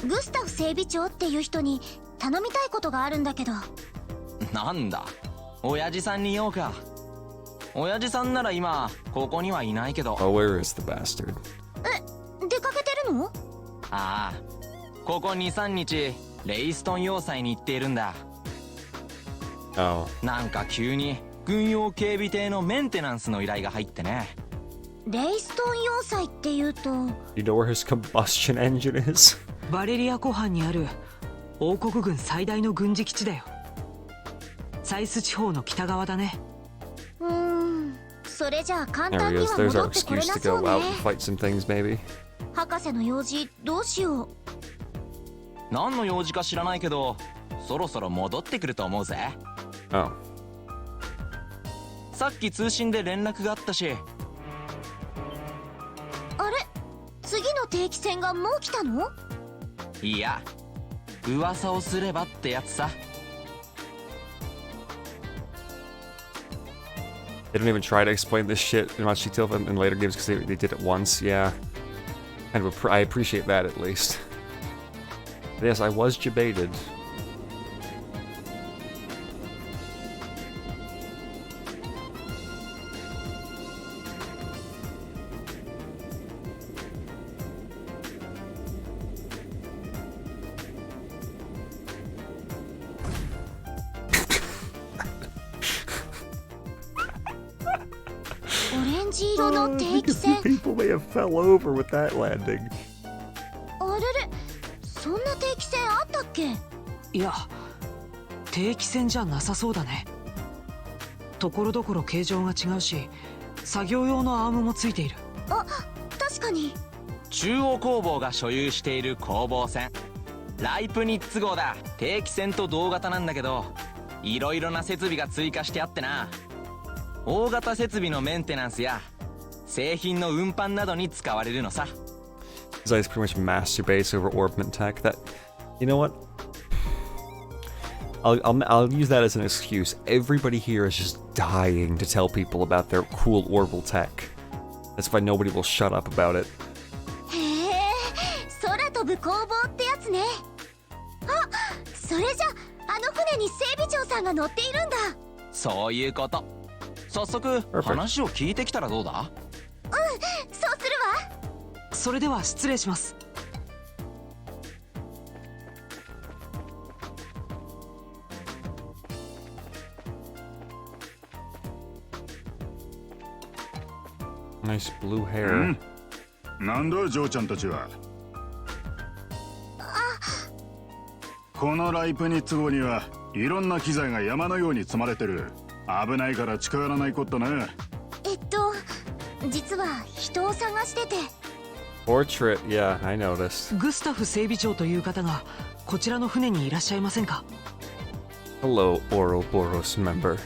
グスタフ整備長っていう人に頼みたいことがあるんだけど。なんだ、親父さんに言おうか。親父さんなら今ここにはいないけど。Oh, where is the bastard? 出かけてるの？ああ、ここ2、3日レイストン要塞に行っているんだ。Oh. なんか急に軍用警備艇のメンテナンスの依頼が入ってね。レイストン要塞っていうと。You know where his combustion engine is? バレリア湖畔にある王国軍最大の軍事基地だよ。サイス地方の北側だね。それじゃあ簡 There 単 he に is. は There's 戻 our ってこれ excuse な to そう go ね。 out and fight some things, maybe. 博士の用事どうしよう。何の用事か知らないけど、そろそろ戻ってくると思うぜ。Oh. さっき通信で連絡があったし。あれ？次の定期船がもう来たの？いや、噂をすればってやつさ。They don't even try to explain this shit in much detail in later games because they did it once, yeah. And I appreciate that at least. But yes, I was debated. People may have fell over with that landing. あれれ、そんな定期船あったっけ？いや、定期船じゃなさそうだね。ところどころ形状が違うし、作業用のアームもついている。あ、確かに。中央工房が所有している工房船、ライプニッツ号だ。定期船と同型なんだけど、いろいろな設備が追加してあってな。大型設備のメンテナンスや製品の運搬などに使われるのさ。Zai's pretty much masturbates over orbment tech. That, you know what? I'll use that as an excuse. Everybody here is just dying to tell people about their cool orbital tech. That's why nobody will shut up about it. へえ、空飛ぶ工房ってやつね。あ、それじゃあの船に整備長さんが乗っているんだ。そういうこと。早速話を聞いてきたらどうだ？うん、そうするわ。それでは失礼します。Nice blue hair. なんだジョーちゃんたちは。このライプニッツ号にはいろんな機材が山のように積まれてる。危ないから近寄らないことね。実は人を探してて。Portrait, yeah, I noticed. グスタフ整備長という方がこちらの船にいらっしゃいませんか？ Hello, Ouroboros member.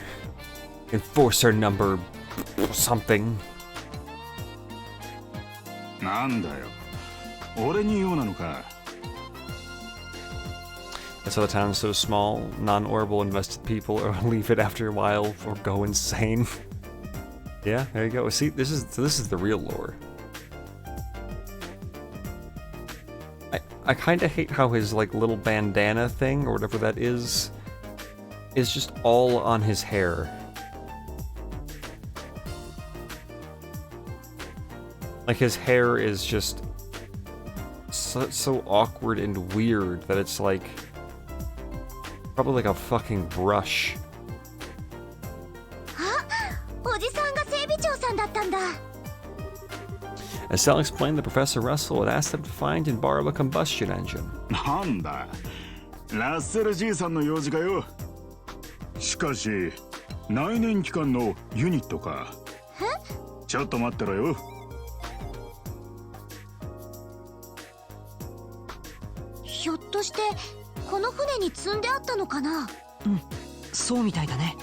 Enforcer number something. なんだよ。俺に言うなのか。That's why the town's so small. Non-orbital invested people leave it after a while or go insane. Yeah, there you go. See, this is the real lore. I kind of hate how his like little bandana thing or whatever that is just all on his hair. Like his hair is just so awkward and weird that it's like probably like a fucking brush. あ、おじさんが整備長さんだったんだ。As Sal explained, the Professor Russell had asked them to find and borrow a combustion engine. なんだ。ラッセルじいさんの用事かよ。しかし内燃機関のユニットか。ちょっと待ってろよ。ひょっとしてこの船に積んであったのかな？うん、そうみたいだね。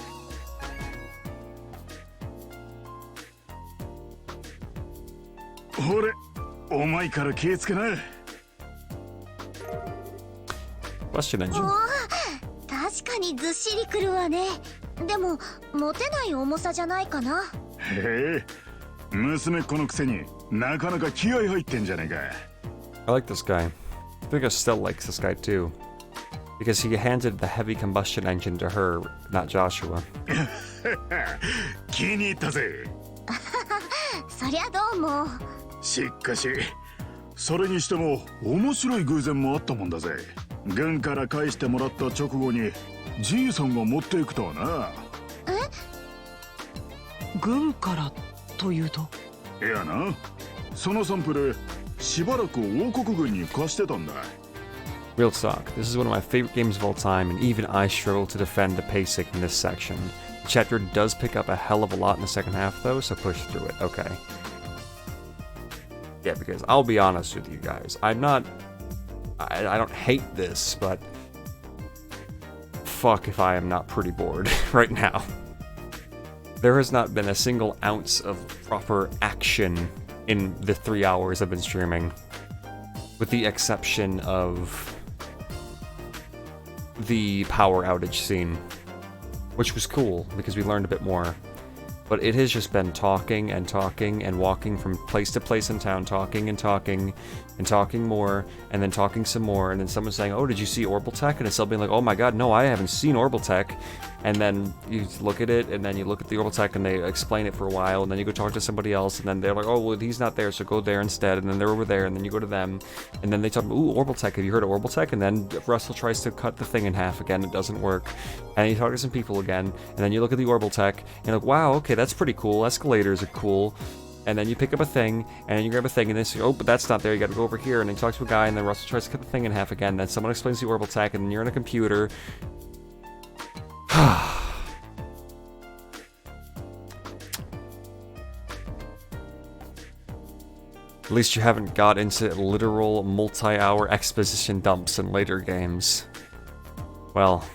俺、お前から気ぃつけな。Combustion engine. おー、確かにずっしりくるわね。でも持てない重さじゃないかな。へえ、娘っ子のくせになかなか気合入ってんじゃねえか。I like this guy. I think Estelle likes this guy too. Because he handed the heavy combustion engine to her, not Joshua. 気に入ったぜ。そりゃどうも。しかし、それにしても面白い偶然もあったもんだぜ。軍から返してもらった直後にじいさんが持っていくとはな。軍からというと？いやな、そのサンプルしばらく王国軍に貸してたんだ。Real talk, this is one of my favorite games of all time, and even I struggle to defend the pacing in this section. The chapter does pick up a hell of a lot in the second half though, so push through it, okay. Yeah, because I'll be honest with you guys, I don't hate this, but fuck if I am not pretty bored right now. There has not been a single ounce of proper action in the 3 hours I've been streaming, with the exception of the power outage scene, which was cool because we learned a bit more. But it has just been talking and talking and walking from place to place in town, talking and talking and talking more, and then talking some more, and then someone saying, "Oh, did you see Orbital Tech?" And it's still being like, "Oh my god, no, I haven't seen Orbital Tech." And then you look at it, and then you look at the Orbital Tech, and they explain it for a while, and then you go talk to somebody else, and then they're like, "Oh, well, he's not there, so go there instead." And then they're over there, and then you go to them, and then they talk, "Ooh, Orbital Tech, have you heard of Orbital Tech?" And then Russell tries to cut the thing in half again, it doesn't work. And you talk to some people again, and then you look at the Orbital Tech, and you're like, "Wow, okay, that's pretty cool. Escalators are cool." And then you pick up a thing, and you grab a thing, and then say, "Oh, but that's not there, you gotta go over here." And then you talk to a guy, and then Russell tries to cut the thing in half again, then someone explains the Orbital Tech, and then you're on a computer. At least you haven't got into literal multi-hour exposition dumps in later games. Well,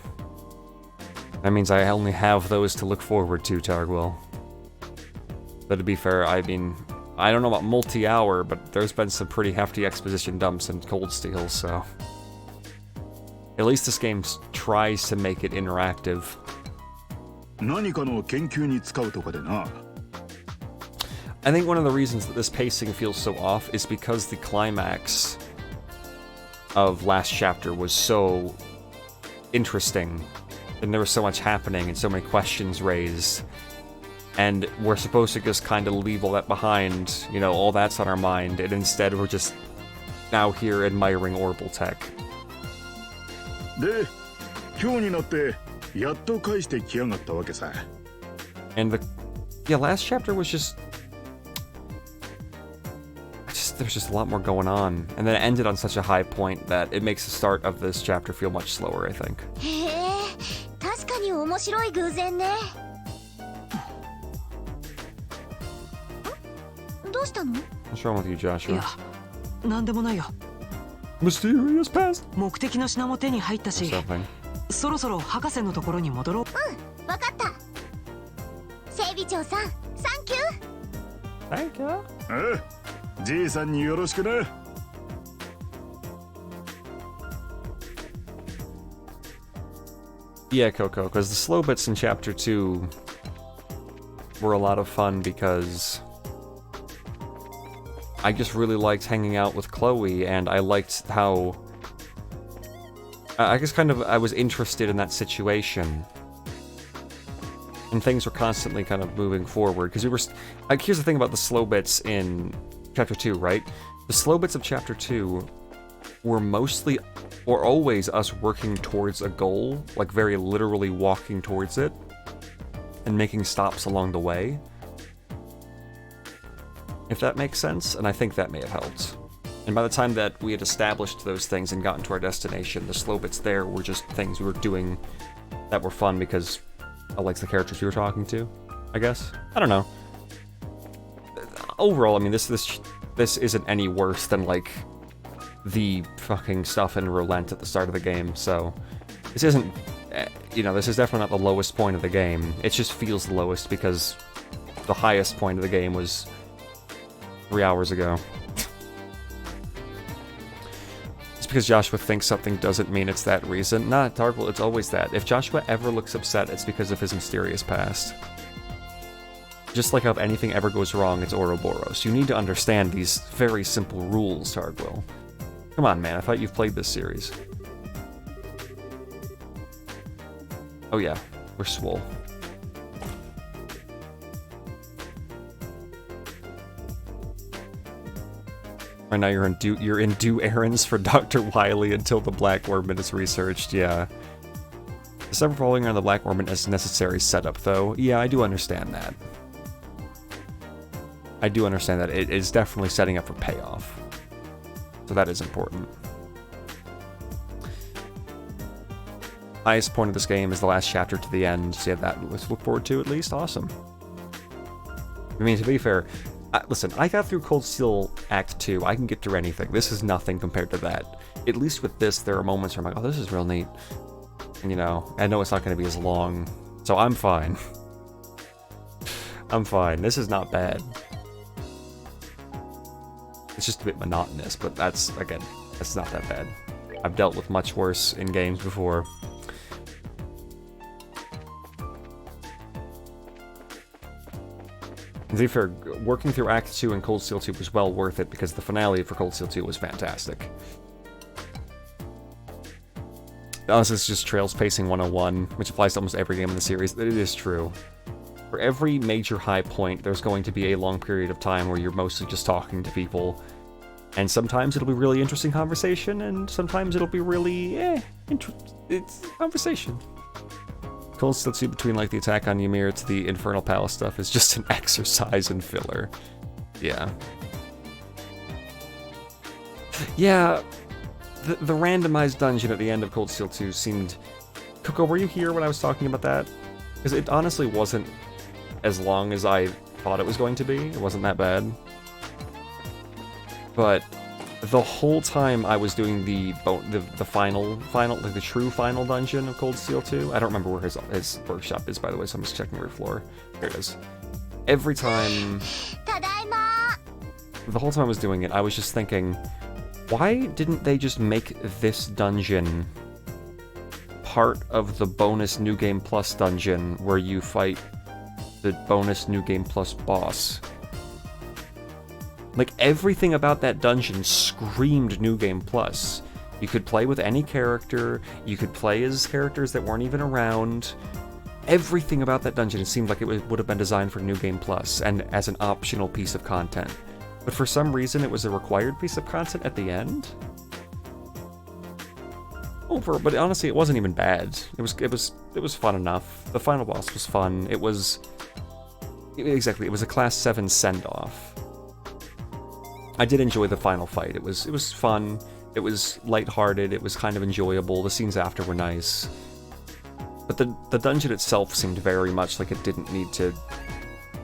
that means I only have those to look forward to, Targwell. But to be fair, I mean, I don't know about multi-hour, but there's been some pretty hefty exposition dumps in Cold Steel, so... At least this game tries to make it interactive. 何かの研究に使うとかでな。I think one of the reasons that this pacing feels so off is because the climax of last chapter was so interesting, and there was so much happening and so many questions raised, and we're supposed to just kind of leave all that behind, you know, all that's on our mind, and instead we're just now here admiring orbital tech. で、今日になってやっと返してきやがったわけさ。And last chapter was just there's just a lot more going on, and then it ended on such a high point that it makes the start of this chapter feel much slower, I think. へえ、確かに面白い偶然ね。どうしたの？ What's wrong with you, Joshua? いや、なんでもないよ。 Mysterious past. 目的の品も手に入ったし、 Something. そろそろ博士のところに戻ろう。うん、わかった。整備長さん、サンキュー。 Thank you. ああ。じいさんによろしくな。Yeah, Coco, because the slow bits in Chapter 2 were a lot of fun because I just really liked hanging out with Chloe, and I liked how... I guess I was interested in that situation. And things were constantly kind of moving forward, because we were... here's the thing about the slow bits in Chapter 2, right? The slow bits of Chapter 2 were mostly, or always, us working towards a goal, like very literally walking towards it, and making stops along the way. If that makes sense, and I think that may have helped. And by the time that we had established those things and gotten to our destination, the slow bits there were just things we were doing that were fun because I liked the characters we were talking to, I guess. I don't know. Overall, I mean, this isn't any worse than, like, the fucking stuff in Relent at the start of the game, so this isn't, you know, this is definitely not the lowest point of the game. It just feels the lowest because the highest point of the game was 3 hours ago. Just because Joshua thinks something doesn't mean it's that reason. Nah, Darkwood, it's always that. If Joshua ever looks upset, it's because of his mysterious past. Just like how if anything ever goes wrong, it's Ouroboros. You need to understand these very simple rules, Tardwill. Come on, man, I thought you've played this series. Oh yeah, we're swole. Right now you're in due errands for Dr. Wily until the Black Wormman is researched, yeah. The several following on the Black Wormman is necessary setup, though. Yeah, I do understand that. I do understand that. It is definitely setting up for payoff. So that is important. Highest point of this game is the last chapter to the end, so yeah, that let's look forward to at least. Awesome. I mean, to be fair, listen, I got through Cold Steel Act 2. I can get through anything. This is nothing compared to that. At least with this, there are moments where I'm like, oh, this is real neat. And, you know, I know it's not going to be as long, so I'm fine. I'm fine. This is not bad. It's just a bit monotonous, but that's, again, that's not that bad. I've dealt with much worse in games before. To be fair, working through Act 2 and Cold Steel 2 was well worth it because the finale for Cold Steel 2 was fantastic. This is just Trails Pacing 101, which applies to almost every game in the series. It is true. For every major high point, there's going to be a long period of time where you're mostly just talking to people. And sometimes it'll be really interesting conversation, and sometimes it'll be really, it's conversation. Cold Steel 2 between, like, the attack on Ymir to the Infernal Palace stuff is just an exercise in filler. Yeah. Yeah, the randomized dungeon at the end of Cold Steel 2 seemed... Coco, were you here when I was talking about that? Because it honestly wasn't as long as I thought it was going to be. It wasn't that bad. But the whole time I was doing the final, like the true final dungeon of Cold Steel 2, I don't remember where his workshop is, by the way, so I'm just checking every floor. Here it is. Every time... The whole time I was doing it, I was just thinking, why didn't they just make this dungeon part of the bonus New Game Plus dungeon where you fight the bonus New Game Plus boss. Like, everything about that dungeon screamed New Game Plus. You could play with any character, you could play as characters that weren't even around. Everything about that dungeon seemed like it would have been designed for New Game Plus and as an optional piece of content. But for some reason it was a required piece of content at the end? But honestly it wasn't even bad. It was fun enough. The final boss was fun. It was a class 7 send-off. I did enjoy the final fight. It was fun. It was lighthearted. It was kind of enjoyable. The scenes after were nice. But the dungeon itself seemed very much like it didn't need to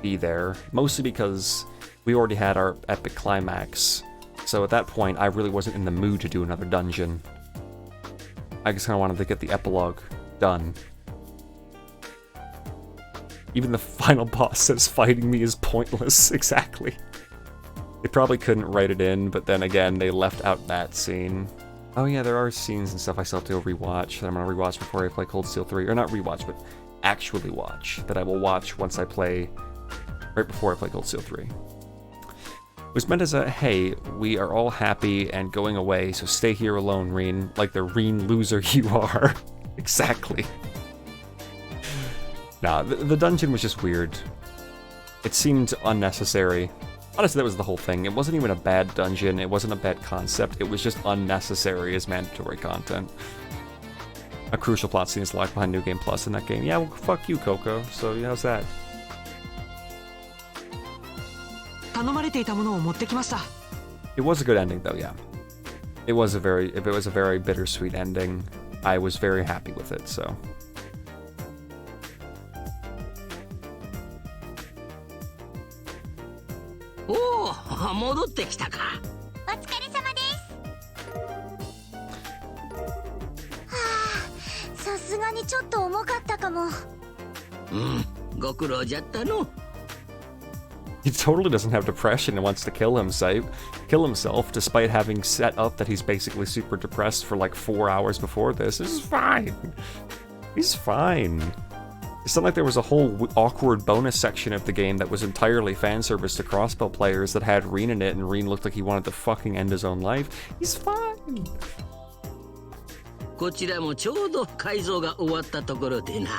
be there. Mostly because we already had our epic climax. So at that point, I really wasn't in the mood to do another dungeon. I just kind of wanted to get the epilogue done. Even the final boss says fighting me is pointless. Exactly. They probably couldn't write it in, but then again, they left out that scene. Oh yeah, there are scenes and stuff I still have to go rewatch that I'm gonna rewatch before I play Cold Steel 3. Or not rewatch, but actually watch. That I will watch once I play, right before I play Cold Steel 3. It was meant as a, hey, we are all happy and going away, so stay here alone, Reen. Like the Reen loser you are. Exactly. Nah, the dungeon was just weird. It seemed unnecessary. Honestly, that was the whole thing. It wasn't even a bad dungeon, it wasn't a bad concept, it was just unnecessary as mandatory content. A crucial plot scene is locked behind New Game Plus in that game. Yeah, well, fuck you, Coco. So, yeah, how's that? It was a good ending, though, yeah. It was a very bittersweet ending. I was very happy with it, so... Oh, 戻ってきたか。お疲れ様です。はあ、さすがにちょっと重かったかも。ご苦労じゃったの。 He totally doesn't have depression and wants to kill himself, despite having set up that he's basically super depressed for like 4 hours before this. This is fine. He's fine. It's not like there was a whole awkward bonus section of the game that was entirely fan service to crossbow players that had Reen in it, and Reen looked like he wanted to fucking end his own life. He's fine. こちらもちょうど改造が終わったところでな。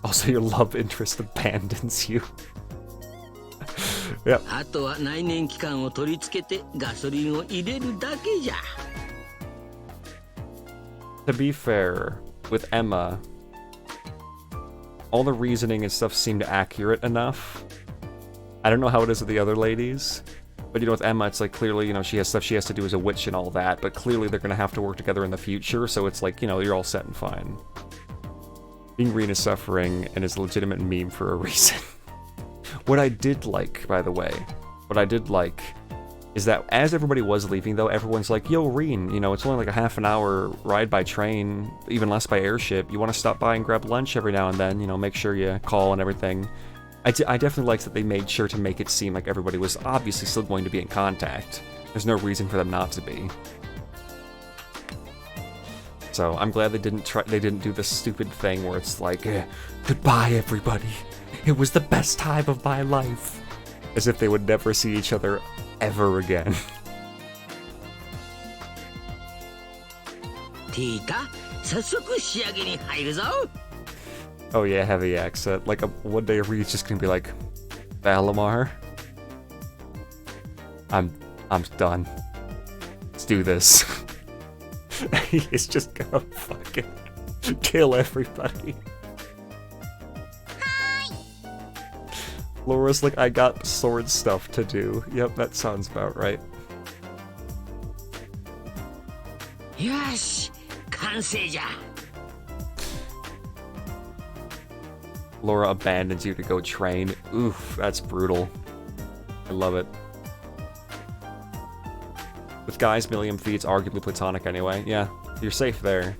Also, your love interest abandons you. Yep. あとは内燃機関を取り付けてガソリンを入れるだけじゃ。 To be fair, with Emma, all the reasoning and stuff seemed accurate enough. I don't know how it is with the other ladies, but you know, with Emma, it's like clearly, you know, she has stuff she has to do as a witch and all that, but clearly they're gonna have to work together in the future, so it's like, you know, you're all set and fine. Being Reen is suffering and is a legitimate meme for a reason. What I did like, by the way, is that as everybody was leaving, though, everyone's like, yo, Reen, you know, it's only like a half an hour ride by train, even less by airship. You want to stop by and grab lunch every now and then, you know, make sure you call and everything. I definitely liked that they made sure to make it seem like everybody was obviously still going to be in contact. There's no reason for them not to be. So I'm glad they didn't do this stupid thing where it's like, goodbye, everybody. It was the best time of my life. As if they would never see each other ever again. Tika, 早速仕上げに入るぞ。 Oh yeah, heavy accent. Like one day Reed's just gonna be like, Valimar, I'm done. Let's do this. He's just gonna fucking kill everybody. Laura's like, I got sword stuff to do. Yep, that sounds about right. よし、完成じゃ。 Laura abandons you to go train. Oof, that's brutal. I love it. With guys, Millium Feet's arguably platonic anyway. Yeah, you're safe there.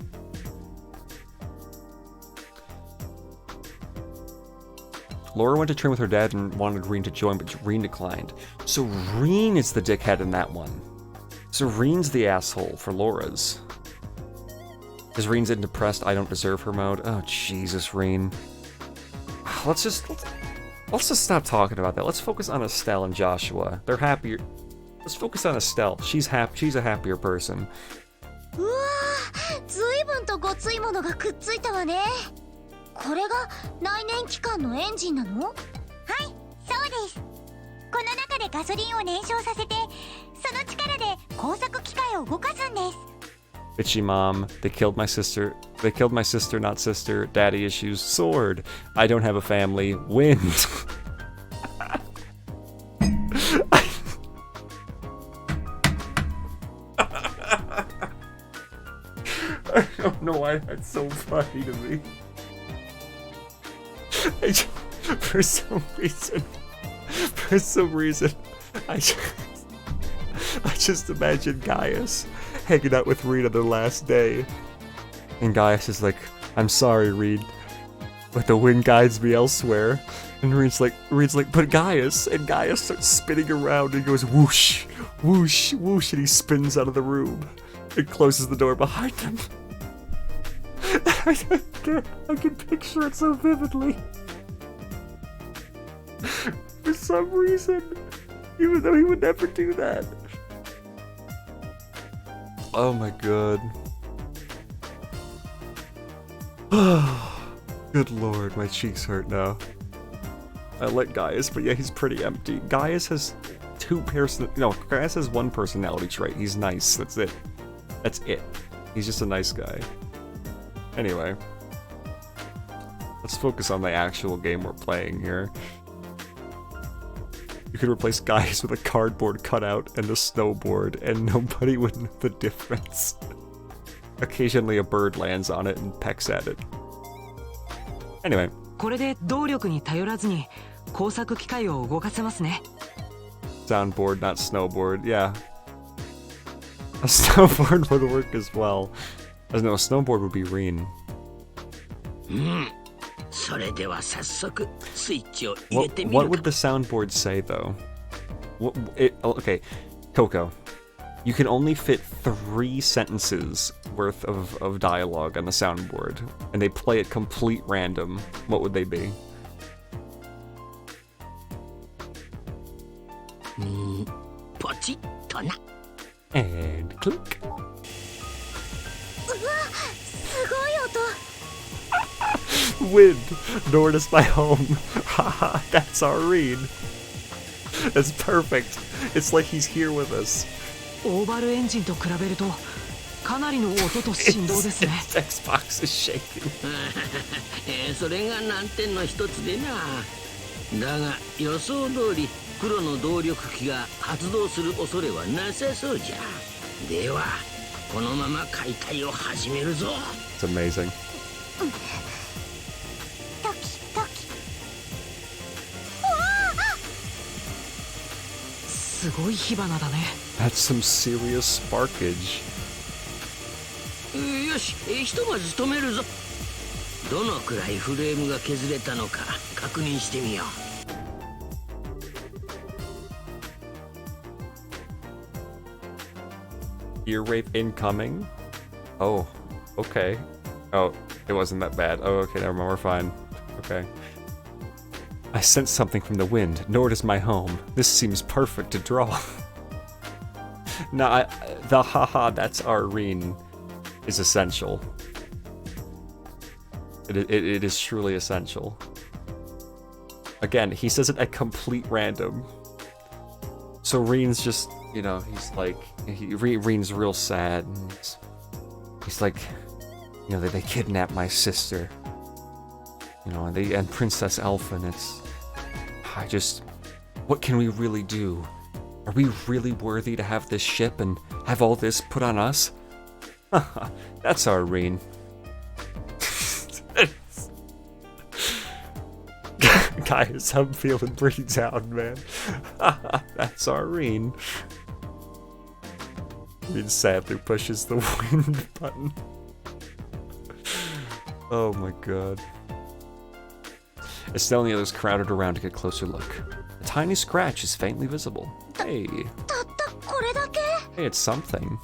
Laura went to train with her dad and wanted Reen to join, but Reen declined. So Reen is the dickhead in that one. So Reen's the asshole for Laura's. Is Reen's in depressed, I don't deserve her mode? Oh, Jesus, Reen. Let's just stop talking about that. Let's focus on Estelle and Joshua. They're happier. Let's focus on Estelle. She's a happier person. うわー、ずいぶんとごついものがくっついたわね。これが内燃機関のエンジンなの？はい、そうです。この中でガソリンを燃焼させて、その力で工作機械を動かすんです。Bitchy mom. They killed my sister. They killed my sister, not sister. Daddy issues. Sword. I don't have a family. Wind. I don't know why that's so funny to me. For some reason, I just imagine Gaius hanging out with Reed on their last day. And Gaius is like, I'm sorry, Reed, but the wind guides me elsewhere. And Reed's like, but Gaius, and Gaius starts spinning around and goes whoosh, whoosh, whoosh, and he spins out of the room and closes the door behind him. I can picture it so vividly. For some reason, even though he would never do that. Oh my god. Good lord, my cheeks hurt now. I like Gaius, but yeah, he's pretty empty. Gaius has Gaius has one personality trait. He's nice, that's it. That's it. He's just a nice guy. Anyway. Let's focus on the actual game we're playing here. You could replace Gaius with a cardboard cutout and a snowboard, and nobody would know the difference. Occasionally a bird lands on it and pecks at it. Anyway. これで動力に頼らずに工作機械を動かせますね。Soundboard, not snowboard. Yeah. A snowboard would work as well. As no, a snowboard would be Reen. それでは早速スイッチを入れてみるか。 What would the soundboard say though? Okay, Coco. You can only fit 3 sentences worth of dialogue on the soundboard, and they play at complete random. What would they be? ポチッとな。 And click. うわ、すごい音。 Wind. Nord is my home. Haha, that's our read. That's perfect. It's like he's here with us. オーバルエンジンと比べるとかなりの音と振動ですね。Xbox is shaking. それが難点の一つでな。だが予想通り黒の動力機が発動する恐れはなさそうじゃ。ではこのまま解体を始めるぞ。 It's amazing. ドキドキ。すごい火花だね。 That's some serious sparkage. よし、ひとまず止めるぞ。どのくらいフレームが削れたのか確認してみよう。 Ear rape incoming? Oh, okay. Oh, it wasn't that bad. Oh, okay, never mind, we're fine. Okay. I sense something from the wind. Nord is my home. This seems perfect to draw. Nah, the haha, that's our Reen is essential. It is truly essential. Again, he says it at complete random. So Reen's just, you know, he's like, Reen's real sad. And he's like, you know, they kidnapped my sister. You know, and Princess Elfin, what can we really do? Are we really worthy to have this ship and have all this put on us? That's our Reen. Guys, I'm feeling pretty down, man. That's our Reen. Reen sadly pushes the wind button. Oh my god. Estelle and the others crowded around to get a closer look. A tiny scratch is faintly visible. Hey. Hey, it's something.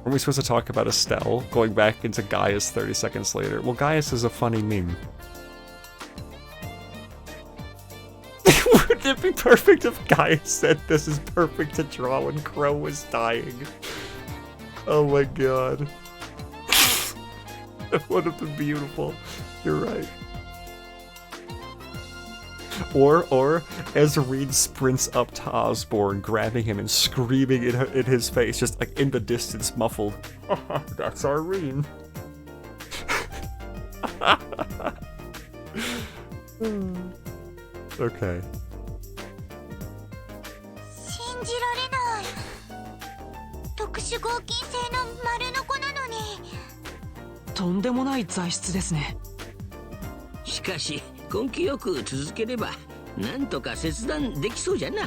Are we supposed to talk about Estelle going back into Gaius 30 seconds later? Well, Gaius is a funny meme. Wouldn't it be perfect if Gaius said this is perfect to draw when Crow was dying? Oh my god. That would have been beautiful. You're right. Or as Reed sprints up to Osborne, grabbing him and screaming in his face, just like in the distance, muffled. That's Irene. Okay. 信じられない。特殊合金製の丸ノコなのに。とんでもない材質ですね。しかし根気よく続ければなんとか切断できそうじゃな。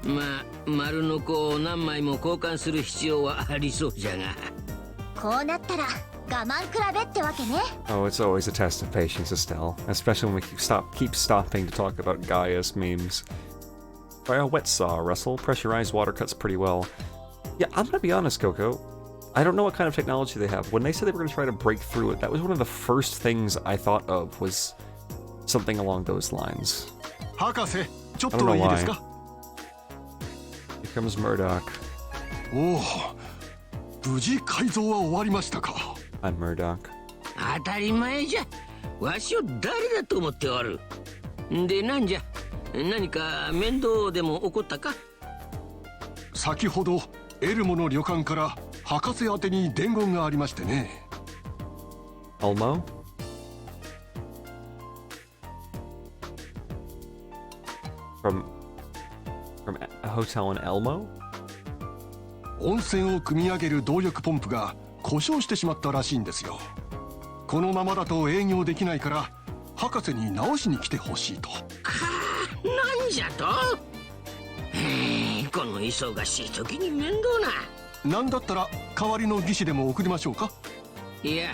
まあ丸の子を何枚も交換する必要はありそうじゃが。こうなったら我慢比べってわけね。 Oh, it's always a test of patience, Estelle. Especially when we keep stopping to talk about Gaius memes. Try a wet saw, Russell. Pressurized water cuts pretty well. Yeah, I'm gonna be honest, Coco. I don't know what kind of technology they have. When they said they were gonna try to break through it, that was one of the first things I thought of, was something along those lines. I don't know why. Here comes Murdoch. I'm Murdoch. 当たり前じゃ。わしを誰だと思っておる。でなんじゃ。何か面倒でも起こったか。先ほどエルモの旅館から博士宛てに伝言がありましてね。Elmo? From a hotel in Elmo? 温泉を汲み上げる動力ポンプが故障してしまったらしいんですよ。このままだと営業できないから博士に直しに来てほしいと。なんじゃと。この忙しい時に面倒な。なんだったら代わりの技師でも送りましょうか。いや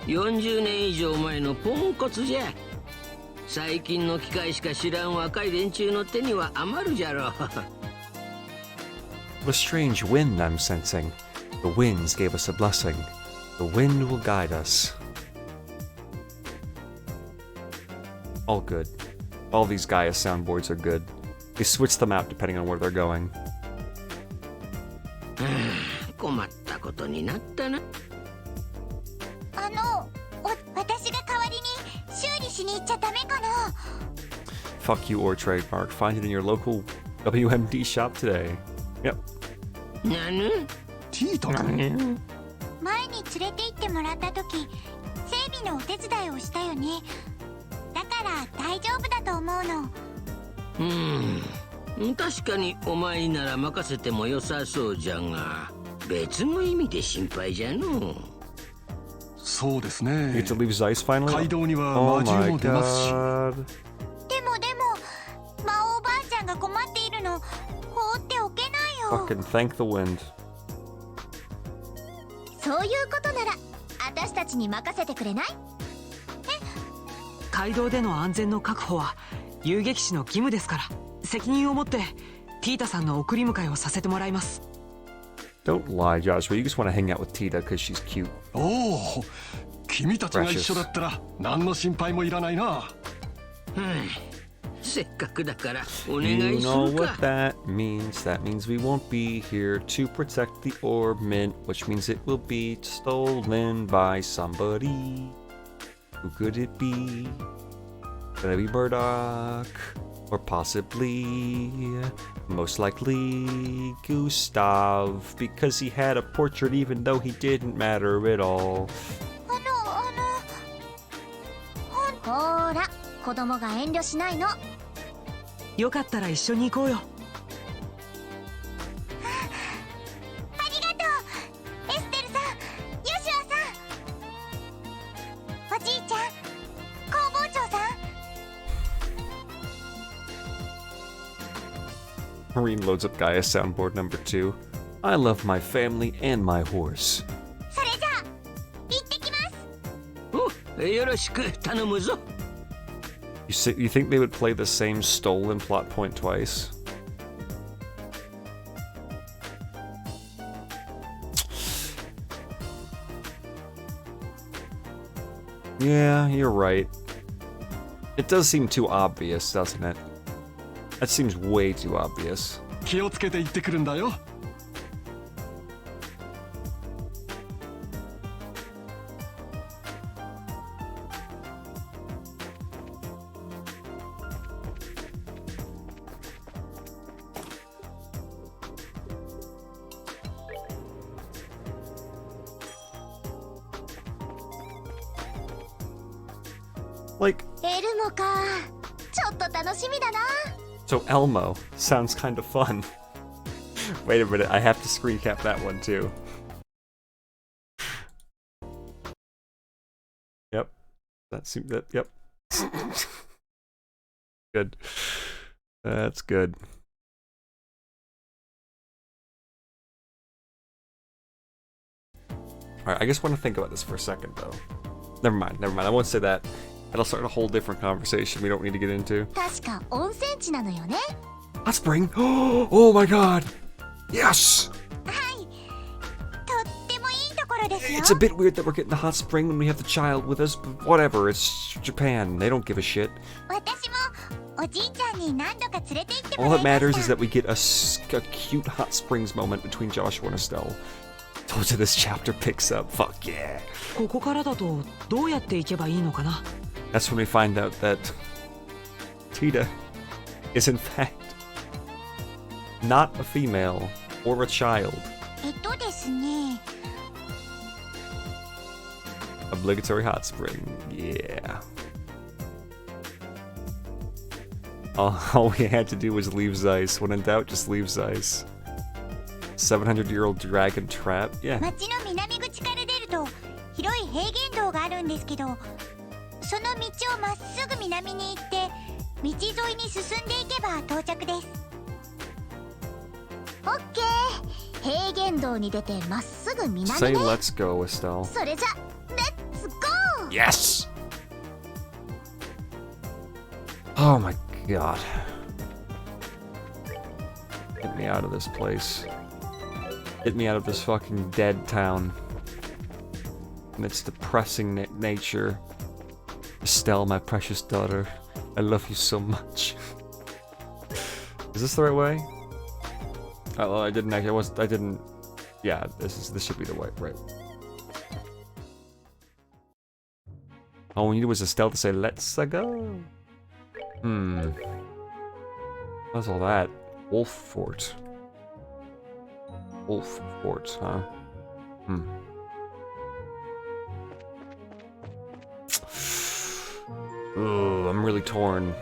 40年以上前のポンコツじゃ。最近の機械しか知らん若い連中の手には余るじゃろう。What a strange wind I'm sensing. The winds gave us a blessing. The wind will guide us. All good. All these Gaius soundboards are good. They switch them out depending on where they're going. 困ったことになったな。私が代わりに修理しに行っちゃダメかな。 Fuck you or trademark. Find it in your local WMD shop today. Yep. なぬ？ティータ君。前に連れて行ってもらった時、整備のお手伝いをしたよね。だから大丈夫だと思うの。確かにお前になら任せても良さそうじゃが、別の意味で心配じゃの。そうですね。You get to leave Zeiss finally? 街道には魔獣も出ますし。でも魔王ばあちゃんが困っているの放っておけないよ。 Fucking thank the wind. そういうことなら私たちに任せてくれない？街道での安全の確保は遊撃士の義務ですから、責任を持ってティータさんの送り迎えをさせてもらいます。Don't lie, Joshua. You just want to hang out with Tita because she's cute. おお、君たちが一緒だったら何の心配もいらないな。せっかくだからお願い You す know る what か。 that means. That means we won't be here to protect the orb mint, which means it will be stolen by somebody. Who could it be? Could it be Murdoch? Or possibly, most likely, Gustav, because he had a portrait even though he didn't matter at all. ほら、子供が遠慮しないの。よかったら一緒に行こうよ。ありがとう、エステルさん、ヨシュアさん。おじいちゃん、工房長さん。Marine loads up Gaius soundboard number 2. I love my family and my horse. それじゃあ、行ってきます。よろしく頼むぞ。You think they would play the same stolen plot point twice? Yeah, you're right. It does seem too obvious, doesn't it? That seems way too obvious. 気をつけて行ってくるんだよ。 Like, エルモか。ちょっと楽しみだな。 so Elmo sounds kind of fun. Wait a minute, I have to screen cap that one too. Yep. That seems that yep. Good. That's good. Alright, I just want to think about this for a second though. Never mind. I won't say that. That'll start a whole different conversation we don't need to get into. 確か温泉地なのよね。 Hot spring! Oh my god! Yes! はい。とってもいいところですよ。 It's a bit weird that we're getting the hot spring when we have the child with us, but whatever, it's Japan. They don't give a shit. 私もおじいちゃんに何度か連れて行っても All らい that ま matters し is た。 that we get a cute hot springs moment between Joshua and Estelle. Told you this chapter picks up. Fuck yeah. ここからだとどうやって行けばいいのかな。 That's when we find out that Tita is in fact not a female or a child. ですね。 Obligatory hot spring. Yeah. All we had to do was leave Zeiss. When in doubt, just leave Zeiss. 700-year-old dragon trap. Yeah. 町の南口から出ると広い平原道があるんですけど、その道をまっすぐ南に行って道沿いに進んでいけば到着です。オッケー。平原道に出てまっすぐ南 Say ね。 let's go, Estelle. それじゃ、レッツゴー。 Yes! Oh my god. Get me out of this place. Get me out of this fucking dead town. And its depressing nature. Estelle, my precious daughter. I love you so much. Is this the right way? Oh, well, I didn't actually. I didn't. Yeah, this should be the way, right? All we needed was Estelle to say, "Let's go." What's all that? Wolf Fort. Wolf Fort, huh? Ooh, I'm really torn.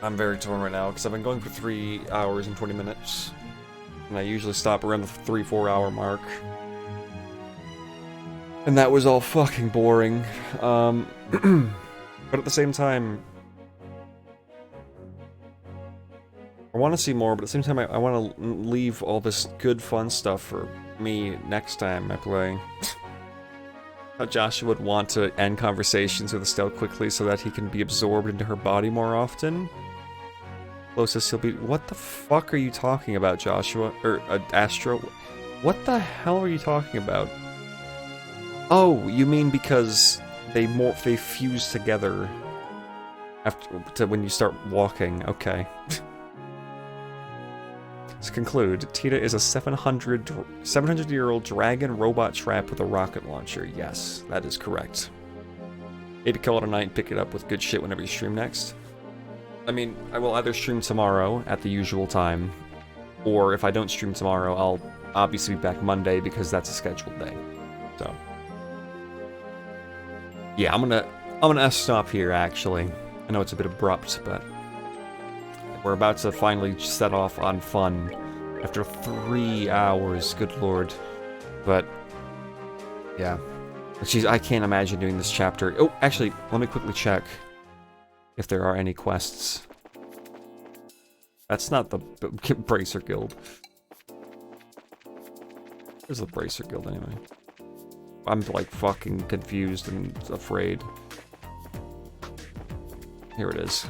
I'm very torn right now because I've been going for 3 hours and 20 minutes. And I usually stop around the 3-4 hour mark. And that was all fucking boring. But at the same time, I want to see more, but at the same time I want to leave all this good fun stuff for me next time I play. How Joshua would want to end conversations with Estelle quickly so that he can be absorbed into her body more often. Closest he'll be— what the fuck are you talking about, Joshua? Or, Astro? What the hell are you talking about? Oh, you mean because they fuse together after when you start walking. Okay. To conclude, Tita is a 700-year-old dragon robot trap with a rocket launcher. Yes, that is correct. Maybe call it a night and pick it up with good shit whenever you stream next. I mean, I will either stream tomorrow at the usual time, or if I don't stream tomorrow, I'll obviously be back Monday because that's a scheduled day. So, yeah, I'm gonna stop here. Actually, I know it's a bit abrupt, but we're about to finally set off on fun after 3 hours. Good lord, but yeah, jeez, I can't imagine doing this chapter. Oh, actually, let me quickly check if there are any quests. That's not the Bracer Guild. Where's the Bracer Guild anyway? I'm like fucking confused and afraid. Here it is.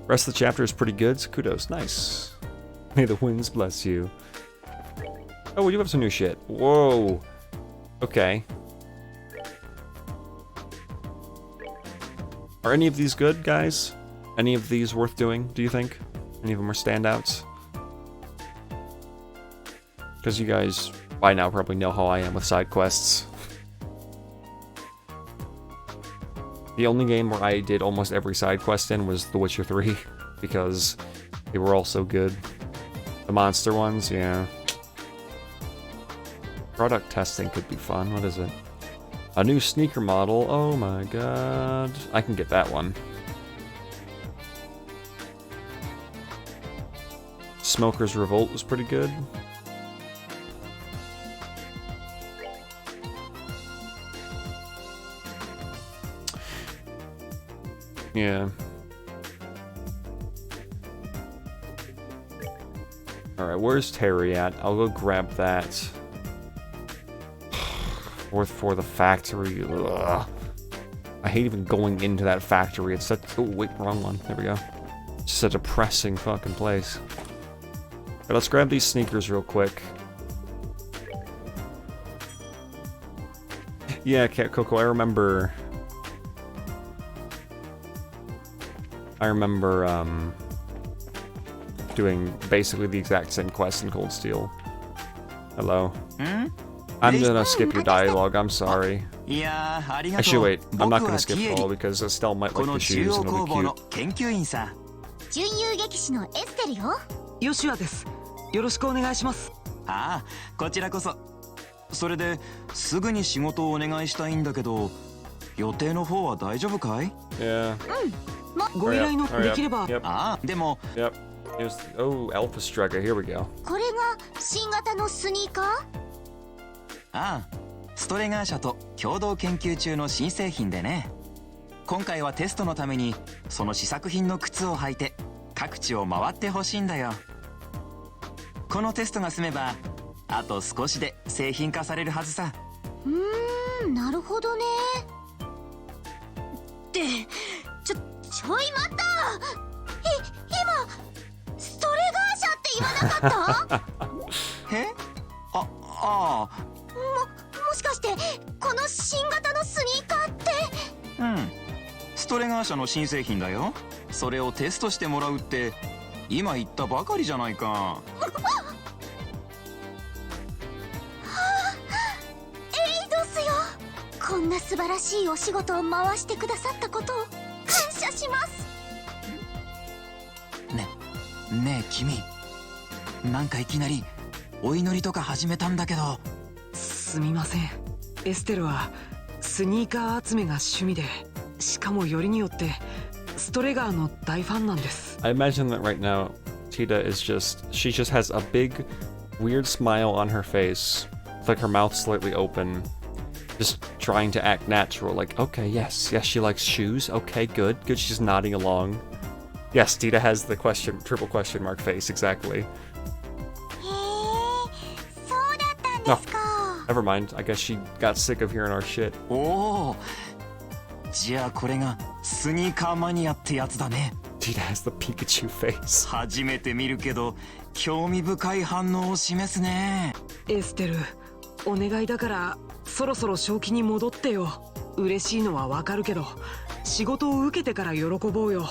Rest of the chapter is pretty good, so kudos. Nice. May the winds bless you. Oh, we do have some new shit. Whoa. Okay. Are any of these good, guys? Any of these worth doing, do you think? Any of them are standouts? Because you guys, by now, probably know how I am with side quests. The only game where I did almost every side quest in was The Witcher 3, because they were all so good. The monster ones, yeah. Product testing could be fun. What is it? A new sneaker model. Oh my god. I can get that one. Smoker's Revolt was pretty good. Yeah. Alright, where's Terry at? I'll go grab that. For the factory. Ugh. I hate even going into that factory. It's such... Oh, wait, wrong one. There we go. It's such a depressing fucking place. But let's grab these sneakers real quick. Yeah, Cat Coco, I remember, doing basically the exact same quest in Cold Steel. Hello. I'm gonna skip your dialogue, I'm sorry. Actually, wait, I'm not gonna skip it all because Estelle might like the shoes and it'll be cute. 準遊撃士のエステルよ。ヨシュアです。よろしくお願いします。ああ、こちらこそ。それですぐに仕事をお願いしたいんだけど、予定の方は大丈夫かい？ Yeah. ご依頼のできれば。ああ、でも。Yep. Oh, Alpha Striker. Here we go. これが新型のスニーカー？ああ、ストレガー社と共同研究中の新製品でね。今回はテストのためにその試作品の靴を履いて各地を回ってほしいんだよ。このテストが済めばあと少しで製品化されるはずさ。なるほどね。ってちょい待った。今ストレガー社って言わなかったえ？ああ。もしかしてこの新型のスニーカーって？ストレガー社の新製品だよ。それをテストしてもらうって今言ったばかりじゃないか。エイドスよ。こんな素晴らしいお仕事を回してくださったことを感謝します。ねえ君、なんかいきなりお祈りとか始めたんだけど。すみません。エステルはスニーカー集めが趣味で、しかもよりによってストレガーの大ファンなんです。I imagine that right now, Tita is she just has a big, weird smile on her face, with like her mouth slightly open, just trying to act natural. Like, okay, yes, she likes shoes. Okay, good. She's nodding along. Yes, Tita has the triple question mark face, exactly. No, never mind. I guess she got sick of hearing our shit. おお、じゃあこれがスニーカーマニアってやつだね。Tita has the Pikachu face. 初めて見るけど興味深い反応を示すね。エステル、お願いだからそろそろ正気に戻ってよ。嬉しいのはわかるけど、仕事を受けてから喜ぼうよ。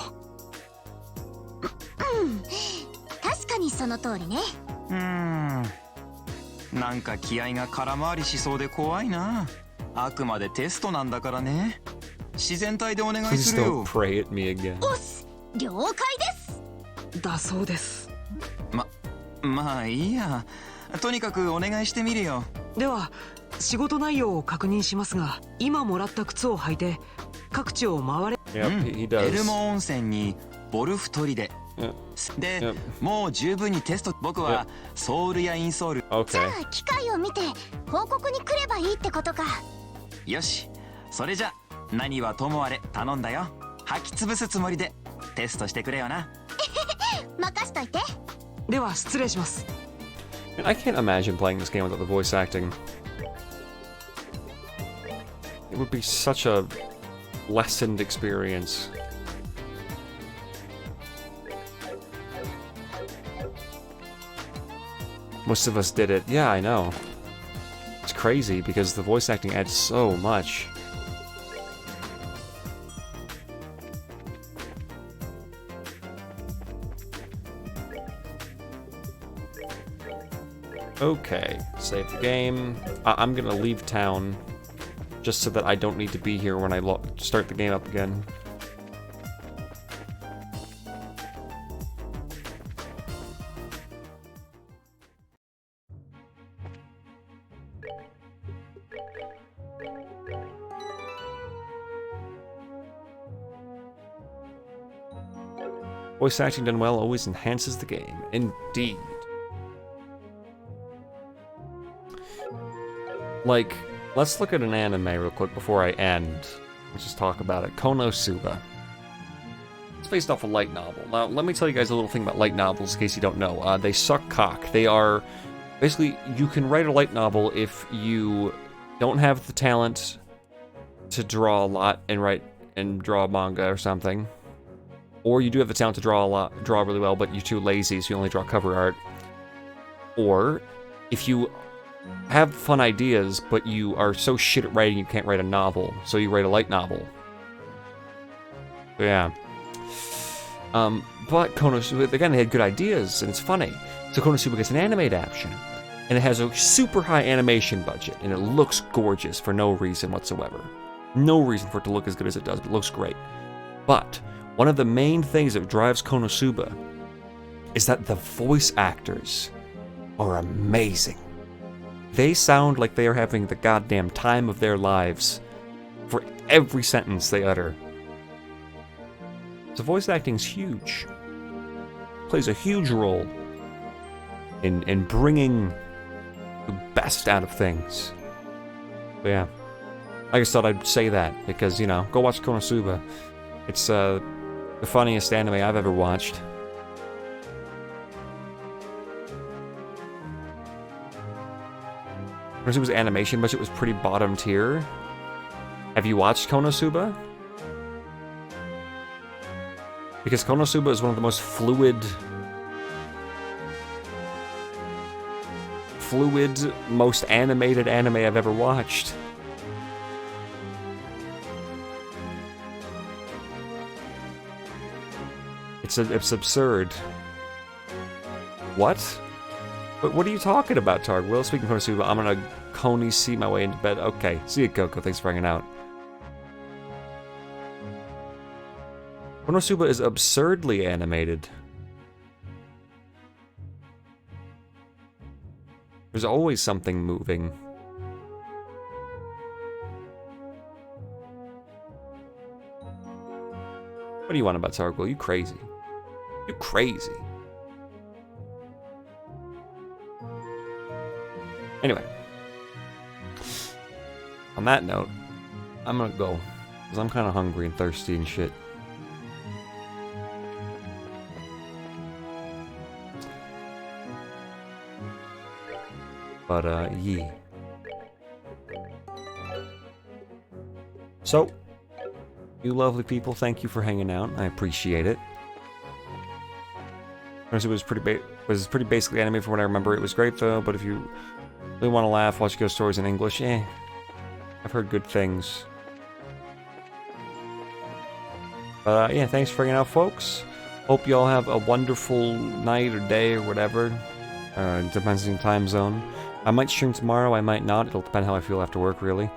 確かにその通りね。なんか気合が空回りしそうで怖いな。あくまでテストなんだからね。自然体でお願いするよ。 Please don't pray at me again. おっす、了解です。だそうです。まあいいや。とにかくお願いしてみるよ。では仕事内容を確認しますが、今もらった靴を履いて各地を回れ。He does. エルモ温泉にボルフ砦で、もう十分にテスト。僕はソウルやインソール。じゃあ機械を見て報告に来ればいいってことか。よし、それじゃ何はともあれ頼んだよ。履き潰すつもりでテストしてくれよな。任しといて。では失礼します。I can't imagine playing this game without the voice acting. It would be such a lessened experience. Most of us did it. Yeah, I know. It's crazy because the voice acting adds so much. Okay, save the game. I'm gonna leave town just so that I don't need to be here when I start the game up again. Voice acting done well always enhances the game. Indeed. Like, let's look at an anime real quick before I end. Let's just talk about it. Konosuba. It's based off a light novel. Now, let me tell you guys a little thing about light novels in case you don't know. They suck cock. They are... Basically, you can write a light novel if you don't have the talent to draw a lot and draw manga or something. Or you do have the talent to draw really well, but you're too lazy, so you only draw cover art. Or, if you have fun ideas, but you are so shit at writing you can't write a novel, so you write a light novel. So, yeah. But Konosuba, again, they had good ideas, and it's funny. So Konosuba gets an anime adaptation, and it has a super high animation budget, and it looks gorgeous for no reason whatsoever. No reason for it to look as good as it does, but it looks great. But one of the main things that drives Konosuba is that the voice actors are amazing. They sound like they are having the goddamn time of their lives for every sentence they utter. So voice acting's huge. Plays a huge role in bringing the best out of things. But yeah, I just thought I'd say that because, you know, go watch Konosuba. It's the funniest anime I've ever watched. Konosuba's animation budget was pretty bottom tier. Have you watched Konosuba? Because Konosuba is one of the most fluid, most animated anime I've ever watched. It's absurd. What? But what are you talking about, Targ? Well, speaking of Konosuba, I'm gonna Coney see my way into bed. Okay, see you, Coco. Thanks for hanging out. Konosuba is absurdly animated. There's always something moving. What do you want about Targwell? You crazy. You crazy. Anyway. On that note, I'm gonna go. Because I'm kind of hungry and thirsty and shit. But, yeah. So, you lovely people, thank you for hanging out. I appreciate it. It was pretty basically animated from what I remember. It was great though, but if you really want to laugh, watch ghost stories in English, I've heard good things. But yeah, thanks for hanging out, folks. Hope you all have a wonderful night or day or whatever. It depends on your time zone. I might stream tomorrow, I might not. It'll depend how I feel after work, really.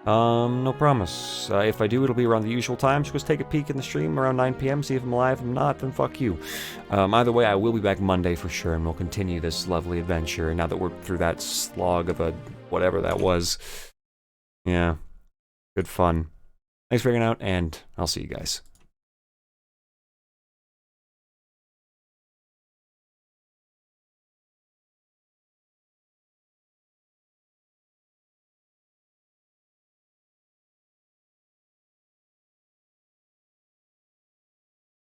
No promise. If I do, it'll be around the usual time. So just take a peek in the stream around 9 PM, see if I'm alive. If I'm not, then fuck you. Either way, I will be back Monday for sure, and we'll continue this lovely adventure now that we're through that slog of a whatever that was. Yeah. Good fun. Thanks for hanging out, and I'll see you guys.